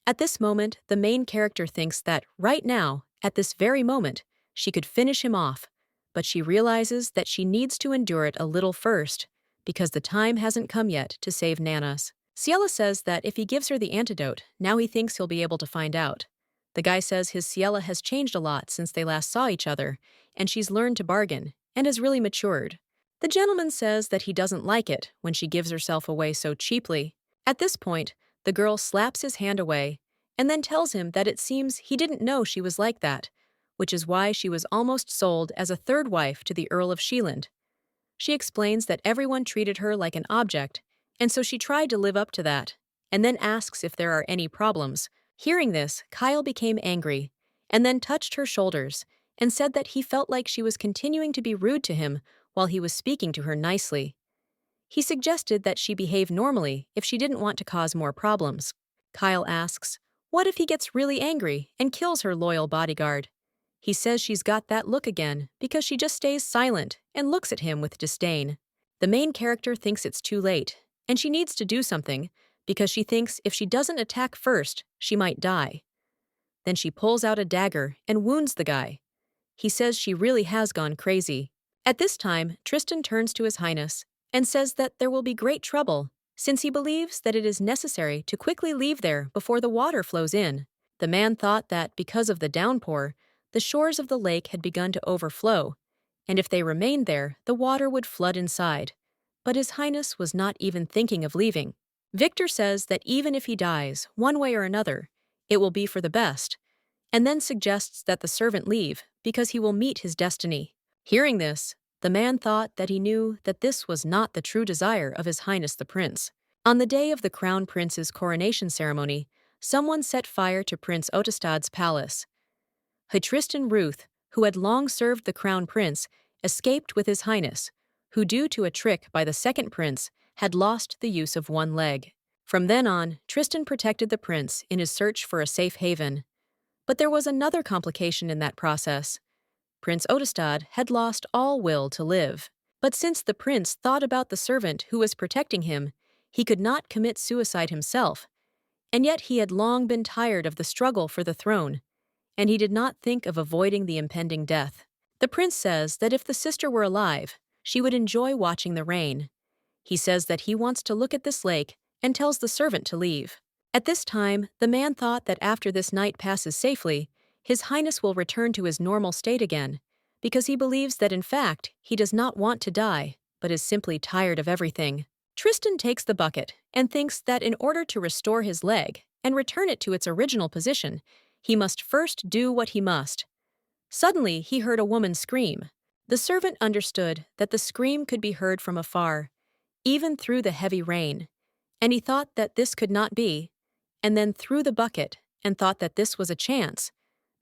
At this moment, the main character thinks that right now, at this very moment, she could finish him off, but she realizes that she needs to endure it a little first, because the time hasn't come yet to save Nana's. Ciela says that if he gives her the antidote, now he thinks he'll be able to find out. The guy says his Ciela has changed a lot since they last saw each other, and she's learned to bargain and has really matured. The gentleman says that he doesn't like it when she gives herself away so cheaply. At this point, the girl slaps his hand away and then tells him that it seems he didn't know she was like that, which is why she was almost sold as a third wife to the Earl of Sheeland. She explains that everyone treated her like an object, and so she tried to live up to that, and then asks if there are any problems. Hearing this, Kyle became angry, and then touched her shoulders, and said that he felt like she was continuing to be rude to him while he was speaking to her nicely. He suggested that she behave normally if she didn't want to cause more problems. Kyle asks, what if he gets really angry and kills her loyal bodyguard? He says she's got that look again because she just stays silent and looks at him with disdain. The main character thinks it's too late, and she needs to do something because she thinks if she doesn't attack first, she might die. Then she pulls out a dagger and wounds the guy. He says she really has gone crazy. At this time, Tristan turns to His Highness and says that there will be great trouble since he believes that it is necessary to quickly leave there before the water flows in. The man thought that because of the downpour, the shores of the lake had begun to overflow, and if they remained there, the water would flood inside. But His Highness was not even thinking of leaving. Victor says that even if he dies, one way or another, it will be for the best, and then suggests that the servant leave because he will meet his destiny. Hearing this, the man thought that he knew that this was not the true desire of His Highness the Prince. On the day of the Crown Prince's coronation ceremony, someone set fire to Prince Otestad's palace. Tristan Ruth, who had long served the Crown Prince, escaped with His Highness, who due to a trick by the second prince had lost the use of one leg. From then on, Tristan protected the prince in his search for a safe haven. But there was another complication in that process. Prince Otestad had lost all will to live. But since the prince thought about the servant who was protecting him, he could not commit suicide himself. And yet he had long been tired of the struggle for the throne, and he did not think of avoiding the impending death. The prince says that if the sister were alive, she would enjoy watching the rain. He says that he wants to look at this lake and tells the servant to leave. At this time, the man thought that after this night passes safely, His Highness will return to his normal state again, because he believes that in fact he does not want to die, but is simply tired of everything. Tristan takes the bucket and thinks that in order to restore his leg and return it to its original position, he must first do what he must. Suddenly, he heard a woman scream. The servant understood that the scream could be heard from afar, even through the heavy rain, and he thought that this could not be, and then threw the bucket and thought that this was a chance,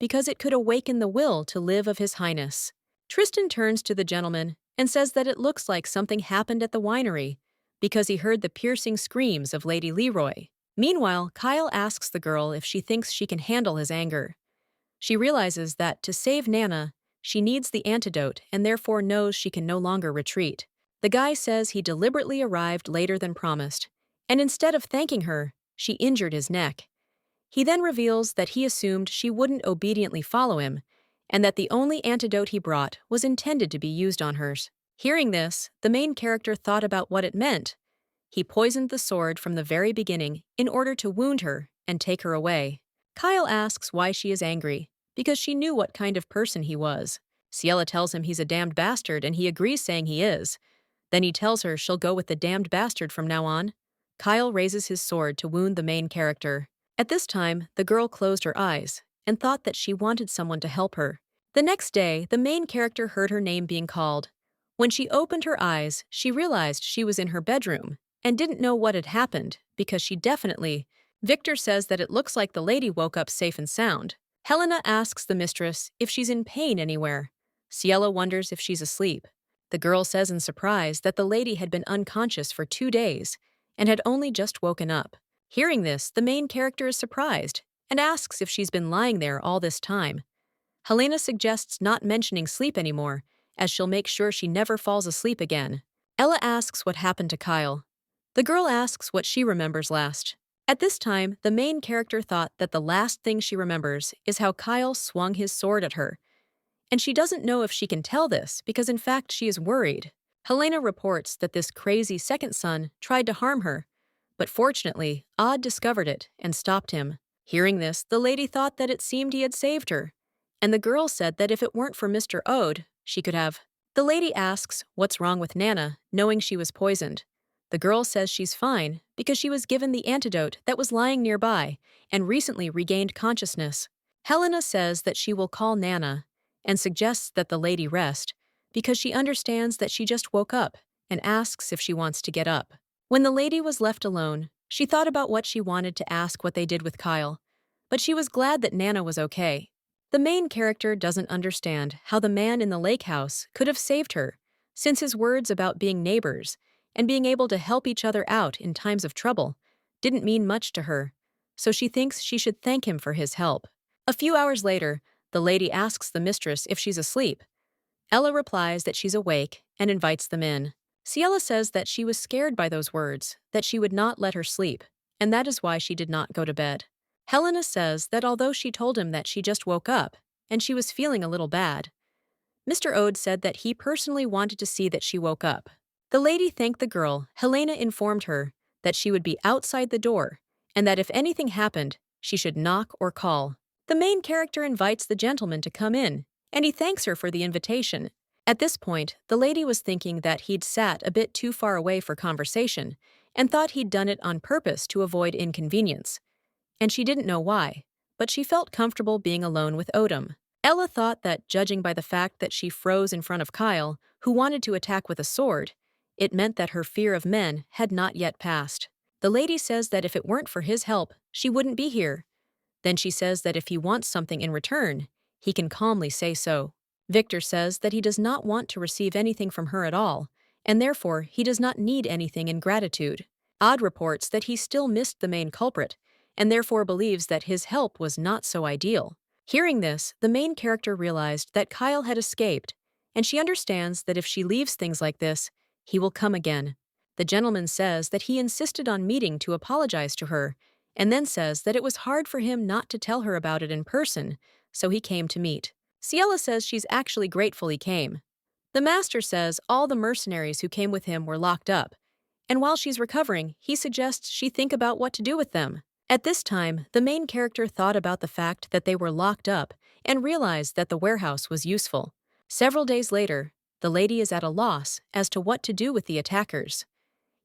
because it could awaken the will to live of His Highness. Tristan turns to the gentleman and says that it looks like something happened at the winery, because he heard the piercing screams of Lady Leroy. Meanwhile, Kyle asks the girl if she thinks she can handle his anger. She realizes that to save Nana, she needs the antidote and therefore knows she can no longer retreat. The guy says he deliberately arrived later than promised, and instead of thanking her, she injured his neck. He then reveals that he assumed she wouldn't obediently follow him, and that the only antidote he brought was intended to be used on hers. Hearing this, the main character thought about what it meant. He poisoned the sword from the very beginning in order to wound her and take her away. Kyle asks why she is angry, because she knew what kind of person he was. Ciela tells him he's a damned bastard and he agrees saying he is. Then he tells her she'll go with the damned bastard from now on. Kyle raises his sword to wound the main character. At this time, the girl closed her eyes and thought that she wanted someone to help her. The next day, the main character heard her name being called. When she opened her eyes, she realized she was in her bedroom and didn't know what had happened because she definitely... Victor says that it looks like the lady woke up safe and sound. Helena asks the mistress if she's in pain anywhere. Ciela wonders if she's asleep. The girl says in surprise that the lady had been unconscious for 2 days and had only just woken up. Hearing this, the main character is surprised and asks if she's been lying there all this time. Helena suggests not mentioning sleep anymore, as she'll make sure she never falls asleep again. Ella asks what happened to Kyle. The girl asks what she remembers last. At this time, the main character thought that the last thing she remembers is how Kyle swung his sword at her, and she doesn't know if she can tell this because in fact she is worried. Helena reports that this crazy second son tried to harm her, But fortunately, Odd discovered it and stopped him. Hearing this, the lady thought that it seemed he had saved her, and the girl said that if it weren't for Mr. Ode, she could have. The lady asks what's wrong with Nana, knowing she was poisoned. The girl says she's fine because she was given the antidote that was lying nearby and recently regained consciousness. Helena says that she will call Nana and suggests that the lady rest because she understands that she just woke up and asks if she wants to get up. When the lady was left alone, she thought about what she wanted to ask what they did with Kyle, but she was glad that Nana was okay. The main character doesn't understand how the man in the lake house could have saved her, since his words about being neighbors and being able to help each other out in times of trouble didn't mean much to her, so she thinks she should thank him for his help. A few hours later, the lady asks the mistress if she's asleep. Ella replies that she's awake and invites them in. Ciela says that she was scared by those words, that she would not let her sleep, and that is why she did not go to bed. Helena says that although she told him that she just woke up and she was feeling a little bad, Mr. Ode said that he personally wanted to see that she woke up. The lady thanked the girl. Helena informed her that she would be outside the door and that if anything happened, she should knock or call. The main character invites the gentleman to come in, and he thanks her for the invitation. At this point, the lady was thinking that he'd sat a bit too far away for conversation and thought he'd done it on purpose to avoid inconvenience. And she didn't know why, but she felt comfortable being alone with Odom. Ella thought that, judging by the fact that she froze in front of Kyle, who wanted to attack with a sword, it meant that her fear of men had not yet passed. The lady says that if it weren't for his help, she wouldn't be here. Then she says that if he wants something in return, he can calmly say so. Victor says that he does not want to receive anything from her at all, and therefore he does not need anything in gratitude. Odd reports that he still missed the main culprit, and therefore believes that his help was not so ideal. Hearing this, the main character realized that Kyle had escaped, and she understands that if she leaves things like this, he will come again. The gentleman says that he insisted on meeting to apologize to her, and then says that it was hard for him not to tell her about it in person, so he came to meet. Ciela says she's actually grateful he came. The master says all the mercenaries who came with him were locked up, and while she's recovering, he suggests she think about what to do with them. At this time, the main character thought about the fact that they were locked up and realized that the warehouse was useful. Several days later, the lady is at a loss as to what to do with the attackers.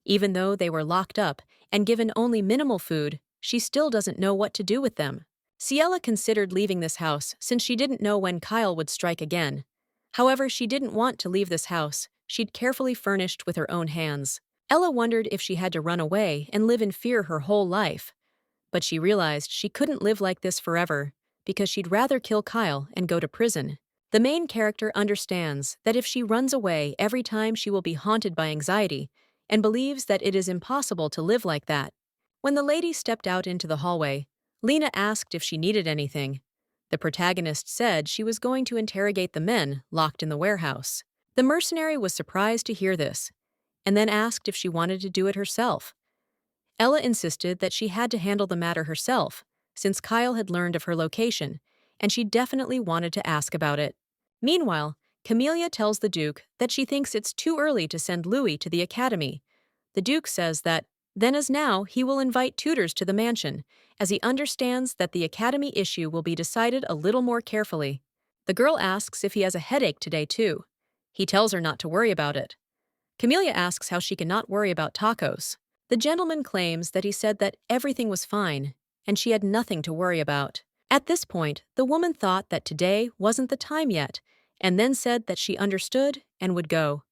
Even though they were locked up and given only minimal food, she still doesn't know what to do with them. Ciela considered leaving this house since she didn't know when Kyle would strike again. However, she didn't want to leave this house she'd carefully furnished with her own hands. Ella wondered if she had to run away and live in fear her whole life. But she realized she couldn't live like this forever because she'd rather kill Kyle and go to prison. The main character understands that if she runs away every time she will be haunted by anxiety and believes that it is impossible to live like that. When the lady stepped out into the hallway, Lena asked if she needed anything. The protagonist said she was going to interrogate the men locked in the warehouse. The mercenary was surprised to hear this, and then asked if she wanted to do it herself. Ella insisted that she had to handle the matter herself, since Kyle had learned of her location, and she definitely wanted to ask about it. Meanwhile, Camelia tells the Duke that she thinks it's too early to send Louis to the academy. The Duke says that, then as now, he will invite tutors to the mansion, as he understands that the academy issue will be decided a little more carefully. The girl asks if he has a headache today too. He tells her not to worry about it. Camelia asks how she cannot worry about tacos. The gentleman claims that he said that everything was fine, and she had nothing to worry about. At this point, the woman thought that today wasn't the time yet, and then said that she understood and would go.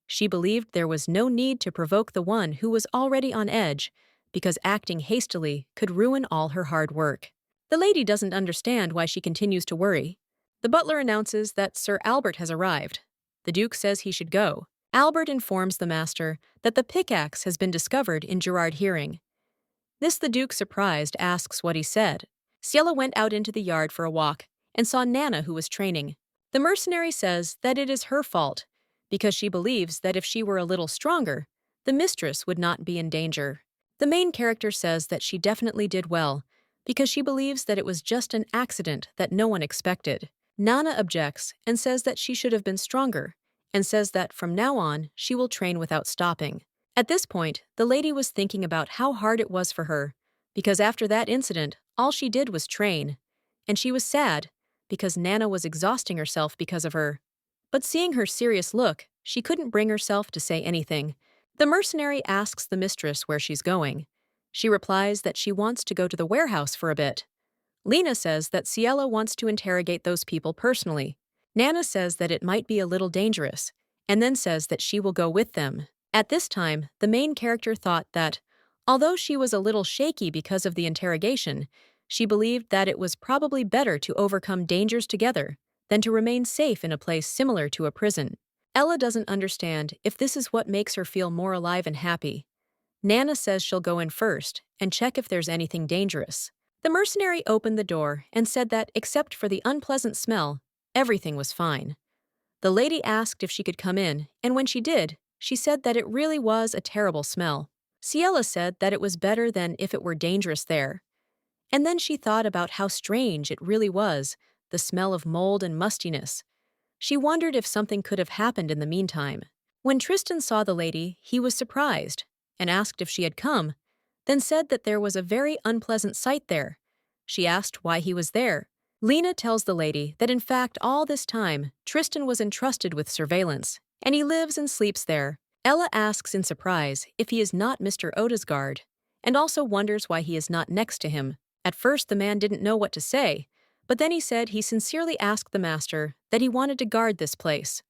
She believed there was no need to provoke the one who was already on edge, because acting hastily could ruin all her hard work. The lady doesn't understand why she continues to worry. The butler announces that Sir Albert has arrived. The Duke says he should go. Albert informs the master that the pickaxe has been discovered in Gerard hearing. This the Duke, surprised, asks what he said. Ciela went out into the yard for a walk and saw Nana, who was training. The mercenary says that it is her fault, because she believes that if she were a little stronger, the mistress would not be in danger. The main character says that she definitely did well, because she believes that it was just an accident that no one expected. Nana objects and says that she should have been stronger, and says that from now on she will train without stopping. At this point, the lady was thinking about how hard it was for her, because after that incident, all she did was train. And she was sad, because Nana was exhausting herself because of her. But seeing her serious look, she couldn't bring herself to say anything. The mercenary asks the mistress where she's going. She replies that she wants to go to the warehouse for a bit. Lena says that Ciela wants to interrogate those people personally. Nana says that it might be a little dangerous, and then says that she will go with them. At this time, the main character thought that, although she was a little shaky because of the interrogation, she believed that it was probably better to overcome dangers together than to remain safe in a place similar to a prison. Ella doesn't understand if this is what makes her feel more alive and happy. Nana says she'll go in first and check if there's anything dangerous. The mercenary opened the door and said that, except for the unpleasant smell, everything was fine. The lady asked if she could come in, and when she did, she said that it really was a terrible smell. Ciela said that it was better than if it were dangerous there. And then she thought about how strange it really was, the smell of mold and mustiness. She wondered if something could have happened in the meantime. When Tristan saw the lady, he was surprised and asked if she had come, then said that there was a very unpleasant sight there. She asked why he was there. Lena tells the lady that in fact all this time, Tristan was entrusted with surveillance, and he lives and sleeps there. Ella asks in surprise if he is not Mr. Oda's guard, and also wonders why he is not next to him. At first the man didn't know what to say, but then he said he sincerely asked the master that he wanted to guard this place.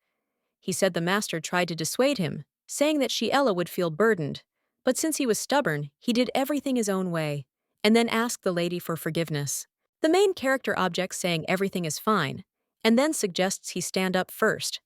He said the master tried to dissuade him, saying that Ella would feel burdened, but since he was stubborn, he did everything his own way, and then asked the lady for forgiveness. The main character objects saying everything is fine, and then suggests he stand up first.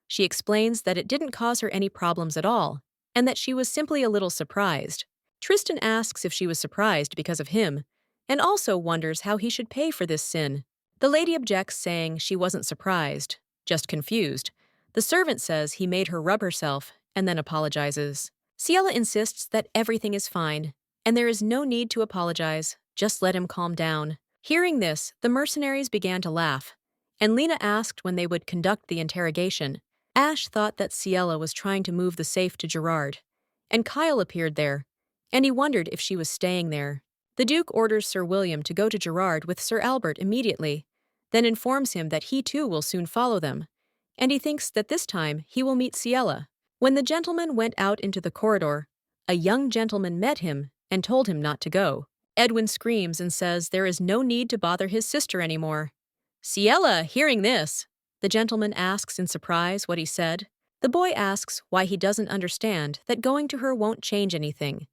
She explains that it didn't cause her any problems at all, and that she was simply a little surprised. Tristan asks if she was surprised because of him, and also wonders how he should pay for this sin. The lady objects, saying she wasn't surprised, just confused. The servant says he made her rub herself, and then apologizes. Ciela insists that everything is fine, and there is no need to apologize, just let him calm down. Hearing this, the mercenaries began to laugh, and Lena asked when they would conduct the interrogation. Ash thought that Ciela was trying to move the safe to Gerard, and Kyle appeared there, and he wondered if she was staying there. The Duke orders Sir William to go to Gerard with Sir Albert immediately, then informs him that he too will soon follow them, and he thinks that this time he will meet Ciela. When the gentleman went out into the corridor, a young gentleman met him and told him not to go. Edwin screams and says there is no need to bother his sister anymore. Ciela, hearing this, the gentleman asks in surprise what he said. The boy asks why he doesn't understand that going to her won't change anything.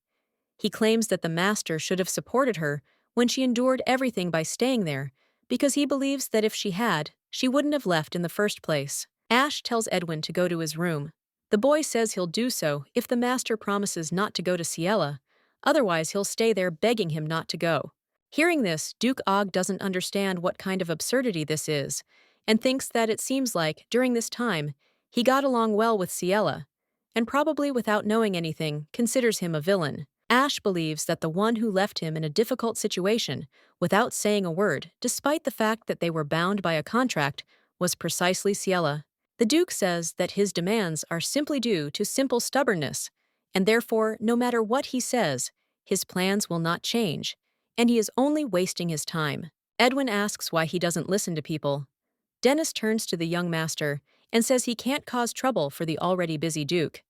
He claims that the master should have supported her when she endured everything by staying there, because he believes that if she had, she wouldn't have left in the first place. Ash tells Edwin to go to his room. The boy says he'll do so if the master promises not to go to Ciela, otherwise he'll stay there begging him not to go. Hearing this, Duke Og doesn't understand what kind of absurdity this is, and thinks that it seems like, during this time, he got along well with Ciela, and probably without knowing anything, considers him a villain. Ash believes that the one who left him in a difficult situation, without saying a word, despite the fact that they were bound by a contract, was precisely Ciela. The Duke says that his demands are simply due to simple stubbornness, and therefore, no matter what he says, his plans will not change, and he is only wasting his time. Edwin asks why he doesn't listen to people. Dennis turns to the young master and says he can't cause trouble for the already busy Duke,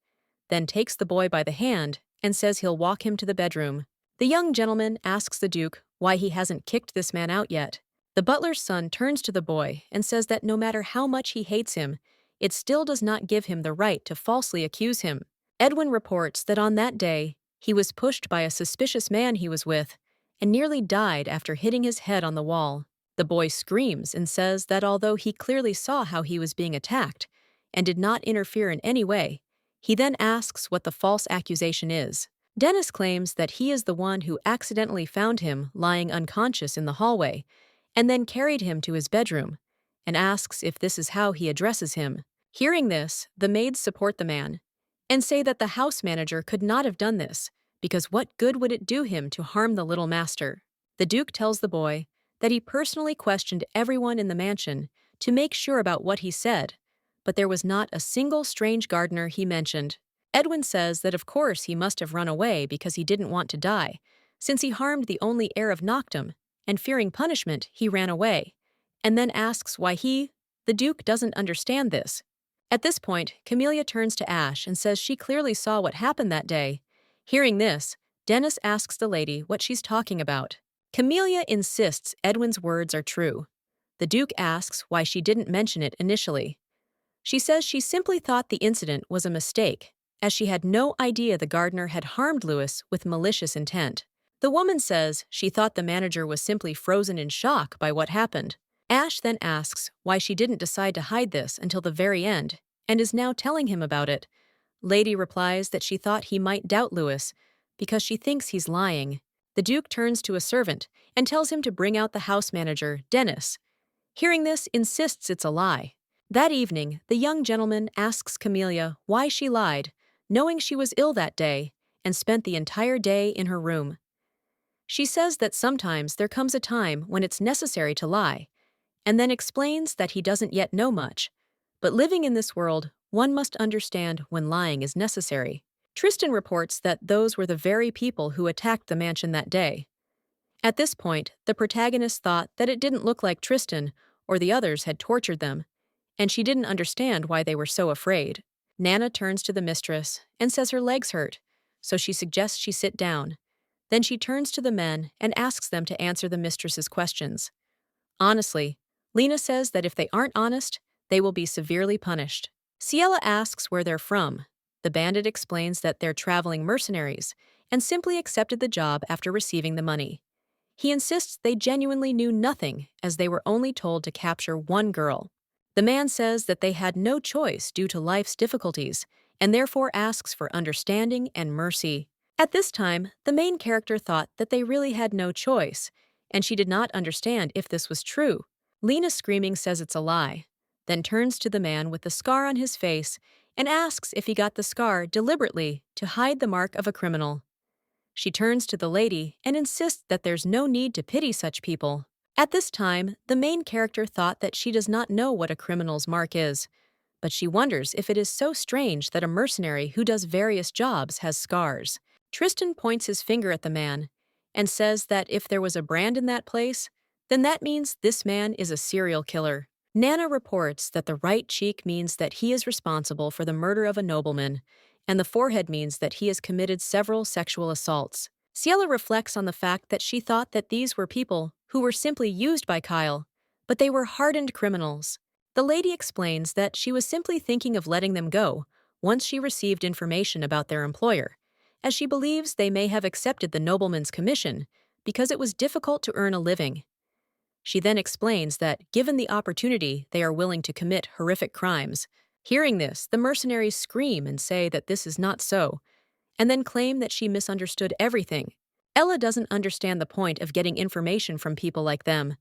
then takes the boy by the hand and says he'll walk him to the bedroom. The young gentleman asks the Duke why he hasn't kicked this man out yet. The butler's son turns to the boy and says that no matter how much he hates him, it still does not give him the right to falsely accuse him. Edwin reports that on that day, he was pushed by a suspicious man he was with and nearly died after hitting his head on the wall. The boy screams and says that although he clearly saw how he was being attacked and did not interfere in any way, he then asks what the false accusation is. Dennis claims that he is the one who accidentally found him lying unconscious in the hallway and then carried him to his bedroom, and asks if this is how he addresses him. Hearing this, the maids support the man and say that the house manager could not have done this, because what good would it do him to harm the little master? The Duke tells the boy that he personally questioned everyone in the mansion to make sure about what he said, but there was not a single strange gardener he mentioned. Edwin says that of course he must have run away because he didn't want to die, since he harmed the only heir of Noctum, and fearing punishment, he ran away, and then asks why he, the Duke, doesn't understand this. At this point, Camelia turns to Ash and says she clearly saw what happened that day. Hearing this, Dennis asks the lady what she's talking about. Camelia insists Edwin's words are true. The Duke asks why she didn't mention it initially. She says she simply thought the incident was a mistake, as she had no idea the gardener had harmed Lewis with malicious intent. The woman says she thought the manager was simply frozen in shock by what happened. Ash then asks why she didn't decide to hide this until the very end, and is now telling him about it. Lady replies that she thought he might doubt Lewis because she thinks he's lying. The Duke turns to a servant and tells him to bring out the house manager, Dennis. Hearing this, insists it's a lie. That evening, the young gentleman asks Camelia why she lied, knowing she was ill that day, and spent the entire day in her room. She says that sometimes there comes a time when it's necessary to lie, and then explains that he doesn't yet know much. But living in this world, one must understand when lying is necessary. Tristan reports that those were the very people who attacked the mansion that day. At this point, the protagonist thought that it didn't look like Tristan or the others had tortured them, and she didn't understand why they were so afraid. Nana turns to the mistress and says her legs hurt, so she suggests she sit down. Then she turns to the men and asks them to answer the mistress's questions. Honestly, Lena says that if they aren't honest, they will be severely punished. Ciela asks where they're from. The bandit explains that they're traveling mercenaries and simply accepted the job after receiving the money. He insists they genuinely knew nothing as they were only told to capture one girl. The man says that they had no choice due to life's difficulties and therefore asks for understanding and mercy. At this time, the main character thought that they really had no choice, and she did not understand if this was true. Lena screaming says it's a lie, then turns to the man with the scar on his face and asks if he got the scar deliberately to hide the mark of a criminal. She turns to the lady and insists that there's no need to pity such people. At this time, the main character thought that she does not know what a criminal's mark is, but she wonders if it is so strange that a mercenary who does various jobs has scars. Tristan points his finger at the man and says that if there was a brand in that place, then that means this man is a serial killer. Nana reports that the right cheek means that he is responsible for the murder of a nobleman, and the forehead means that he has committed several sexual assaults. Ciela reflects on the fact that she thought that these were people who were simply used by Kyle, but they were hardened criminals. The lady explains that she was simply thinking of letting them go once she received information about their employer, as she believes they may have accepted the nobleman's commission because it was difficult to earn a living. She then explains that, given the opportunity, they are willing to commit horrific crimes. Hearing this, the mercenaries scream and say that this is not so, and then claim that she misunderstood everything. Ella doesn't understand the point of getting information from people like them,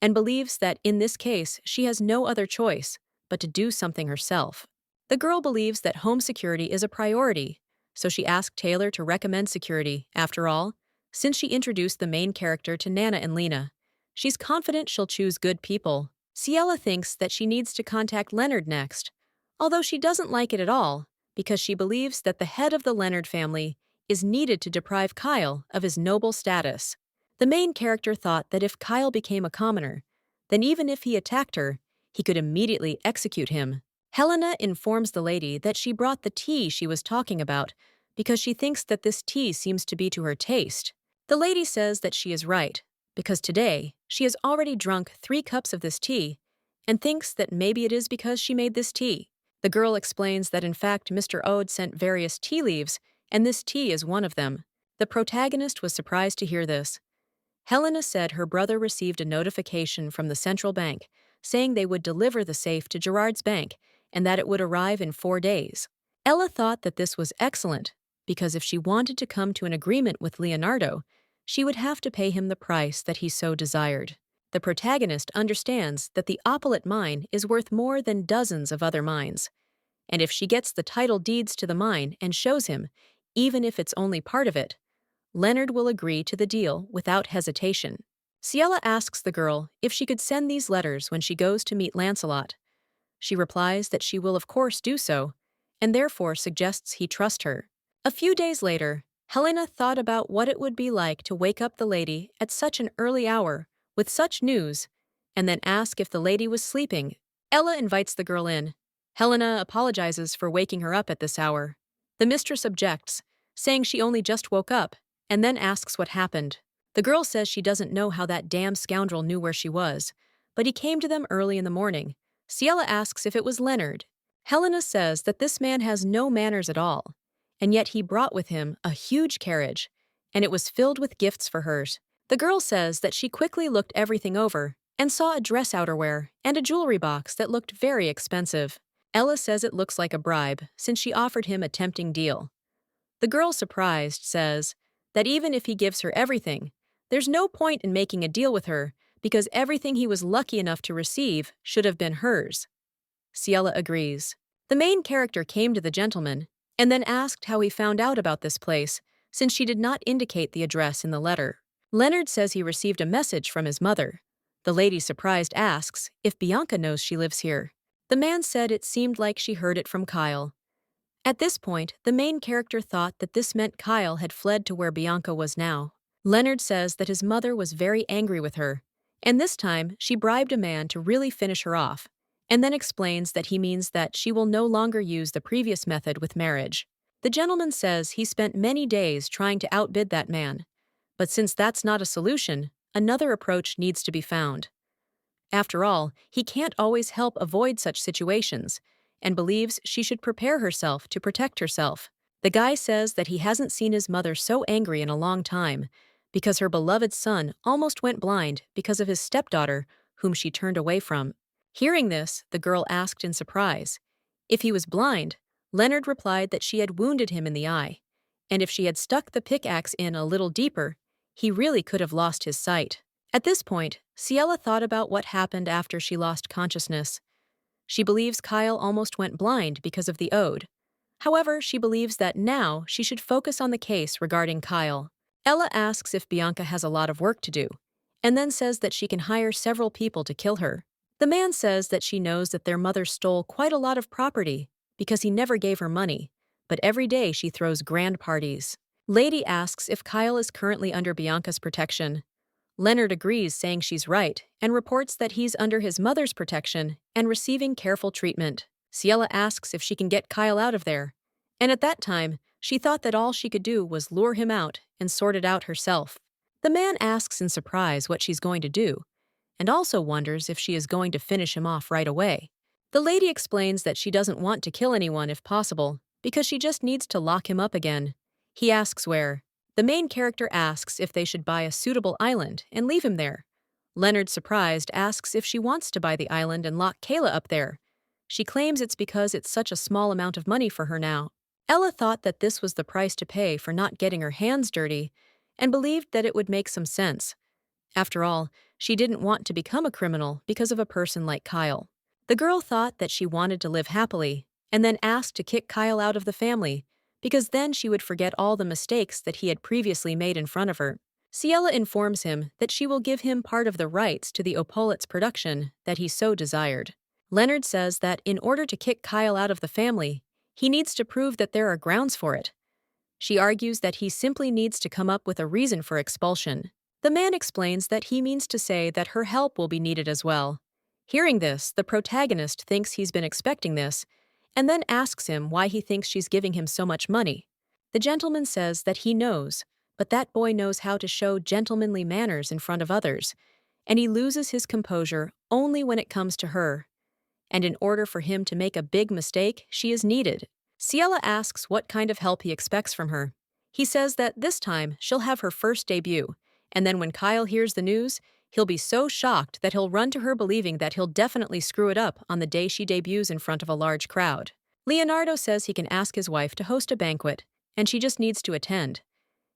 and believes that in this case she has no other choice but to do something herself. The girl believes that home security is a priority, so she asked Taylor to recommend security. After all, since she introduced the main character to Nana and Lena, she's confident she'll choose good people. Ciela thinks that she needs to contact Leonard next, although she doesn't like it at all because she believes that the head of the Leonard family is needed to deprive Kyle of his noble status. The main character thought that if Kyle became a commoner, then even if he attacked her, he could immediately execute him. Helena informs the lady that she brought the tea she was talking about because she thinks that this tea seems to be to her taste. The lady says that she is right, because today she has already drunk 3 cups of this tea and thinks that maybe it is because she made this tea. The girl explains that in fact Mr. Ode sent various tea leaves, and this tea is one of them. The protagonist was surprised to hear this. Helena said her brother received a notification from the central bank saying they would deliver the safe to Gerard's bank and that it would arrive in 4 days. Ella thought that this was excellent, because if she wanted to come to an agreement with Leonardo, she would have to pay him the price that he so desired. The protagonist understands that the opulent mine is worth more than dozens of other mines, and if she gets the title deeds to the mine and shows him, even if it's only part of it, Leonard will agree to the deal without hesitation. Ciela asks the girl if she could send these letters when she goes to meet Lancelot. She replies that she will of course do so, and therefore suggests he trust her. A few days later, Helena thought about what it would be like to wake up the lady at such an early hour with such news, and then ask if the lady was sleeping. Ella invites the girl in. Helena apologizes for waking her up at this hour. The mistress objects, saying she only just woke up, and then asks what happened. The girl says she doesn't know how that damn scoundrel knew where she was, but he came to them early in the morning. Ciela asks if it was Leonard. Helena says that this man has no manners at all, and yet he brought with him a huge carriage, and it was filled with gifts for hers. The girl says that she quickly looked everything over and saw a dress outerwear and a jewelry box that looked very expensive. Ella says it looks like a bribe since she offered him a tempting deal. The girl, surprised, says that even if he gives her everything, there's no point in making a deal with her because everything he was lucky enough to receive should have been hers. Ciela agrees. The main character came to the gentleman and then asked how he found out about this place, since she did not indicate the address in the letter. Leonard says he received a message from his mother. The lady, surprised, asks if Bianca knows she lives here. The man said it seemed like she heard it from Kyle. At this point, the main character thought that this meant Kyle had fled to where Bianca was now. Leonard says that his mother was very angry with her, and this time she bribed a man to really finish her off, and then explains that he means that she will no longer use the previous method with marriage. The gentleman says he spent many days trying to outbid that man, but since that's not a solution, another approach needs to be found. After all, he can't always help avoid such situations, and believes she should prepare herself to protect herself. The guy says that he hasn't seen his mother so angry in a long time, because her beloved son almost went blind because of his stepdaughter, whom she turned away from. Hearing this, the girl asked in surprise. If he was blind, Leonard replied that she had wounded him in the eye, and if she had stuck the pickaxe in a little deeper, he really could have lost his sight. At this point, Ciela thought about what happened after she lost consciousness. She believes Kyle almost went blind because of the ode. However, she believes that now she should focus on the case regarding Kyle. Ella asks if Bianca has a lot of work to do, and then says that she can hire several people to kill her. The man says that she knows that their mother stole quite a lot of property because he never gave her money, but every day she throws grand parties. Lady asks if Kyle is currently under Bianca's protection. Leonard agrees, saying she's right, and reports that he's under his mother's protection and receiving careful treatment. Ciela asks if she can get Kyle out of there, and at that time, she thought that all she could do was lure him out and sort it out herself. The man asks in surprise what she's going to do, and also wonders if she is going to finish him off right away. The lady explains that she doesn't want to kill anyone if possible, because she just needs to lock him up again. He asks where. The main character asks if they should buy a suitable island and leave him there. Leonard, surprised, asks if she wants to buy the island and lock Kayla up there. She claims it's because it's such a small amount of money for her now. Ella thought that this was the price to pay for not getting her hands dirty, and believed that it would make some sense. After all, she didn't want to become a criminal because of a person like Kyle. The girl thought that she wanted to live happily, and then asked to kick Kyle out of the family, because then she would forget all the mistakes that he had previously made in front of her. Ciela informs him that she will give him part of the rights to the Opolets production that he so desired. Leonard says that in order to kick Kyle out of the family, he needs to prove that there are grounds for it. She argues that he simply needs to come up with a reason for expulsion. The man explains that he means to say that her help will be needed as well. Hearing this, the protagonist thinks he's been expecting this, and then asks him why he thinks she's giving him so much money. The gentleman says that he knows, but that boy knows how to show gentlemanly manners in front of others, and he loses his composure only when it comes to her. And in order for him to make a big mistake, she is needed. Ciela asks what kind of help he expects from her. He says that this time she'll have her first debut, and then when Kyle hears the news, he'll be so shocked that he'll run to her believing that he'll definitely screw it up on the day she debuts in front of a large crowd. Leonardo says he can ask his wife to host a banquet, and she just needs to attend.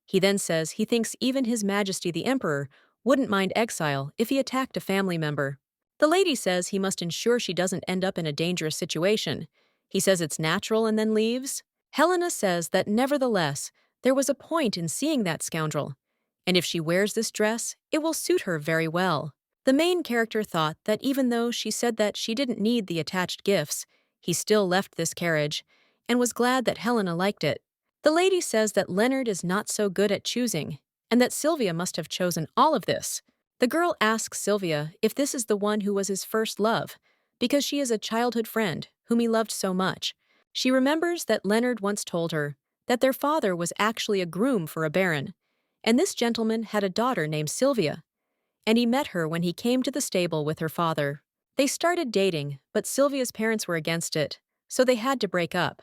He then says he thinks even His Majesty the Emperor wouldn't mind exile if he attacked a family member. The lady says he must ensure she doesn't end up in a dangerous situation. He says it's natural and then leaves. Helena says that nevertheless, there was a point in seeing that scoundrel, and if she wears this dress, it will suit her very well. The main character thought that even though she said that she didn't need the attached gifts, he still left this carriage, and was glad that Helena liked it. The lady says that Leonard is not so good at choosing, and that Sylvia must have chosen all of this. The girl asks Sylvia if this is the one who was his first love, because she is a childhood friend whom he loved so much. She remembers that Leonard once told her that their father was actually a groom for a baron, and this gentleman had a daughter named Sylvia, and he met her when he came to the stable with her father. They started dating, but Sylvia's parents were against it, so they had to break up.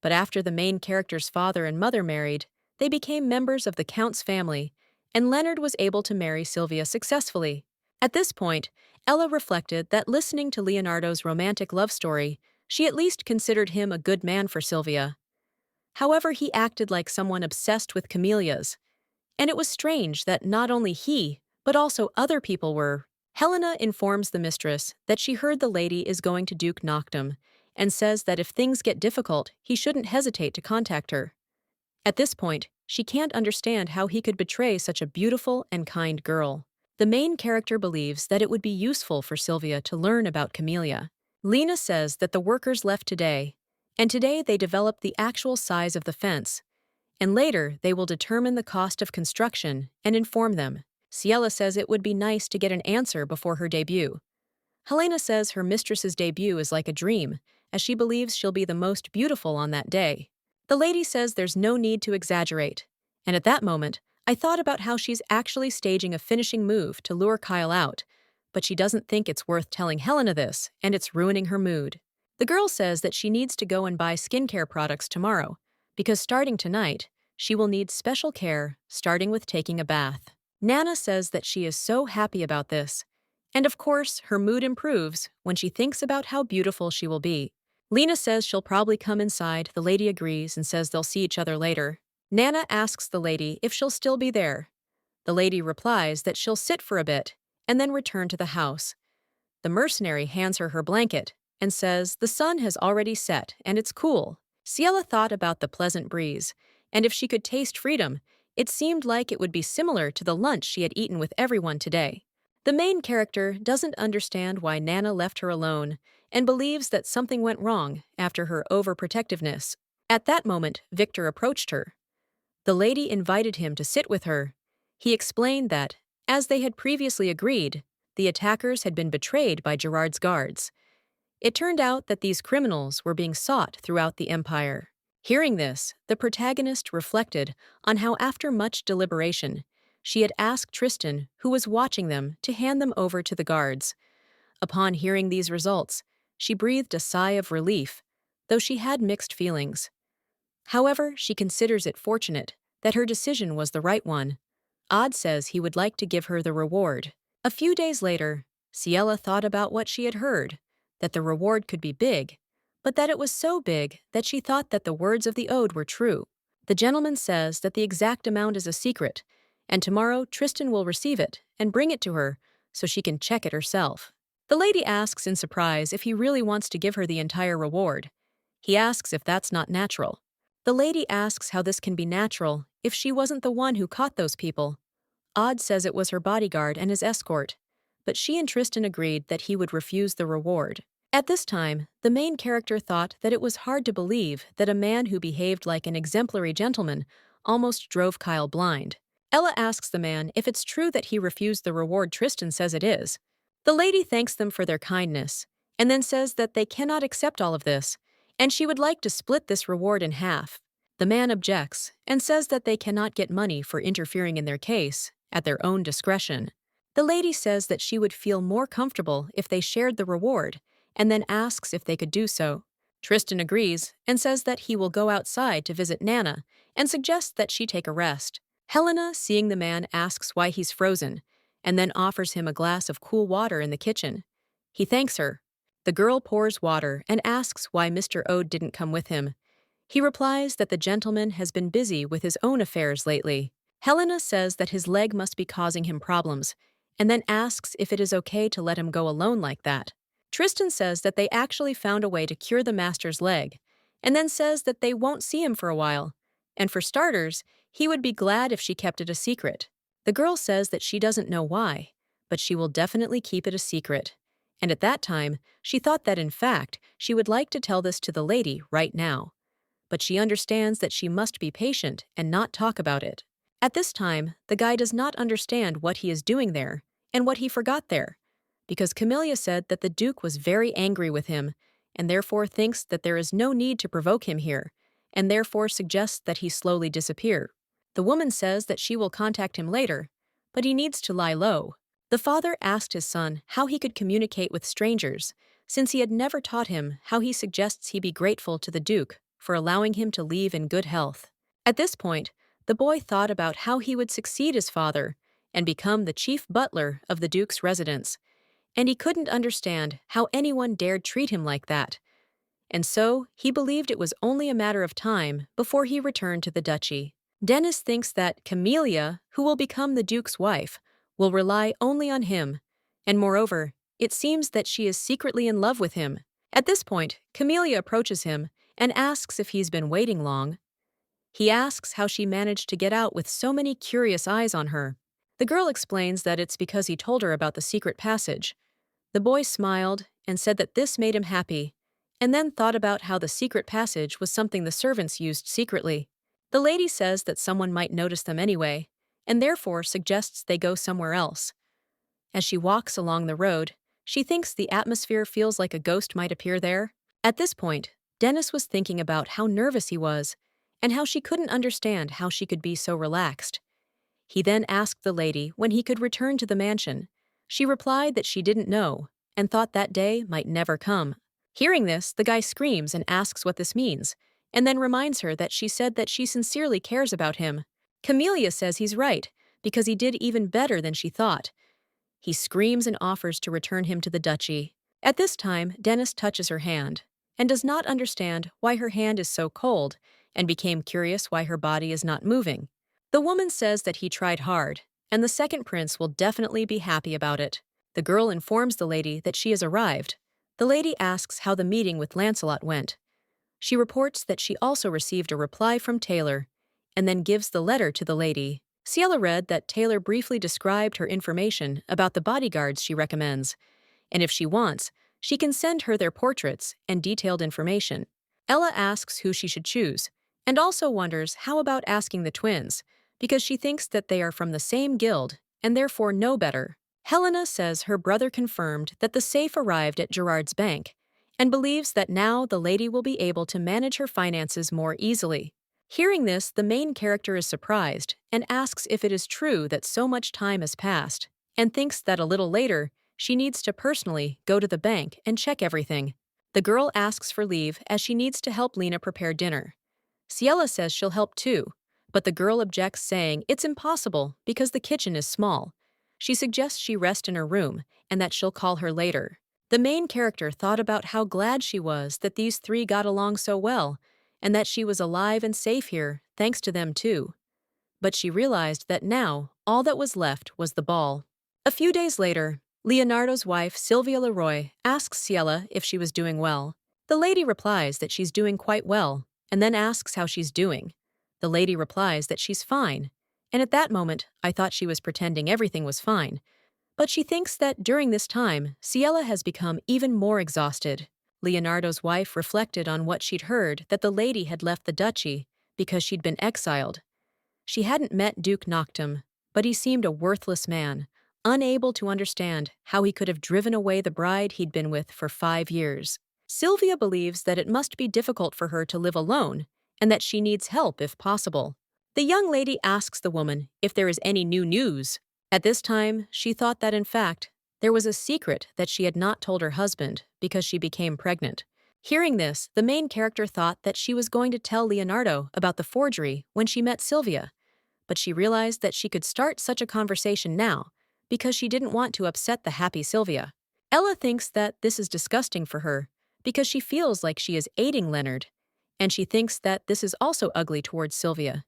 But after the main character's father and mother married, they became members of the Count's family, and Leonard was able to marry Sylvia successfully. At this point, Ella reflected that listening to Leonardo's romantic love story, she at least considered him a good man for Sylvia. However, he acted like someone obsessed with camellias, and it was strange that not only he, but also other people were. Helena informs the mistress that she heard the lady is going to Duke Noctum, and says that if things get difficult, he shouldn't hesitate to contact her. At this point, she can't understand how he could betray such a beautiful and kind girl. The main character believes that it would be useful for Sylvia to learn about camellia. Lena says that the workers left today, and today they develop the actual size of the fence, and later they will determine the cost of construction and inform them. Ciela says it would be nice to get an answer before her debut. Helena says her mistress's debut is like a dream, as she believes she'll be the most beautiful on that day. The lady says there's no need to exaggerate, and at that moment, I thought about how she's actually staging a finishing move to lure Kyle out, but she doesn't think it's worth telling Helena this, and it's ruining her mood. The girl says that she needs to go and buy skincare products tomorrow, because starting tonight, she will need special care, starting with taking a bath. Nana says that she is so happy about this, and of course, her mood improves when she thinks about how beautiful she will be. Lena says she'll probably come inside, the lady agrees and says they'll see each other later. Nana asks the lady if she'll still be there. The lady replies that she'll sit for a bit and then return to the house. The mercenary hands her her blanket and says the sun has already set and it's cool. Ciela thought about the pleasant breeze, and if she could taste freedom, it seemed like it would be similar to the lunch she had eaten with everyone today. The main character doesn't understand why Nana left her alone and believes that something went wrong after her overprotectiveness. At that moment, Victor approached her. The lady invited him to sit with her. He explained that, as they had previously agreed, the attackers had been betrayed by Gerard's guards. It turned out that these criminals were being sought throughout the empire. Hearing this, the protagonist reflected on how after much deliberation, she had asked Tristan, who was watching them, to hand them over to the guards. Upon hearing these results, she breathed a sigh of relief, though she had mixed feelings. However, she considers it fortunate that her decision was the right one. Odd says he would like to give her the reward. A few days later, Ciela thought about what she had heard, that the reward could be big, but that it was so big that she thought that the words of the ode were true. The gentleman says that the exact amount is a secret, and tomorrow Tristan will receive it and bring it to her so she can check it herself. The lady asks in surprise if he really wants to give her the entire reward. He asks if that's not natural. The lady asks how this can be natural if she wasn't the one who caught those people. Odd says it was her bodyguard and his escort, but she and Tristan agreed that he would refuse the reward. At this time, the main character thought that it was hard to believe that a man who behaved like an exemplary gentleman almost drove Kyle blind. Ella asks the man if it's true that he refused the reward. Tristan says it is. The lady thanks them for their kindness, and then says that they cannot accept all of this, and she would like to split this reward in half. The man objects and says that they cannot get money for interfering in their case at their own discretion. The lady says that she would feel more comfortable if they shared the reward, and then asks if they could do so. Tristan agrees and says that he will go outside to visit Nana and suggests that she take a rest. Helena, seeing the man, asks why he's frozen, and then offers him a glass of cool water in the kitchen. He thanks her. The girl pours water and asks why Mr. Ode didn't come with him. He replies that the gentleman has been busy with his own affairs lately. Helena says that his leg must be causing him problems, and then asks if it is okay to let him go alone like that. Tristan says that they actually found a way to cure the master's leg, and then says that they won't see him for a while, and for starters, he would be glad if she kept it a secret. The girl says that she doesn't know why, but she will definitely keep it a secret. And at that time, she thought that in fact, she would like to tell this to the lady right now. but she understands that she must be patient and not talk about it. At this time, the guy does not understand what he is doing there and what he forgot there, because Camellia said that the Duke was very angry with him and therefore thinks that there is no need to provoke him here, and therefore suggests that he slowly disappear. The woman says that she will contact him later, but he needs to lie low. The father asked his son how he could communicate with strangers, since he had never taught him how he suggests he be grateful to the Duke for allowing him to leave in good health. At this point, the boy thought about how he would succeed his father and become the chief butler of the Duke's residence, and he couldn't understand how anyone dared treat him like that. And so, he believed it was only a matter of time before he returned to the duchy. Dennis thinks that Camellia, who will become the Duke's wife, will rely only on him, and moreover, it seems that she is secretly in love with him. At this point, Camellia approaches him and asks if he's been waiting long. He asks how she managed to get out with so many curious eyes on her. The girl explains that it's because he told her about the secret passage. The boy smiled and said that this made him happy, and then thought about how the secret passage was something the servants used secretly. The lady says that someone might notice them anyway, and therefore suggests they go somewhere else. As she walks along the road, she thinks the atmosphere feels like a ghost might appear there. At this point, Dennis was thinking about how nervous he was, and how she couldn't understand how she could be so relaxed. He then asked the lady when he could return to the mansion. She replied that she didn't know, and thought that day might never come. Hearing this, the guy screams and asks what this means, and then reminds her that she said that she sincerely cares about him. Camellia says he's right, because he did even better than she thought. He screams and offers to return him to the duchy. At this time, Dennis touches her hand, and does not understand why her hand is so cold, and became curious why her body is not moving. The woman says that he tried hard, and the second prince will definitely be happy about it. The girl informs the lady that she has arrived. The lady asks how the meeting with Lancelot went. She reports that she also received a reply from Taylor, and then gives the letter to the lady. Ciela read that Taylor briefly described her information about the bodyguards she recommends, and if she wants, she can send her their portraits and detailed information. Ella asks who she should choose, and also wonders how about asking the twins, because she thinks that they are from the same guild and therefore know better. Helena says her brother confirmed that the safe arrived at Gerard's bank, and believes that now the lady will be able to manage her finances more easily. Hearing this, the main character is surprised and asks if it is true that so much time has passed, and thinks that a little later, she needs to personally go to the bank and check everything. The girl asks for leave as she needs to help Lena prepare dinner. Ciela says she'll help too, but the girl objects, saying it's impossible because the kitchen is small. She suggests she rest in her room and that she'll call her later. The main character thought about how glad she was that these three got along so well, and that she was alive and safe here thanks to them too. But she realized that now all that was left was the ball. A few days later, Leonardo's wife, Sylvia Leroy, asks Ciela if she was doing well. The lady replies that she's doing quite well, and then asks how she's doing. The lady replies that she's fine, and at that moment, I thought she was pretending everything was fine. But she thinks that during this time, Ciela has become even more exhausted. Leonardo's wife reflected on what she'd heard, that the lady had left the duchy because she'd been exiled. She hadn't met Duke Noctum, but he seemed a worthless man, unable to understand how he could have driven away the bride he'd been with for 5 years. Sylvia believes that it must be difficult for her to live alone, and that she needs help if possible. The young lady asks the woman if there is any new news. At this time, she thought that in fact, there was a secret that she had not told her husband because she became pregnant. Hearing this, the main character thought that she was going to tell Leonardo about the forgery when she met Sylvia, but she realized that she could start such a conversation now because she didn't want to upset the happy Sylvia. Ella thinks that this is disgusting for her because she feels like she is aiding Leonard, and she thinks that this is also ugly towards Sylvia,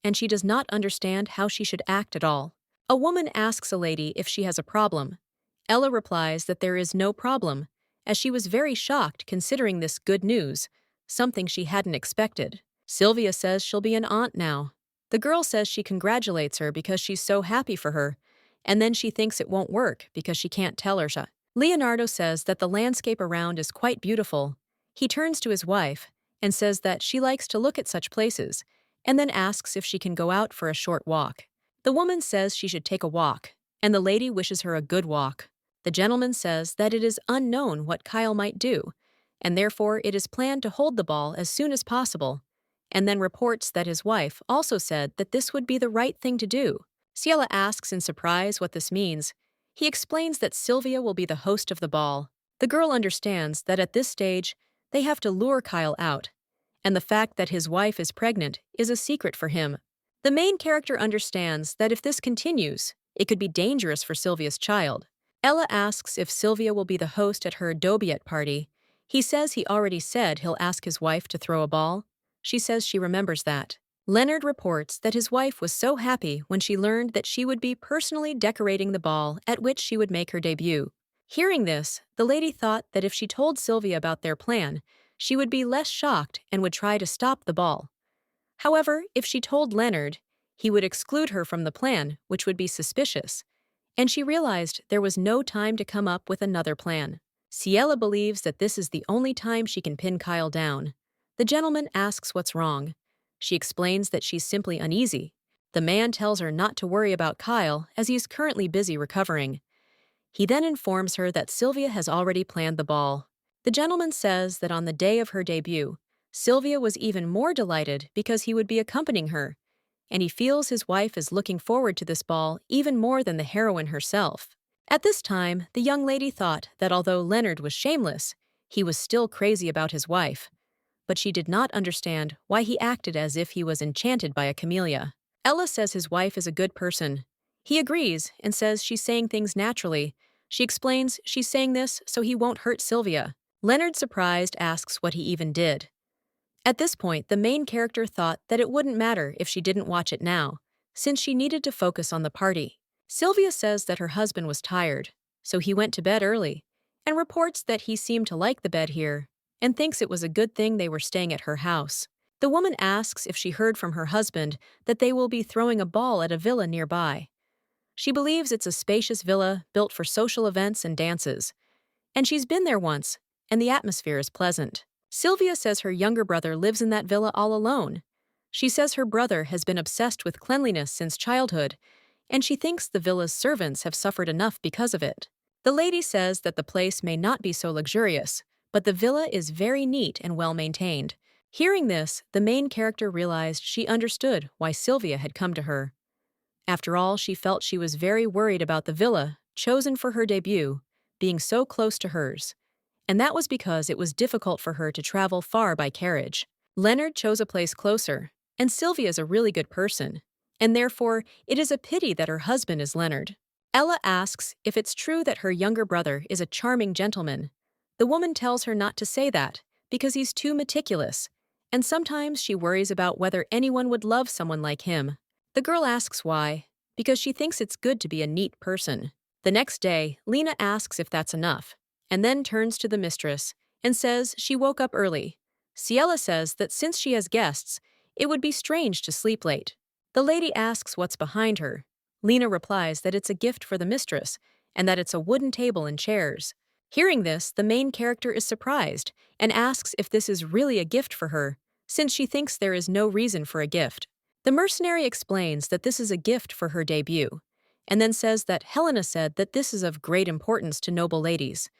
and she does not understand how she should act at all. A woman asks a lady if she has a problem. Ella replies that there is no problem, as she was very shocked considering this good news, something she hadn't expected. Sylvia says she'll be an aunt now. The girl says she congratulates her because she's so happy for her, and then she thinks it won't work because she can't tell her. Leonardo says that the landscape around is quite beautiful. He turns to his wife and says that she likes to look at such places, and then asks if she can go out for a short walk. The woman says she should take a walk, and the lady wishes her a good walk. The gentleman says that it is unknown what Kyle might do, and therefore it is planned to hold the ball as soon as possible, and then reports that his wife also said that this would be the right thing to do. Ciela asks in surprise what this means. He explains that Sylvia will be the host of the ball. The girl understands that at this stage, they have to lure Kyle out, and the fact that his wife is pregnant is a secret for him. The main character understands that if this continues, it could be dangerous for Sylvia's child. Ella asks if Sylvia will be the host at her Adobiet party. He says he already said he'll ask his wife to throw a ball. She says she remembers that. Leonard reports that his wife was so happy when she learned that she would be personally decorating the ball at which she would make her debut. Hearing this, the lady thought that if she told Sylvia about their plan, she would be less shocked and would try to stop the ball. However, if she told Leonard, he would exclude her from the plan, which would be suspicious, and she realized there was no time to come up with another plan. Ciela believes that this is the only time she can pin Kyle down. The gentleman asks what's wrong. She explains that she's simply uneasy. The man tells her not to worry about Kyle as he is currently busy recovering. He then informs her that Sylvia has already planned the ball. The gentleman says that on the day of her debut, Sylvia was even more delighted because he would be accompanying her, and he feels his wife is looking forward to this ball even more than the heroine herself. At this time, the young lady thought that although Leonard was shameless, he was still crazy about his wife, but she did not understand why he acted as if he was enchanted by a camellia. Ella says his wife is a good person. He agrees and says she's saying things naturally. She explains she's saying this so he won't hurt Sylvia. Leonard, surprised, asks what he even did. At this point, the main character thought that it wouldn't matter if she didn't watch it now, since she needed to focus on the party. Sylvia says that her husband was tired, so he went to bed early, and reports that he seemed to like the bed here, and thinks it was a good thing they were staying at her house. The woman asks if she heard from her husband that they will be throwing a ball at a villa nearby. She believes it's a spacious villa built for social events and dances, and she's been there once, and the atmosphere is pleasant. Sylvia says her younger brother lives in that villa all alone. She says her brother has been obsessed with cleanliness since childhood, and she thinks the villa's servants have suffered enough because of it. The lady says that the place may not be so luxurious, but the villa is very neat and well maintained. Hearing this, the main character realized she understood why Sylvia had come to her. After all, she felt she was very worried about the villa, chosen for her debut, being so close to hers, and that was because it was difficult for her to travel far by carriage. Leonard chose a place closer, and Sylvia is a really good person, and therefore it is a pity that her husband is Leonard. Ella asks if it's true that her younger brother is a charming gentleman. The woman tells her not to say that, because he's too meticulous, and sometimes she worries about whether anyone would love someone like him. The girl asks why, because she thinks it's good to be a neat person. The next day, Lena asks if that's enough, and then turns to the mistress and says she woke up early. Ciela says that since she has guests, it would be strange to sleep late. The lady asks what's behind her. Lena replies that it's a gift for the mistress and that it's a wooden table and chairs. Hearing this, the main character is surprised and asks if this is really a gift for her, since she thinks there is no reason for a gift. The mercenary explains that this is a gift for her debut, and then says that Helena said that this is of great importance to noble ladies,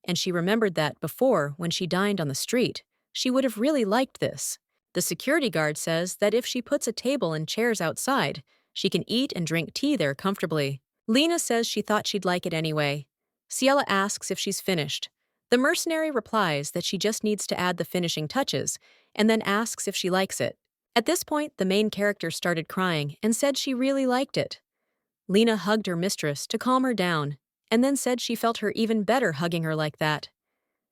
and she remembered that before, when she dined on the street, she would have really liked this. The security guard says that if she puts a table and chairs outside, she can eat and drink tea there comfortably. Lena says she thought she'd like it anyway. Ciela asks if she's finished. The mercenary replies that she just needs to add the finishing touches, and then asks if she likes it. At this point, the main character started crying and said she really liked it. Lena hugged her mistress to calm her down, and then said she felt her even better hugging her like that.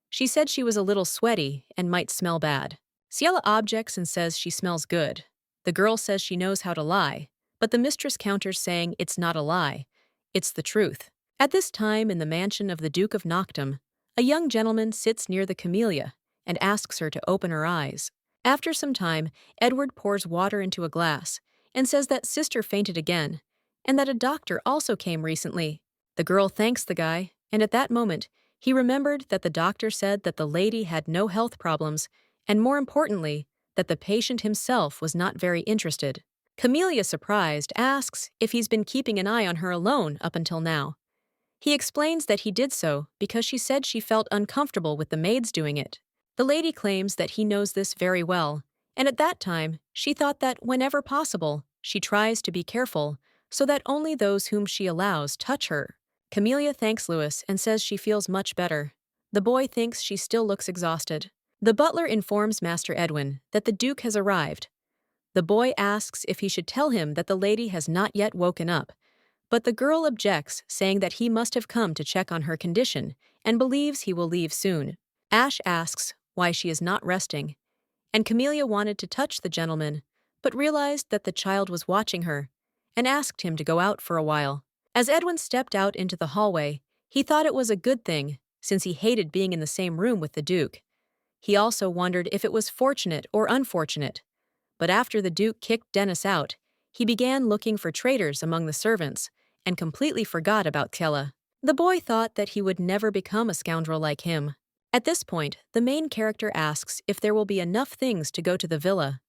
She said she was a little sweaty and might smell bad. Ciela objects and says she smells good. The girl says she knows how to lie, but the mistress counters saying it's not a lie, it's the truth. At this time, in the mansion of the Duke of Noctum, a young gentleman sits near the camellia and asks her to open her eyes. After some time, Edward pours water into a glass and says that sister fainted again, and that a doctor also came recently. The girl thanks the guy, and at that moment, he remembered that the doctor said that the lady had no health problems and more importantly, that the patient himself was not very interested. Camellia, surprised, asks if he's been keeping an eye on her alone up until now. He explains that he did so because she said she felt uncomfortable with the maids doing it. The lady claims that he knows this very well, and at that time, she thought that whenever possible, she tries to be careful so that only those whom she allows touch her. Camellia thanks Louis and says she feels much better. The boy thinks she still looks exhausted. The butler informs Master Edwin that the Duke has arrived. The boy asks if he should tell him that the lady has not yet woken up, but the girl objects, saying that he must have come to check on her condition and believes he will leave soon. Ash asks why she is not resting, and Camellia wanted to touch the gentleman, but realized that the child was watching her and asked him to go out for a while. As Edwin stepped out into the hallway, he thought it was a good thing, since he hated being in the same room with the Duke. He also wondered if it was fortunate or unfortunate. But after the Duke kicked Dennis out, he began looking for traitors among the servants and completely forgot about Kella. The boy thought that he would never become a scoundrel like him. At this point, the main character asks if there will be enough things to go to the villa.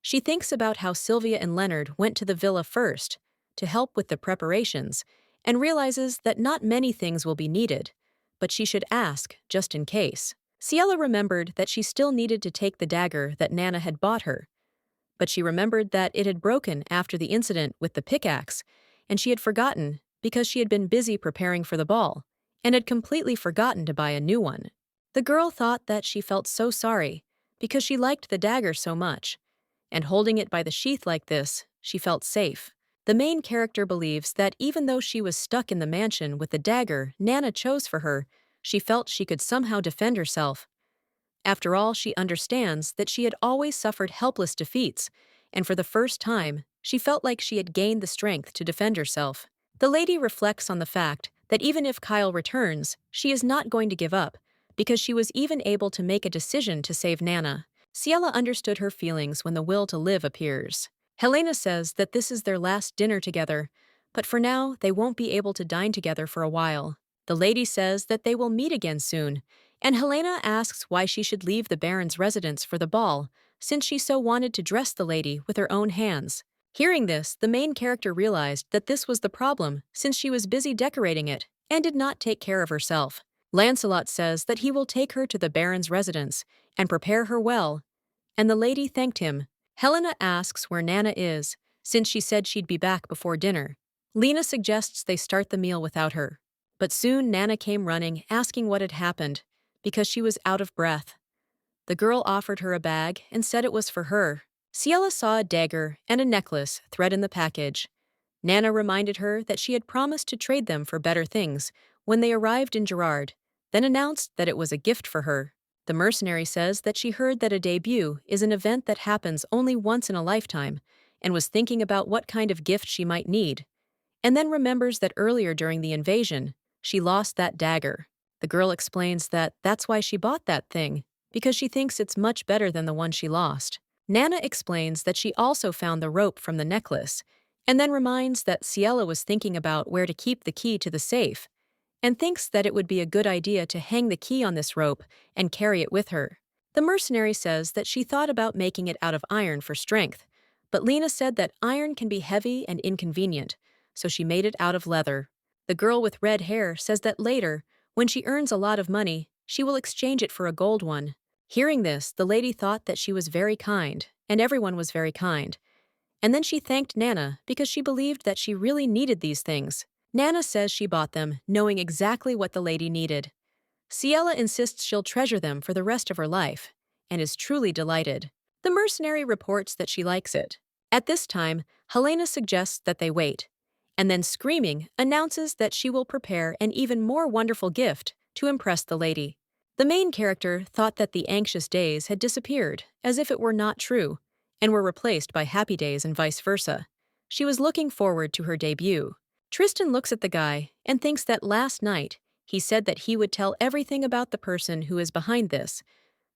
She thinks about how Sylvia and Leonard went to the villa first to help with the preparations and realizes that not many things will be needed, but she should ask just in case. Ciela remembered that she still needed to take the dagger that Nana had bought her, but she remembered that it had broken after the incident with the pickaxe, and she had forgotten because she had been busy preparing for the ball and had completely forgotten to buy a new one. The girl thought that she felt so sorry because she liked the dagger so much, and holding it by the sheath like this, she felt safe. The main character believes that even though she was stuck in the mansion with the dagger Nana chose for her, she felt she could somehow defend herself. After all, she understands that she had always suffered helpless defeats, and for the first time, she felt like she had gained the strength to defend herself. The lady reflects on the fact that even if Kyle returns, she is not going to give up, because she was even able to make a decision to save Nana. Ciela understood her feelings when the will to live appears. Helena says that this is their last dinner together, but for now, they won't be able to dine together for a while. The lady says that they will meet again soon, and Helena asks why she should leave the Baron's residence for the ball, since she so wanted to dress the lady with her own hands. Hearing this, the main character realized that this was the problem, since she was busy decorating it and did not take care of herself. Lancelot says that he will take her to the Baron's residence and prepare her well, and the lady thanked him. Helena asks where Nana is, since she said she'd be back before dinner. Lena suggests they start the meal without her. But soon Nana came running, asking what had happened, because she was out of breath. The girl offered her a bag and said it was for her. Ciela saw a dagger and a necklace thread in the package. Nana reminded her that she had promised to trade them for better things when they arrived in Gerard, then announced that it was a gift for her. The mercenary says that she heard that a debut is an event that happens only once in a lifetime, and was thinking about what kind of gift she might need, and then remembers that earlier during the invasion, she lost that dagger. The girl explains that that's why she bought that thing, because she thinks it's much better than the one she lost. Nana explains that she also found the rope from the necklace, and then reminds that Ciela was thinking about where to keep the key to the safe, and thinks that it would be a good idea to hang the key on this rope and carry it with her. The mercenary says that she thought about making it out of iron for strength, but Lena said that iron can be heavy and inconvenient, so she made it out of leather. The girl with red hair says that later, when she earns a lot of money, she will exchange it for a gold one. Hearing this, the lady thought that she was very kind, and everyone was very kind. And then she thanked Nana because she believed that she really needed these things. Nana says she bought them, knowing exactly what the lady needed. Ciela insists she'll treasure them for the rest of her life, and is truly delighted. The mercenary reports that she likes it. At this time, Helena suggests that they wait, and then screaming, announces that she will prepare an even more wonderful gift to impress the lady. The main character thought that the anxious days had disappeared, as if it were not true, and were replaced by happy days and vice versa. She was looking forward to her debut. Tristan looks at the guy and thinks that last night he said that he would tell everything about the person who is behind this,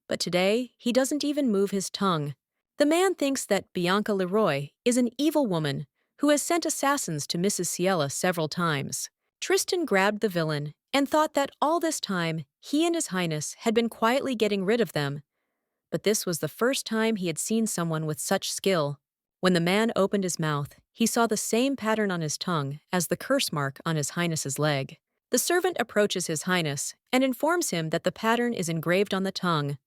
but today he doesn't even move his tongue. The man thinks that Bianca Leroy is an evil woman who has sent assassins to Mrs. Ciela several times. Tristan grabbed the villain and thought that all this time he and His Highness had been quietly getting rid of them, but this was the first time he had seen someone with such skill. When the man opened his mouth, he saw the same pattern on his tongue as the curse mark on His Highness's leg. The servant approaches His Highness and informs him that the pattern is engraved on the tongue.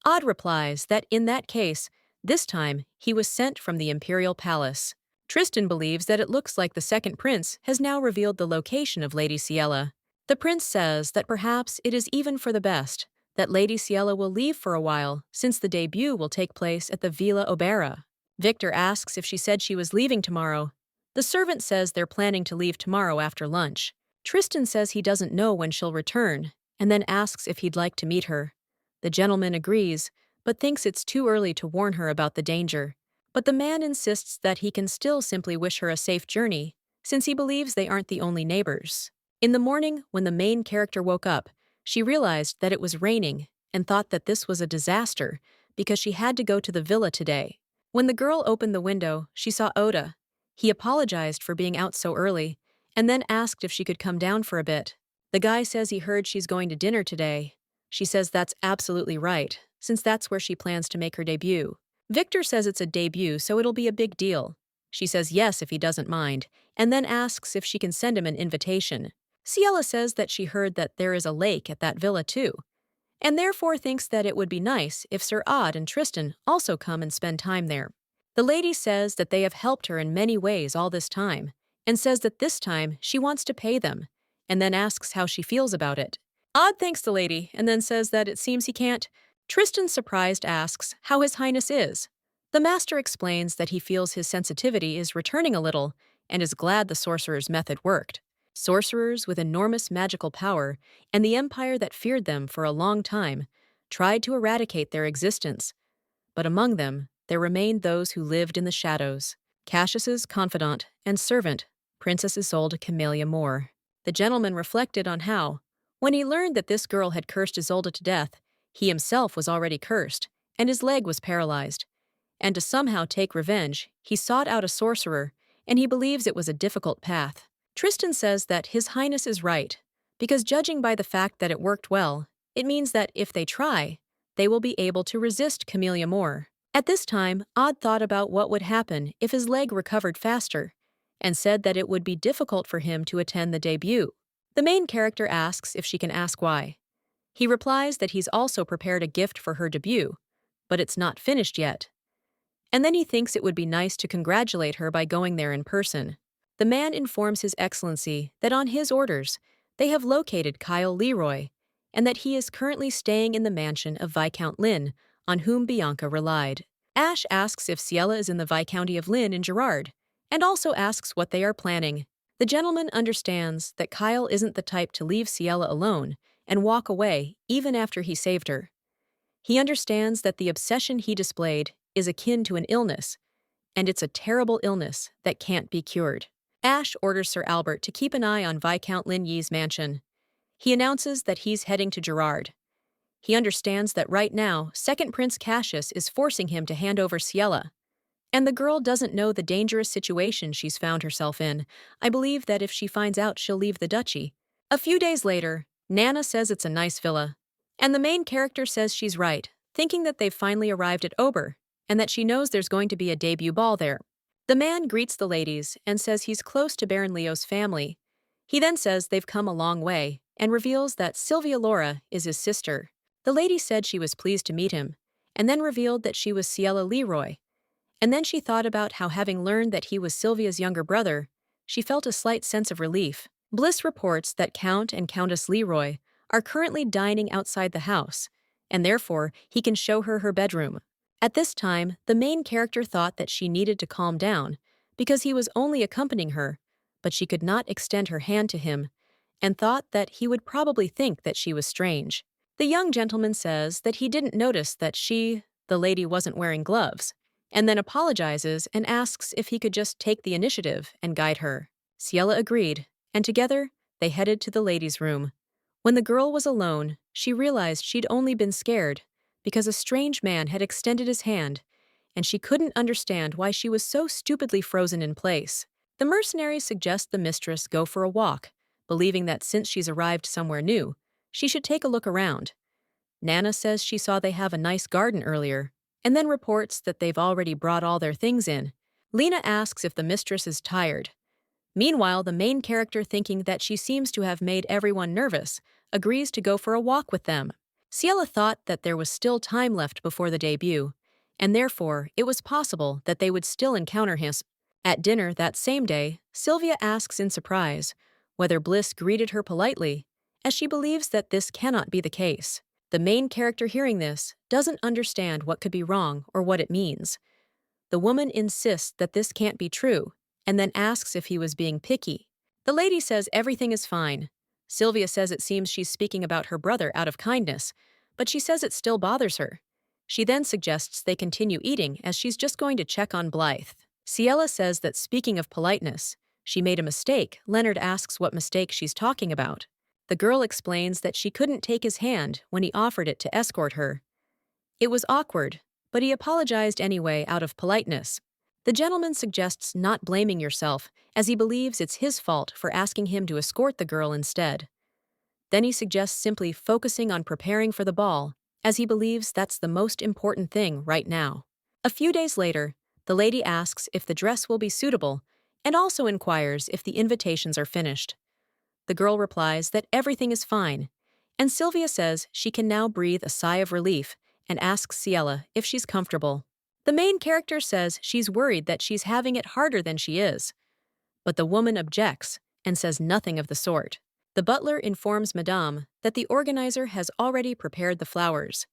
Odd replies that in that case, this time he was sent from the imperial palace. Tristan believes that it looks like the second prince has now revealed the location of Lady Ciela. The prince says that perhaps it is even for the best that Lady Ciela will leave for a while since the debut will take place at the Villa Obera. Victor asks if she said she was leaving tomorrow. The servant says they're planning to leave tomorrow after lunch. Tristan says he doesn't know when she'll return, and then asks if he'd like to meet her. The gentleman agrees, but thinks it's too early to warn her about the danger. But the man insists that he can still simply wish her a safe journey, since he believes they aren't the only neighbors. In the morning, when the main character woke up, she realized that it was raining and thought that this was a disaster because she had to go to the villa today. When the girl opened the window, she saw Oda. He apologized for being out so early and then asked if she could come down for a bit. The guy says he heard she's going to dinner today. She says that's absolutely right, since that's where she plans to make her debut. Victor says it's a debut, so it'll be a big deal. She says yes if he doesn't mind, and then asks if she can send him an invitation. Ciela says that she heard that there is a lake at that villa too, and therefore thinks that it would be nice if Sir Odd and Tristan also come and spend time there. The lady says that they have helped her in many ways all this time, and says that this time she wants to pay them, and then asks how she feels about it. Odd thanks the lady, and then says that it seems he can't. Tristan, surprised, asks how His Highness is. The master explains that he feels his sensitivity is returning a little, and is glad the sorcerer's method worked. Sorcerers with enormous magical power, and the empire that feared them for a long time, tried to eradicate their existence. But among them, there remained those who lived in the shadows. Cassius's confidant and servant, Princess Isolde Camellia Moore. The gentleman reflected on how, when he learned that this girl had cursed Isolde to death, he himself was already cursed, and his leg was paralyzed. And to somehow take revenge, he sought out a sorcerer, and he believes it was a difficult path. Tristan says that His Highness is right, because judging by the fact that it worked well, it means that if they try, they will be able to resist Camellia Moore. At this time, Odd thought about what would happen if his leg recovered faster, and said that it would be difficult for him to attend the debut. The main character asks if she can ask why. He replies that he's also prepared a gift for her debut, but it's not finished yet. And then he thinks it would be nice to congratulate her by going there in person. The man informs His Excellency that on his orders, they have located Kyle Leroy, and that he is currently staying in the mansion of Viscount Lynn, on whom Bianca relied. Ash asks if Ciela is in the Viscounty of Lynn in Gerard, and also asks what they are planning. The gentleman understands that Kyle isn't the type to leave Ciela alone and walk away even after he saved her. He understands that the obsession he displayed is akin to an illness, and it's a terrible illness that can't be cured. Ash orders Sir Albert to keep an eye on Viscount Lin Yi's mansion. He announces that he's heading to Gerard. He understands that right now, Second Prince Cassius is forcing him to hand over Ciela. And the girl doesn't know the dangerous situation she's found herself in. I believe that if she finds out, she'll leave the duchy. A few days later, Nana says it's a nice villa. And the main character says she's right, thinking that they've finally arrived at Ober, and that she knows there's going to be a debut ball there. The man greets the ladies and says he's close to Baron Leo's family. He then says they've come a long way and reveals that Sylvia Laura is his sister. The lady said she was pleased to meet him, and then revealed that she was Ciela Leroy. And then she thought about how, having learned that he was Sylvia's younger brother, she felt a slight sense of relief. Bliss reports that Count and Countess Leroy are currently dining outside the house, and therefore he can show her her bedroom. At this time, the main character thought that she needed to calm down because he was only accompanying her, but she could not extend her hand to him, and thought that he would probably think that she was strange. The young gentleman says that he didn't notice that she, the lady, wasn't wearing gloves, and then apologizes and asks if he could just take the initiative and guide her. Ciela agreed, and together they headed to the ladies' room. When the girl was alone, she realized she'd only been scared because a strange man had extended his hand, and she couldn't understand why she was so stupidly frozen in place. The mercenaries suggest the mistress go for a walk, believing that since she's arrived somewhere new, she should take a look around. Nana says she saw they have a nice garden earlier, and then reports that they've already brought all their things in. Lena asks if the mistress is tired. Meanwhile, the main character, thinking that she seems to have made everyone nervous, agrees to go for a walk with them. Ciela thought that there was still time left before the debut, and therefore it was possible that they would still encounter him. At dinner that same day, Sylvia asks in surprise whether Bliss greeted her politely, as she believes that this cannot be the case. The main character, hearing this, doesn't understand what could be wrong or what it means. The woman insists that this can't be true, and then asks if he was being picky. The lady says everything is fine. Sylvia says it seems she's speaking about her brother out of kindness, but she says it still bothers her. She then suggests they continue eating, as she's just going to check on Blythe. Ciela says that, speaking of politeness, she made a mistake. Leonard asks what mistake she's talking about. The girl explains that she couldn't take his hand when he offered it to escort her. It was awkward, but he apologized anyway out of politeness. The gentleman suggests not blaming yourself, as he believes it's his fault for asking him to escort the girl instead. Then he suggests simply focusing on preparing for the ball, as he believes that's the most important thing right now. A few days later, the lady asks if the dress will be suitable, and also inquires if the invitations are finished. The girl replies that everything is fine, and Sylvia says she can now breathe a sigh of relief and asks Ciela if she's comfortable. The main character says she's worried that she's having it harder than she is, but the woman objects and says nothing of the sort. The butler informs Madame that the organizer has already prepared the flowers.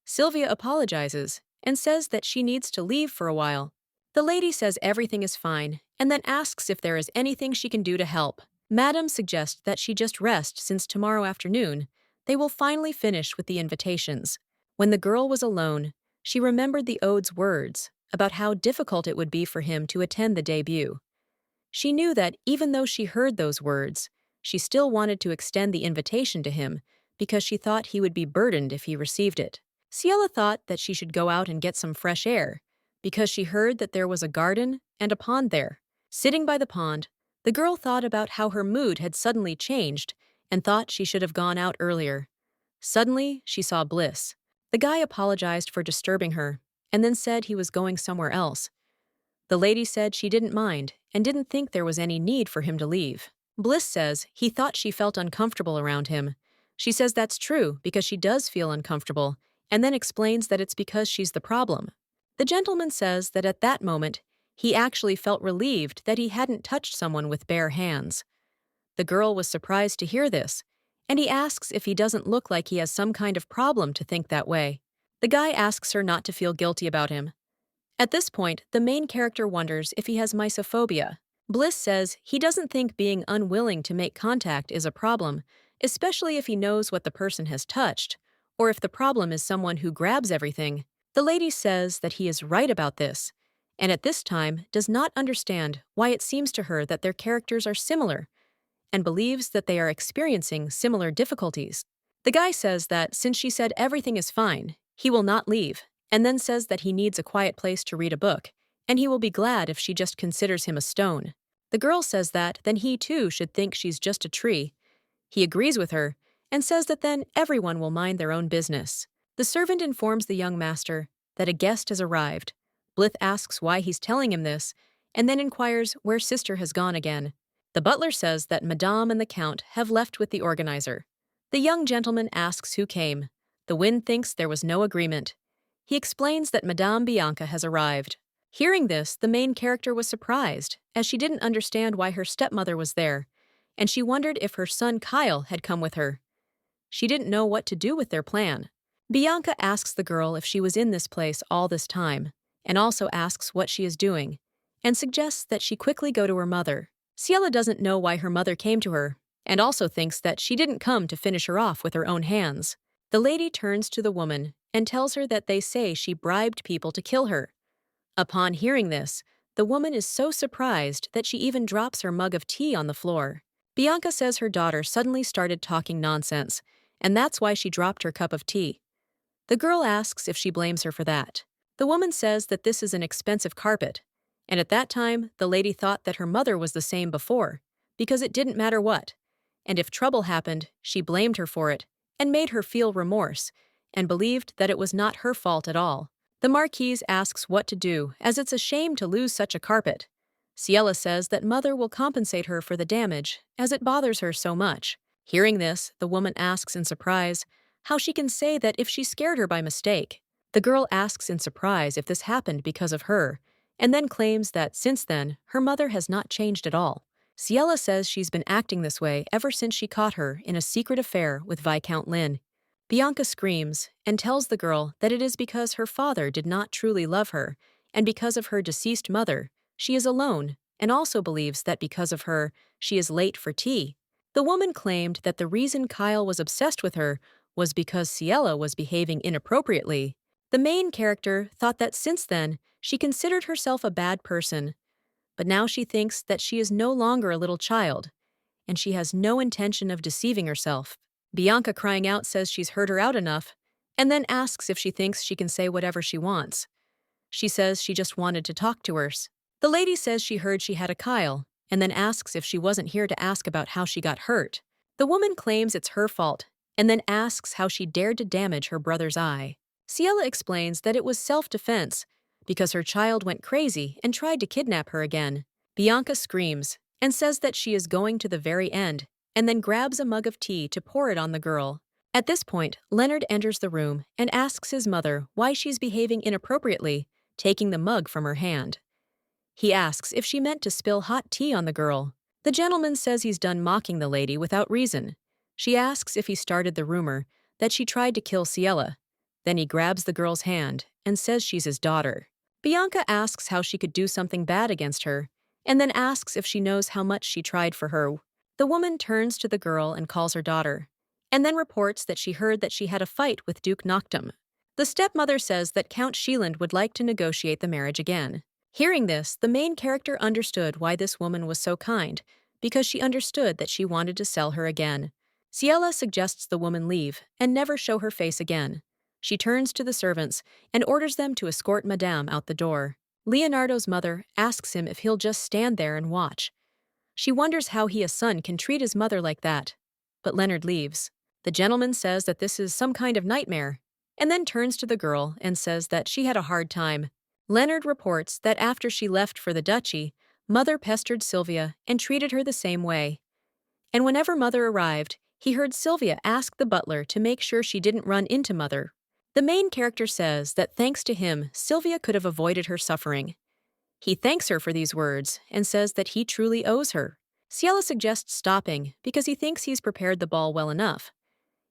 Sylvia apologizes and says that she needs to leave for a while. The lady says everything is fine and then asks if there is anything she can do to help. Madame suggests that she just rest, since tomorrow afternoon they will finally finish with the invitations. When the girl was alone, she remembered the ode's words about how difficult it would be for him to attend the debut. She knew that even though she heard those words, she still wanted to extend the invitation to him because she thought he would be burdened if he received it. Ciela thought that she should go out and get some fresh air because she heard that there was a garden and a pond there. Sitting by the pond, the girl thought about how her mood had suddenly changed and thought she should have gone out earlier. Suddenly, she saw Bliss. The guy apologized for disturbing her and then said he was going somewhere else. The lady said she didn't mind and didn't think there was any need for him to leave. Bliss says he thought she felt uncomfortable around him. She says that's true because she does feel uncomfortable, and then explains that it's because she's the problem. The gentleman says that at that moment, he actually felt relieved that he hadn't touched someone with bare hands. The girl was surprised to hear this, and he asks if he doesn't look like he has some kind of problem to think that way. The guy asks her not to feel guilty about him. At this point, the main character wonders if he has mysophobia. Bliss says he doesn't think being unwilling to make contact is a problem, especially if he knows what the person has touched, or if the problem is someone who grabs everything. The lady says that he is right about this, and at this time does not understand why it seems to her that their characters are similar, and believes that they are experiencing similar difficulties. The guy says that since she said everything is fine, he will not leave, and then says that he needs a quiet place to read a book, and he will be glad if she just considers him a stone. The girl says that then he too should think she's just a tree. He agrees with her, and says that then everyone will mind their own business. The servant informs the young master that a guest has arrived. Bliss asks why he's telling him this, and then inquires where sister has gone again. The butler says that Madame and the Count have left with the organizer. The young gentleman asks who came. The wind thinks there was no agreement. He explains that Madame Bianca has arrived. Hearing this, the main character was surprised, as she didn't understand why her stepmother was there, and she wondered if her son Kyle had come with her. She didn't know what to do with their plan. Bianca asks the girl if she was in this place all this time, and also asks what she is doing, and suggests that she quickly go to her mother. Ciela doesn't know why her mother came to her, and also thinks that she didn't come to finish her off with her own hands. The lady turns to the woman and tells her that they say she bribed people to kill her. Upon hearing this, the woman is so surprised that she even drops her mug of tea on the floor. Bianca says her daughter suddenly started talking nonsense, and that's why she dropped her cup of tea. The girl asks if she blames her for that. The woman says that this is an expensive carpet, and at that time, the lady thought that her mother was the same before, because it didn't matter what, and if trouble happened, she blamed her for it, and made her feel remorse, and believed that it was not her fault at all. The Marquise asks what to do, as it's a shame to lose such a carpet. Ciela says that mother will compensate her for the damage, as it bothers her so much. Hearing this, the woman asks in surprise how she can say that if she scared her by mistake. The girl asks in surprise if this happened because of her, and then claims that since then, her mother has not changed at all. Ciela says she's been acting this way ever since she caught her in a secret affair with Viscount Lin. Bianca screams and tells the girl that it is because her father did not truly love her, and because of her deceased mother, she is alone, and also believes that because of her, she is late for tea. The woman claimed that the reason Kyle was obsessed with her was because Ciela was behaving inappropriately. The main character thought that since then, she considered herself a bad person, but now she thinks that she is no longer a little child, and she has no intention of deceiving herself. Bianca crying out says she's heard her out enough, and then asks if she thinks she can say whatever she wants. She says she just wanted to talk to her. The lady says she heard she had a Kyle, and then asks if she wasn't here to ask about how she got hurt. The woman claims it's her fault, and then asks how she dared to damage her brother's eye. Ciela explains that it was self-defense, because her child went crazy and tried to kidnap her again. Bianca screams and says that she is going to the very end, and then grabs a mug of tea to pour it on the girl. At this point, Leonard enters the room and asks his mother why she's behaving inappropriately, taking the mug from her hand. He asks if she meant to spill hot tea on the girl. The gentleman says he's done mocking the lady without reason. She asks if he started the rumor that she tried to kill Ciela. Then he grabs the girl's hand and says she's his daughter. Bianca asks how she could do something bad against her, and then asks if she knows how much she tried for her. The woman turns to the girl and calls her daughter, and then reports that she heard that she had a fight with Duke Noctum. The stepmother says that Count Shieland would like to negotiate the marriage again. Hearing this, the main character understood why this woman was so kind, because she understood that she wanted to sell her again. Ciela suggests the woman leave and never show her face again. She turns to the servants and orders them to escort Madame out the door. Leonardo's mother asks him if he'll just stand there and watch. She wonders how he, a son, can treat his mother like that. But Leonard leaves. The gentleman says that this is some kind of nightmare, and then turns to the girl and says that she had a hard time. Leonard reports that after she left for the duchy, Mother pestered Sylvia and treated her the same way. And whenever Mother arrived, he heard Sylvia ask the butler to make sure she didn't run into Mother. The main character says that thanks to him, Sylvia could have avoided her suffering. He thanks her for these words and says that he truly owes her. Ciela suggests stopping because he thinks he's prepared the ball well enough.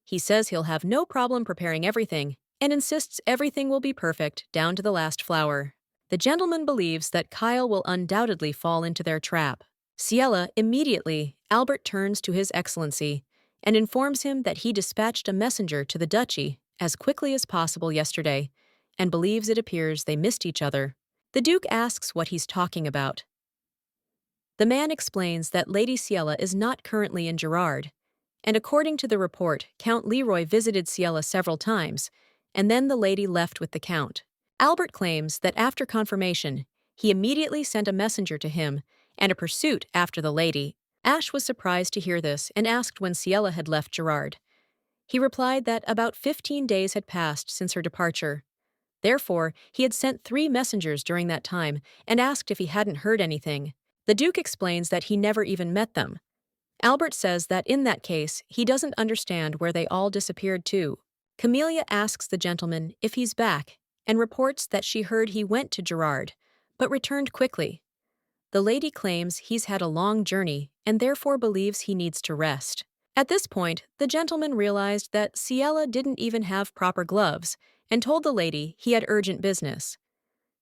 He says he'll have no problem preparing everything and insists everything will be perfect down to the last flower. The gentleman believes that Kyle will undoubtedly fall into their trap. Ciela immediately, Albert turns to His Excellency and informs him that he dispatched a messenger to the duchy as quickly as possible yesterday, and believes it appears they missed each other. The Duke asks what he's talking about. The man explains that Lady Ciela is not currently in Girard, and according to the report, Count Leroy visited Ciela several times, and then the lady left with the Count. Albert claims that after confirmation, he immediately sent a messenger to him and a pursuit after the lady. Ash was surprised to hear this and asked when Ciela had left Girard. He replied that about 15 days had passed since her departure. Therefore, he had sent 3 messengers during that time and asked if he hadn't heard anything. The Duke explains that he never even met them. Albert says that in that case, he doesn't understand where they all disappeared to. Camelia asks the gentleman if he's back and reports that she heard he went to Girard, but returned quickly. The lady claims he's had a long journey and therefore believes he needs to rest. At this point, the gentleman realized that Ciela didn't even have proper gloves and told the lady he had urgent business.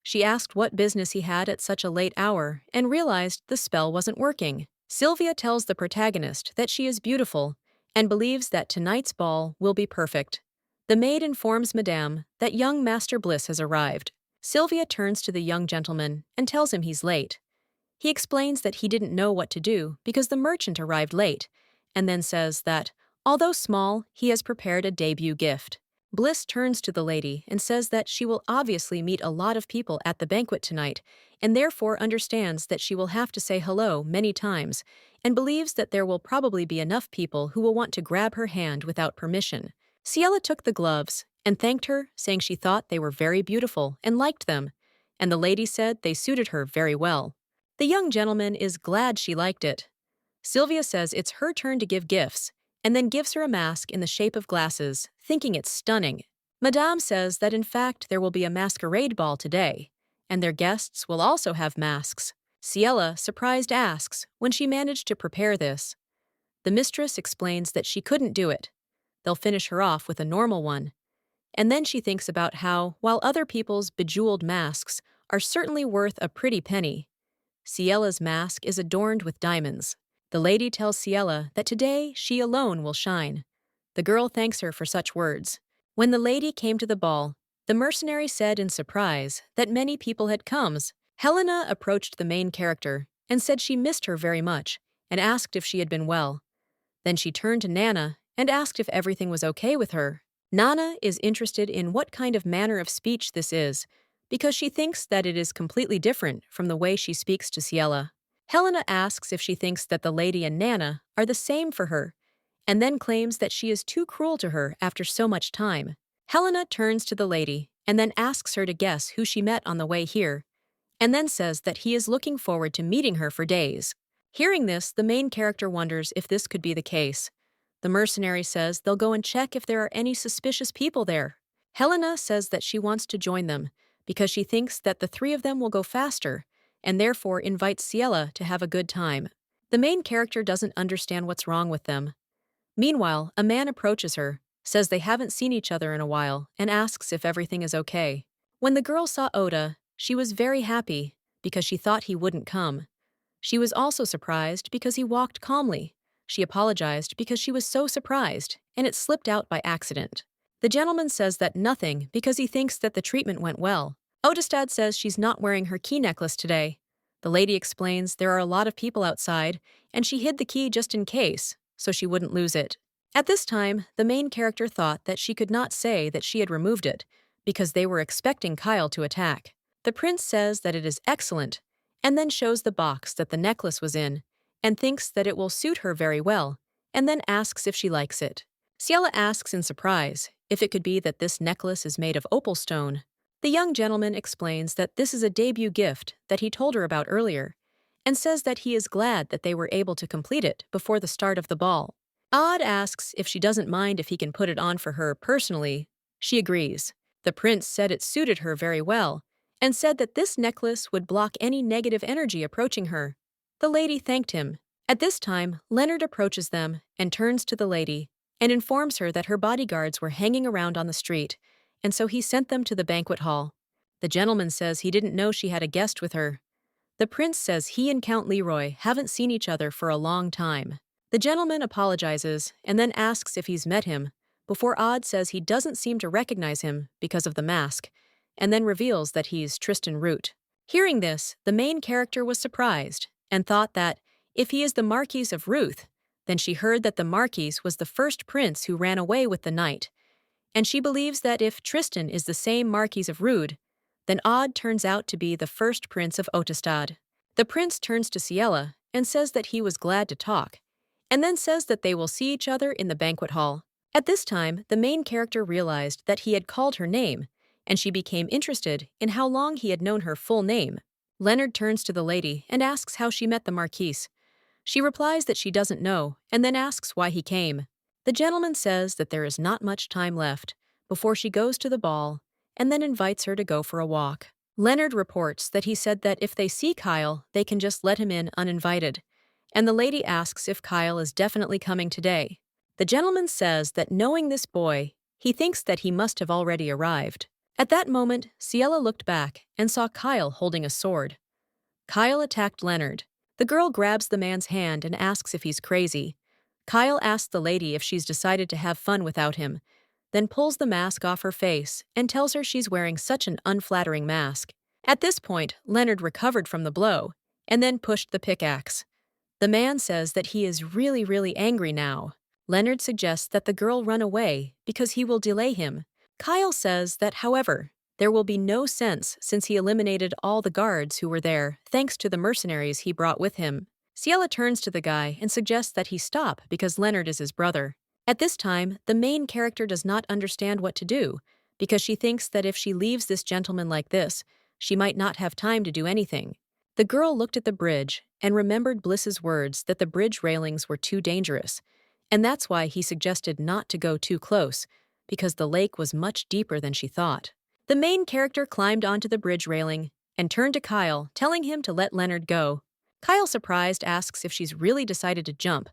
She asked what business he had at such a late hour and realized the spell wasn't working. Sylvia tells the protagonist that she is beautiful and believes that tonight's ball will be perfect. The maid informs Madame that young Master Bliss has arrived. Sylvia turns to the young gentleman and tells him he's late. He explains that he didn't know what to do because the merchant arrived late, and then says that, although small, he has prepared a debut gift. Bliss turns to the lady and says that she will obviously meet a lot of people at the banquet tonight, and therefore understands that she will have to say hello many times, and believes that there will probably be enough people who will want to grab her hand without permission. Ciela took the gloves and thanked her, saying she thought they were very beautiful and liked them, and the lady said they suited her very well. The young gentleman is glad she liked it. Sylvia says it's her turn to give gifts, and then gives her a mask in the shape of glasses, thinking it's stunning. Madame says that in fact there will be a masquerade ball today, and their guests will also have masks. Ciela, surprised, asks when she managed to prepare this. The mistress explains that she couldn't do it. They'll finish her off with a normal one. And then she thinks about how, while other people's bejeweled masks are certainly worth a pretty penny, Ciela's mask is adorned with diamonds. The lady tells Ciela that today she alone will shine. The girl thanks her for such words. When the lady came to the ball, the mercenary said in surprise that many people had come. Helena approached the main character and said she missed her very much and asked if she had been well. Then she turned to Nana and asked if everything was okay with her. Nana is interested in what kind of manner of speech this is, because she thinks that it is completely different from the way she speaks to Ciela. Helena asks if she thinks that the lady and Nana are the same for her, and then claims that she is too cruel to her after so much time. Helena turns to the lady and then asks her to guess who she met on the way here, and then says that he is looking forward to meeting her for days. Hearing this, the main character wonders if this could be the case. The mercenary says they'll go and check if there are any suspicious people there. Helena says that she wants to join them because she thinks that the three of them will go faster, and therefore invites Ciela to have a good time. The main character doesn't understand what's wrong with them. Meanwhile, a man approaches her, says they haven't seen each other in a while, and asks if everything is okay. When the girl saw Oda, she was very happy because she thought he wouldn't come. She was also surprised because he walked calmly. She apologized because she was so surprised, and it slipped out by accident. The gentleman says that nothing because he thinks that the treatment went well. Odestad says she's not wearing her key necklace today. The lady explains there are a lot of people outside, and she hid the key just in case, so she wouldn't lose it. At this time, the main character thought that she could not say that she had removed it, because they were expecting Kyle to attack. The prince says that it is excellent, and then shows the box that the necklace was in, and thinks that it will suit her very well, and then asks if she likes it. Ciela asks in surprise if it could be that this necklace is made of opal stone. The young gentleman explains that this is a debut gift that he told her about earlier, and says that he is glad that they were able to complete it before the start of the ball. Odd asks if she doesn't mind if he can put it on for her personally. She agrees. The prince said it suited her very well, and said that this necklace would block any negative energy approaching her. The lady thanked him. At this time, Leonard approaches them and turns to the lady and informs her that her bodyguards were hanging around on the street, and so he sent them to the banquet hall. The gentleman says he didn't know she had a guest with her. The prince says he and Count Leroy haven't seen each other for a long time. The gentleman apologizes and then asks if he's met him, before Odd says he doesn't seem to recognize him because of the mask, and then reveals that he's Tristan Root. Hearing this, the main character was surprised and thought that if he is the Marquis of Ruth, then she heard that the Marquis was the first prince who ran away with the knight, and she believes that if Tristan is the same Marquis of Rude, then Odd turns out to be the first prince of Otestad. The prince turns to Ciela and says that he was glad to talk, and then says that they will see each other in the banquet hall. At this time, the main character realized that he had called her name, and she became interested in how long he had known her full name. Leonard turns to the lady and asks how she met the Marquise. She replies that she doesn't know, and then asks why he came. The gentleman says that there is not much time left before she goes to the ball, and then invites her to go for a walk. Leonard reports that he said that if they see Kyle, they can just let him in uninvited, and the lady asks if Kyle is definitely coming today. The gentleman says that knowing this boy, he thinks that he must have already arrived. At that moment, Ciela looked back and saw Kyle holding a sword. Kyle attacked Leonard. The girl grabs the man's hand and asks if he's crazy. Kyle asks the lady if she's decided to have fun without him, then pulls the mask off her face and tells her she's wearing such an unflattering mask. At this point, Leonard recovered from the blow and then pushed the pickaxe. The man says that he is really angry now. Leonard suggests that the girl run away because he will delay him. Kyle says that, however, there will be no sense since he eliminated all the guards who were there thanks to the mercenaries he brought with him. Ciela turns to the guy and suggests that he stop because Leonard is his brother. At this time, the main character does not understand what to do because she thinks that if she leaves this gentleman like this, she might not have time to do anything. The girl looked at the bridge and remembered Bliss's words that the bridge railings were too dangerous, and that's why he suggested not to go too close, because the lake was much deeper than she thought. The main character climbed onto the bridge railing and turned to Kyle, telling him to let Leonard go. Kyle, surprised, asks if she's really decided to jump,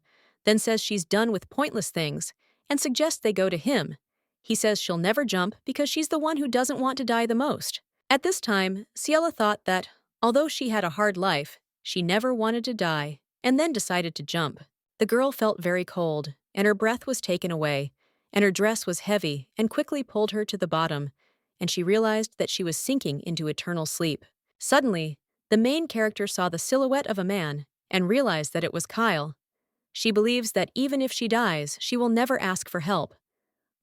then says she's done with pointless things and suggests they go to him. He says she'll never jump because she's the one who doesn't want to die the most. At this time, Ciela thought that, although she had a hard life, she never wanted to die, and then decided to jump. The girl felt very cold, and her breath was taken away, and her dress was heavy and quickly pulled her to the bottom, and she realized that she was sinking into eternal sleep. Suddenly, the main character saw the silhouette of a man and realized that it was Kyle. She believes that even if she dies, she will never ask for help.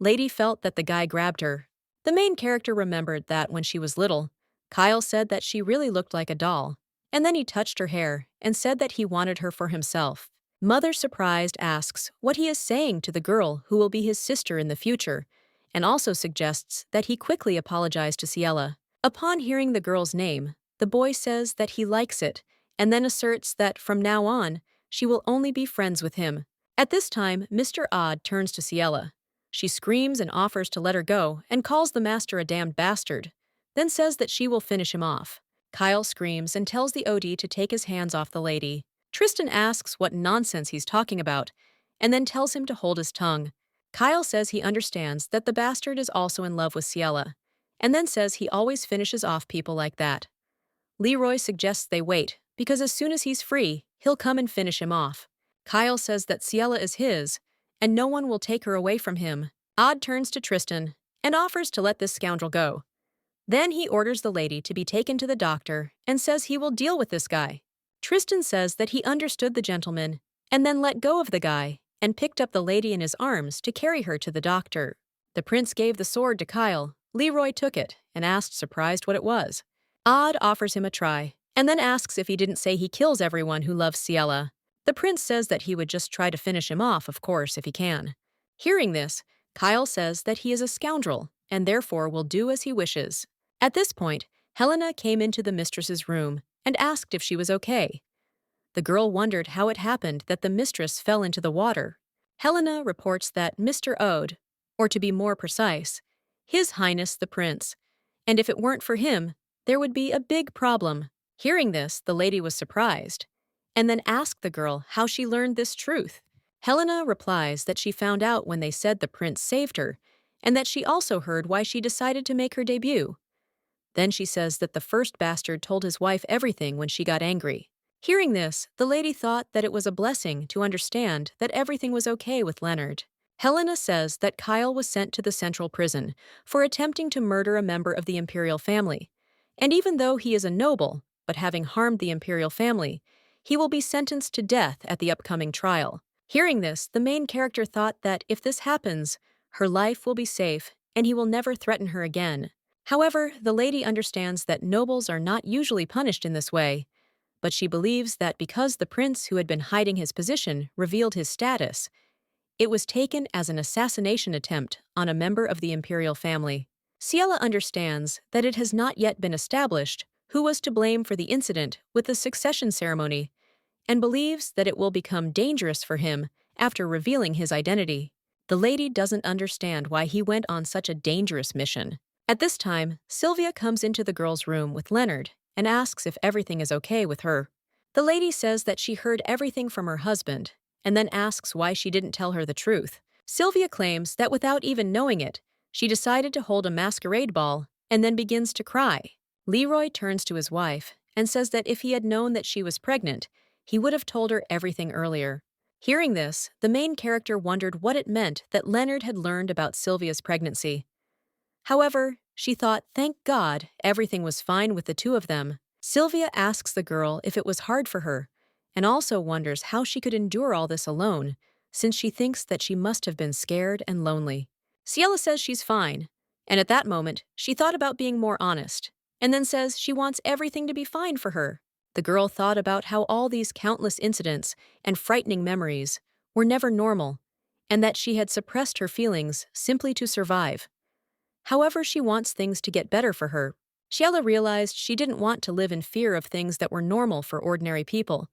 Lady felt that the guy grabbed her. The main character remembered that when she was little, Kyle said that she really looked like a doll, and then he touched her hair and said that he wanted her for himself. Mother, surprised, asks what he is saying to the girl who will be his sister in the future, and also suggests that he quickly apologize to Ciela. Upon hearing the girl's name, the boy says that he likes it, and then asserts that from now on, she will only be friends with him. At this time, Mr. Odd turns to Ciela. She screams and offers to let her go and calls the master a damned bastard, then says that she will finish him off. Kyle screams and tells the OD to take his hands off the lady. Tristan asks what nonsense he's talking about, and then tells him to hold his tongue. Kyle says he understands that the bastard is also in love with Ciela, and then says he always finishes off people like that. Leroy suggests they wait, because as soon as he's free, he'll come and finish him off. Kyle says that Ciela is his, and no one will take her away from him. Odd turns to Tristan and offers to let this scoundrel go. Then he orders the lady to be taken to the doctor and says he will deal with this guy. Tristan says that he understood the gentleman and then let go of the guy and picked up the lady in his arms to carry her to the doctor. The prince gave the sword to Kyle. Leroy took it and asked, surprised, what it was. Odd offers him a try and then asks if he didn't say he kills everyone who loves Ciela. The prince says that he would just try to finish him off, of course, if he can. Hearing this, Kyle says that he is a scoundrel and therefore will do as he wishes. At this point, Helena came into the mistress's room and asked if she was okay. The girl wondered how it happened that the mistress fell into the water. Helena reports that Mr. Ode, or to be more precise, His Highness the Prince, and if it weren't for him, there would be a big problem. Hearing this, the lady was surprised, and then asked the girl how she learned this truth. Helena replies that she found out when they said the prince saved her, and that she also heard why she decided to make her debut. Then she says that the first bastard told his wife everything when she got angry. Hearing this, the lady thought that it was a blessing to understand that everything was okay with Leonard. Helena says that Kyle was sent to the central prison for attempting to murder a member of the imperial family, and even though he is a noble, but having harmed the imperial family, he will be sentenced to death at the upcoming trial. Hearing this, the main character thought that if this happens, her life will be safe and he will never threaten her again. However, the lady understands that nobles are not usually punished in this way, but she believes that because the prince who had been hiding his position revealed his status, it was taken as an assassination attempt on a member of the imperial family. Ciela understands that it has not yet been established who was to blame for the incident with the succession ceremony, and believes that it will become dangerous for him after revealing his identity. The lady doesn't understand why he went on such a dangerous mission. At this time, Sylvia comes into the girl's room with Leonard and asks if everything is okay with her. The lady says that she heard everything from her husband and then asks why she didn't tell her the truth. Sylvia claims that without even knowing it, she decided to hold a masquerade ball and then begins to cry. Leroy turns to his wife and says that if he had known that she was pregnant, he would have told her everything earlier. Hearing this, the main character wondered what it meant that Leonard had learned about Sylvia's pregnancy. However, she thought, thank God, everything was fine with the two of them. Sylvia asks the girl if it was hard for her, and also wonders how she could endure all this alone, since she thinks that she must have been scared and lonely. Ciela says she's fine, and at that moment, she thought about being more honest, and then says she wants everything to be fine for her. The girl thought about how all these countless incidents and frightening memories were never normal, and that she had suppressed her feelings simply to survive. However, she wants things to get better for her. Sheila realized she didn't want to live in fear of things that were normal for ordinary people.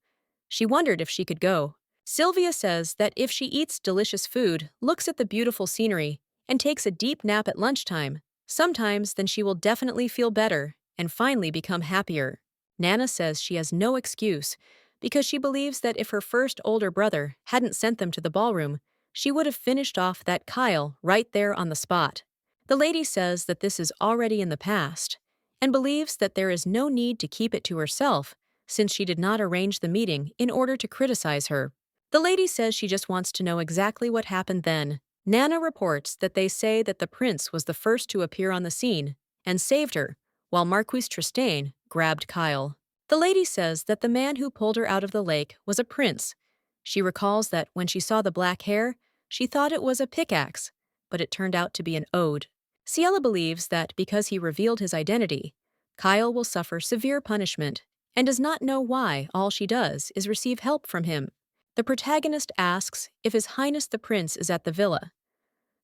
She wondered if she could go. Sylvia says that if she eats delicious food, looks at the beautiful scenery, and takes a deep nap at lunchtime, sometimes then she will definitely feel better and finally become happier. Nana says she has no excuse because she believes that if her first older brother hadn't sent them to the ballroom, she would have finished off that Kyle right there on the spot. The lady says that this is already in the past and believes that there is no need to keep it to herself since she did not arrange the meeting in order to criticize her. The lady says she just wants to know exactly what happened then. Nana reports that they say that the prince was the first to appear on the scene and saved her, while Marquise Tristane grabbed Kyle. The lady says that the man who pulled her out of the lake was a prince. She recalls that when she saw the black hair, she thought it was a pickaxe, but it turned out to be an ode. Ciela believes that because he revealed his identity, Kyle will suffer severe punishment and does not know why all she does is receive help from him. The protagonist asks if His Highness the Prince is at the villa.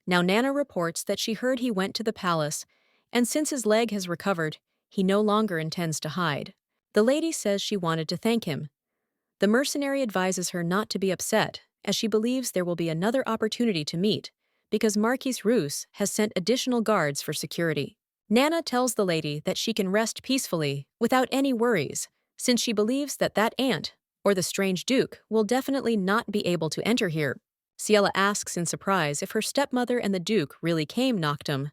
Now Nana reports that she heard he went to the palace, and since his leg has recovered, he no longer intends to hide. The lady says she wanted to thank him. The mercenary advises her not to be upset, as she believes there will be another opportunity to meet, because Marquise Roos has sent additional guards for security. Nana tells the lady that she can rest peacefully, without any worries, since she believes that that aunt, or the strange duke, will definitely not be able to enter here. Ciela asks in surprise if her stepmother and the duke really came Noctum.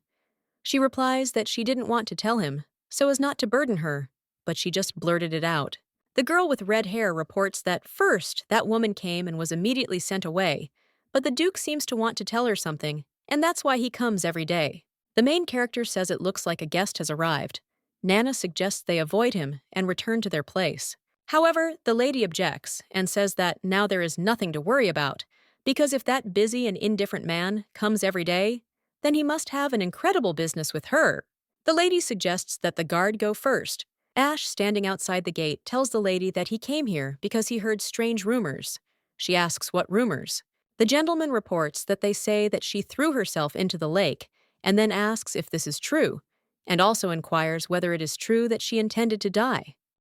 She replies that she didn't want to tell him, so as not to burden her, but she just blurted it out. The girl with red hair reports that first that woman came and was immediately sent away, but the duke seems to want to tell her something, and that's why he comes every day. The main character says it looks like a guest has arrived. Nana suggests they avoid him and return to their place. However, the lady objects and says that now there is nothing to worry about, because if that busy and indifferent man comes every day, then he must have an incredible business with her. The lady suggests that the guard go first. Ash, standing outside the gate, tells the lady that he came here because he heard strange rumors. She asks what rumors. The gentleman reports that they say that she threw herself into the lake and then asks if this is true, and also inquires whether it is true that she intended to die.